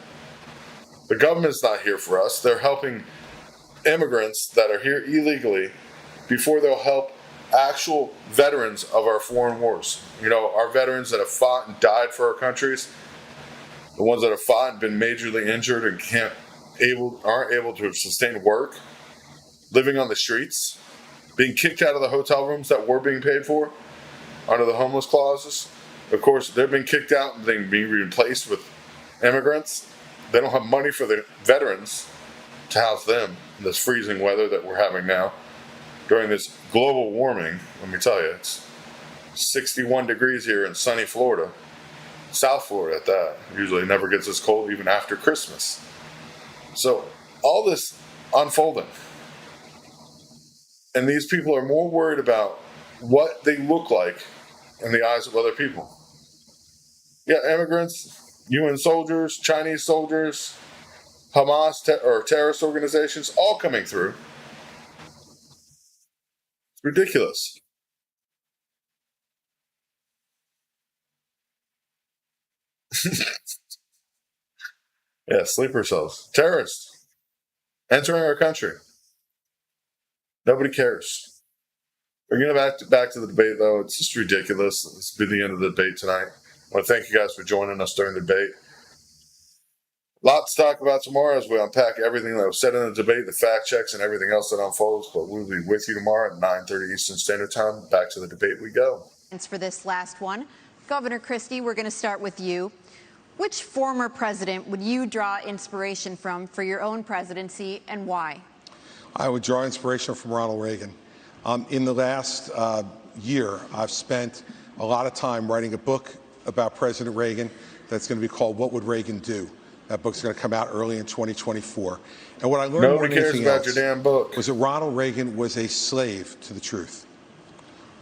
The government's not here for us. They're helping immigrants that are here illegally before they'll help actual veterans of our foreign wars. You know, our veterans that have fought and died for our countries, the ones that have fought and been majorly injured and aren't able to sustain work, living on the streets, being kicked out of the hotel rooms that were being paid for under the homeless clauses. Of course, they've been kicked out and they're being replaced with immigrants. They don't have money for the veterans to house them in this freezing weather that we're having now. During this global warming, let me tell you, it's 61 degrees here in sunny Florida. South Florida at that. Usually never gets this cold even after Christmas. So all this unfolding. And these people are more worried about what they look like in the eyes of other people. Yeah, immigrants, UN soldiers, Chinese soldiers, Hamas or terrorist organizations, all coming through. It's ridiculous. Yeah, sleeper cells. Terrorists entering our country. Nobody cares. We're going back to the debate, though. It's just ridiculous. It's been the end of the debate tonight. I want to thank you guys for joining us during the debate. Lots to talk about tomorrow as we unpack everything that was said in the debate, the fact checks, and everything else that unfolds. But we'll be with you tomorrow at 9:30 Eastern Standard Time. Back to the debate we go. Thanks for this last one. Governor Christie, we're going to start with you. Which former president would you draw inspiration from for your own presidency, and why? I would draw inspiration from Ronald Reagan. In the last year, I've spent a lot of time writing a book about President Reagan that's going to be called What Would Reagan Do? That book's going to come out early in 2024. And what I learned more than anything else was that Ronald Reagan was a slave to the truth.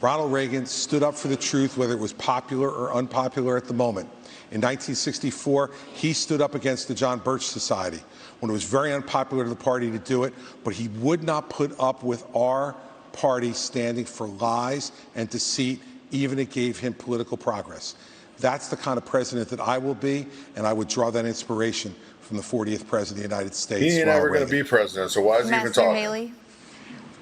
Ronald Reagan stood up for the truth, whether it was popular or unpopular at the moment. In 1964, he stood up against the John Birch Society when it was very unpopular to the party to do it, but he would not put up with our party standing for lies and deceit, even if it gave him political progress. That's the kind of president that I will be, and I would draw that inspiration from the 40th president of the United States. He ain't ever going to be president, so why is he even talking? Haley.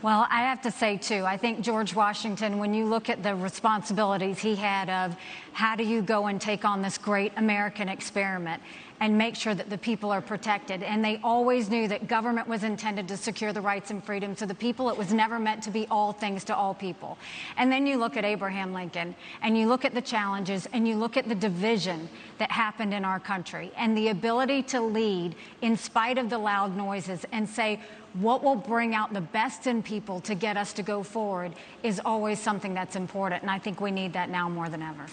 Well, I have to say, too, I think George Washington, when you look at the responsibilities he had of how do you go and take on this great American experiment and make sure that the people are protected. And they always knew that government was intended to secure the rights and freedoms of the people. It was never meant to be all things to all people. And then you look at Abraham Lincoln, and you look at the challenges, and you look at the division that happened in our country, and the ability to lead in spite of the loud noises and say, what will bring out the best in people to get us to go forward is always something that's important. And I think we need that now more than ever.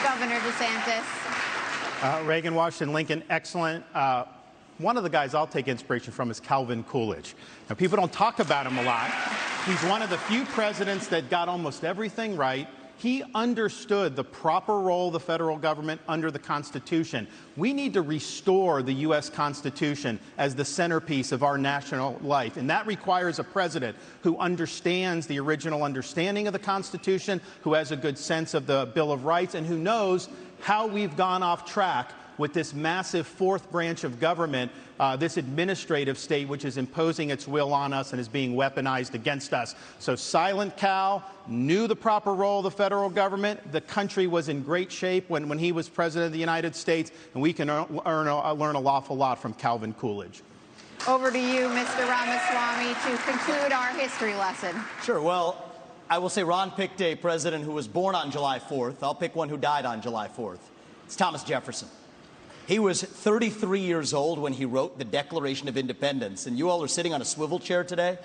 Governor DeSantis. Reagan, Washington, Lincoln, excellent. One of the guys I'll take inspiration from is Calvin Coolidge. Now, people don't talk about him a lot. He's one of the few presidents that got almost everything right. He understood the proper role of the federal government under the Constitution. We need to restore the U.S. Constitution as the centerpiece of our national life. And that requires a president who understands the original understanding of the Constitution, who has a good sense of the Bill of Rights, and who knows how we've gone off track with this massive fourth branch of government, this administrative state, which is imposing its will on us and is being weaponized against us. So Silent Cal knew the proper role of the federal government. The country was in great shape when he was president of the United States, and we can learn an awful lot from Calvin Coolidge. Over to you, Mr. Ramaswamy, to conclude our history lesson. Sure. Well, I will say Ron picked a president who was born on July 4th. I'll pick one who died on July 4th. It's Thomas Jefferson. He was 33 years old when he wrote the Declaration of Independence, and you all are sitting on a swivel chair today.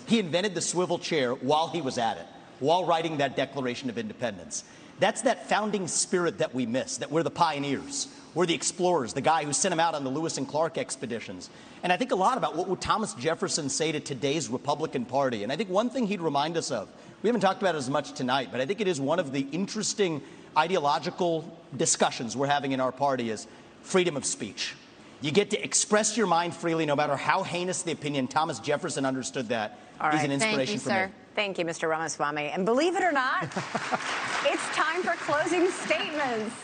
He invented the swivel chair while he was at it, while writing that Declaration of Independence. That's that founding spirit that we miss, that we're the pioneers, we're the explorers, the guy who sent him out on the Lewis and Clark expeditions. And I think a lot about what would Thomas Jefferson say to today's Republican Party. And I think one thing he'd remind us of, we haven't talked about it as much tonight, but I think it is one of the interesting ideological discussions we're having in our party is freedom of speech. You get to express your mind freely, no matter how heinous the opinion. Thomas Jefferson understood that. All right. He's an inspiration for me. Thank you, Mr. Ramaswamy. And believe it or not, it's time for closing statements.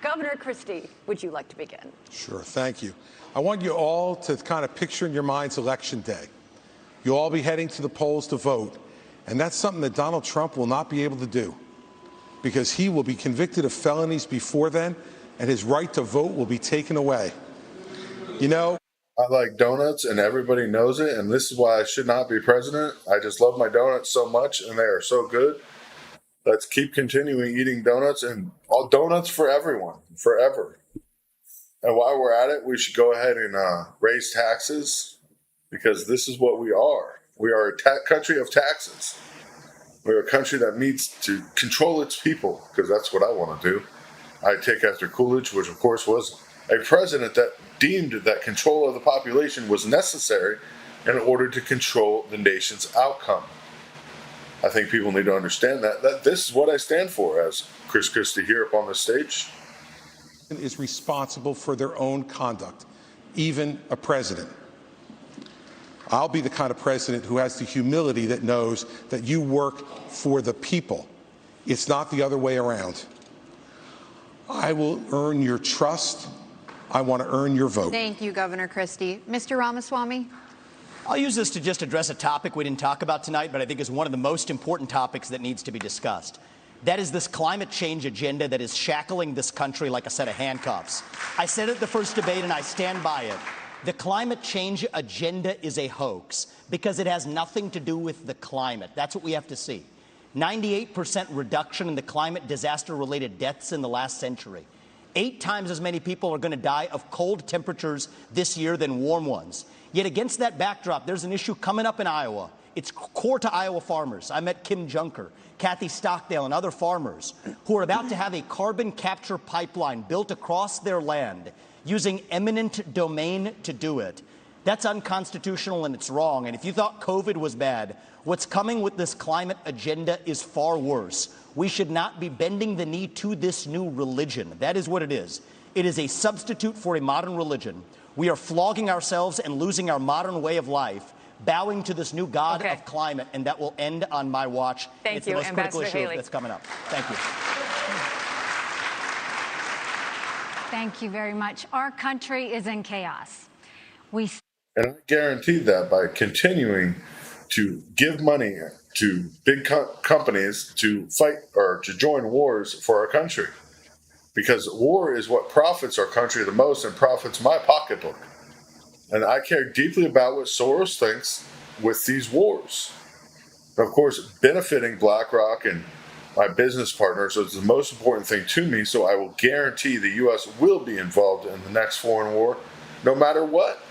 Governor Christie, would you like to begin? Sure, thank you. I want you all to kind of picture in your minds Election Day. You'll all be heading to the polls to vote, and that's something that Donald Trump will not be able to do because he will be convicted of felonies before then, and his right to vote will be taken away. You know, I like donuts, and everybody knows it, and this is why I should not be president. I just love my donuts so much, and they are so good. Let's keep continuing eating donuts, and all donuts for everyone, forever. And while we're at it, we should go ahead and raise taxes, because this is what we are. We are a country of taxes. We're a country that needs to control its people, because that's what I want to do. I take after Coolidge, which of course was a president that deemed that control of the population was necessary in order to control the nation's outcome. I think people need to understand that this is what I stand for as Chris Christie here up on the stage. Is responsible for their own conduct, even a president. I'll be the kind of president who has the humility that knows that you work for the people. It's not the other way around. I will earn your trust. I want to earn your vote. Thank you, Governor Christie. Mr. Ramaswamy? I'll use this to just address a topic we didn't talk about tonight, but I think is one of the most important topics that needs to be discussed. That is this climate change agenda that is shackling this country like a set of handcuffs. I said it at the first debate, and I stand by it. The climate change agenda is a hoax because it has nothing to do with the climate. That's what we have to see. 98% reduction in the climate disaster-related deaths in the last century. 8 times as many people are going to die of cold temperatures this year than warm ones. Yet against that backdrop, there's an issue coming up in Iowa. It's core to Iowa farmers. I met Kim Junker, Kathy Stockdale, and other farmers who are about to have a carbon capture pipeline built across their land using eminent domain to do it. That's unconstitutional and it's wrong. And if you thought COVID was bad, what's coming with this climate agenda is far worse. We should not be bending the knee to this new religion. That is what it is. It is a substitute for a modern religion. We are flogging ourselves and losing our modern way of life, bowing to this new god of climate, and that will end on my watch. Thank it's you, the most critical Ambassador issue Haley. that's coming up. Thank you. Thank you very much. Our country is in chaos. And I guarantee that by continuing to give money to big companies to fight or to join wars for our country. Because war is what profits our country the most and profits my pocketbook. And I care deeply about what Soros thinks with these wars. And of course, benefiting BlackRock and my business partners is the most important thing to me, so I will guarantee the U.S. will be involved in the next foreign war, no matter what,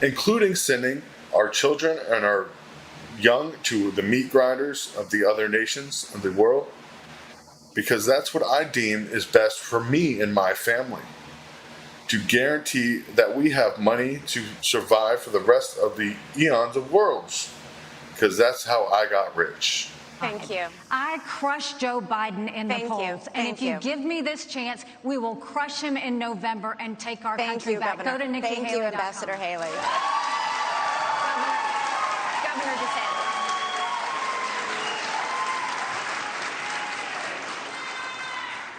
including sending our children and our young to the meat grinders of the other nations of the world, because that's what I deem is best for me and my family, to guarantee that we have money to survive for the rest of the eons of worlds, because that's how I got rich. Thank you. I crushed Joe Biden in the polls. And if you give me this chance, we will crush him in November and take our country back. Governor. Go to Nikki Thank you, Ambassador Haley. Governor DeSantis.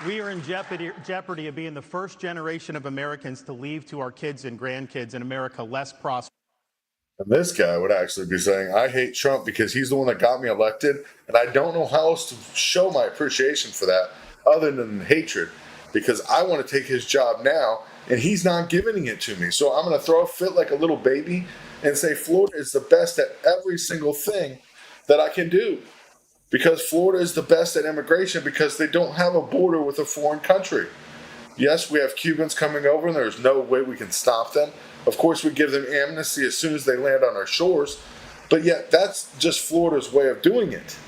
We are in jeopardy of being the first generation of Americans to leave to our kids and grandkids in America less prosperous. And this guy would actually be saying, I hate Trump because he's the one that got me elected, and I don't know how else to show my appreciation for that other than hatred, because I want to take his job now, and he's not giving it to me. So I'm going to throw a fit like a little baby and say Florida is the best at every single thing that I can do, because Florida is the best at immigration because they don't have a border with a foreign country. Yes, we have Cubans coming over, and there's no way we can stop them. Of course, we give them amnesty as soon as they land on our shores, but yet that's just Florida's way of doing it.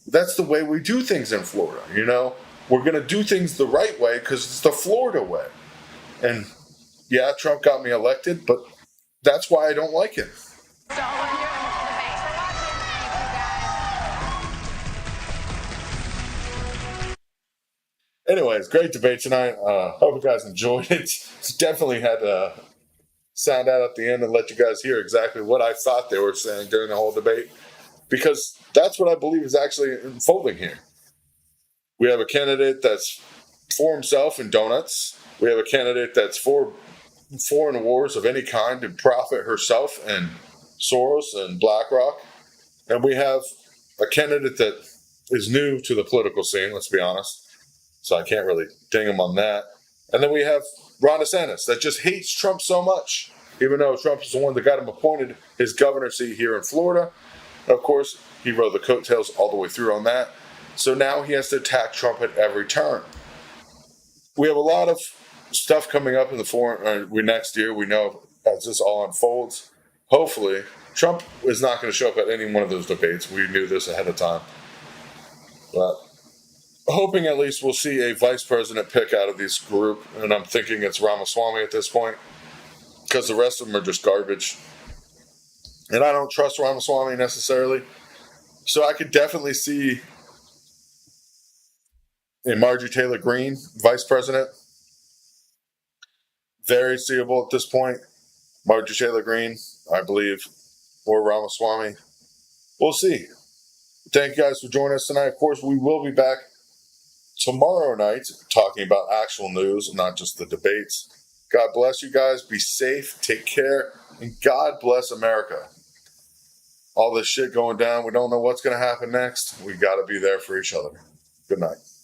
That's the way we do things in Florida, you know? We're going to do things the right way because it's the Florida way. And yeah, Trump got me elected, but that's why I don't like him. Anyways, great debate tonight. Hope you guys enjoyed it. Definitely had to sound out at the end and let you guys hear exactly what I thought they were saying during the whole debate, because that's what I believe is actually unfolding here. We have a candidate that's for himself and donuts. We have a candidate that's for foreign wars of any kind and profit herself and Soros and BlackRock. And we have a candidate that is new to the political scene, let's be honest. So I can't really ding him on that. And then we have Ron DeSantis that just hates Trump so much, even though Trump is the one that got him appointed his governor seat here in Florida. And of course, he rode the coattails all the way through on that. So now he has to attack Trump at every turn. We have a lot of stuff coming up in the next year. We know as this all unfolds. Hopefully, Trump is not going to show up at any one of those debates. We knew this ahead of time. But hoping at least we'll see a vice president pick out of this group, and I'm thinking it's Ramaswamy at this point, because the rest of them are just garbage. And I don't trust Ramaswamy necessarily. So I could definitely see a Marjorie Taylor Greene vice president. Very seeable at this point. Marjorie Taylor Greene, I believe, or Ramaswamy. We'll see. Thank you guys for joining us tonight. Of course, we will be back tomorrow night talking about actual news and not just the debates. God bless you guys. Be safe. Take care. And God bless America. All this shit going down. We don't know what's going to happen next. We got to be there for each other. Good night.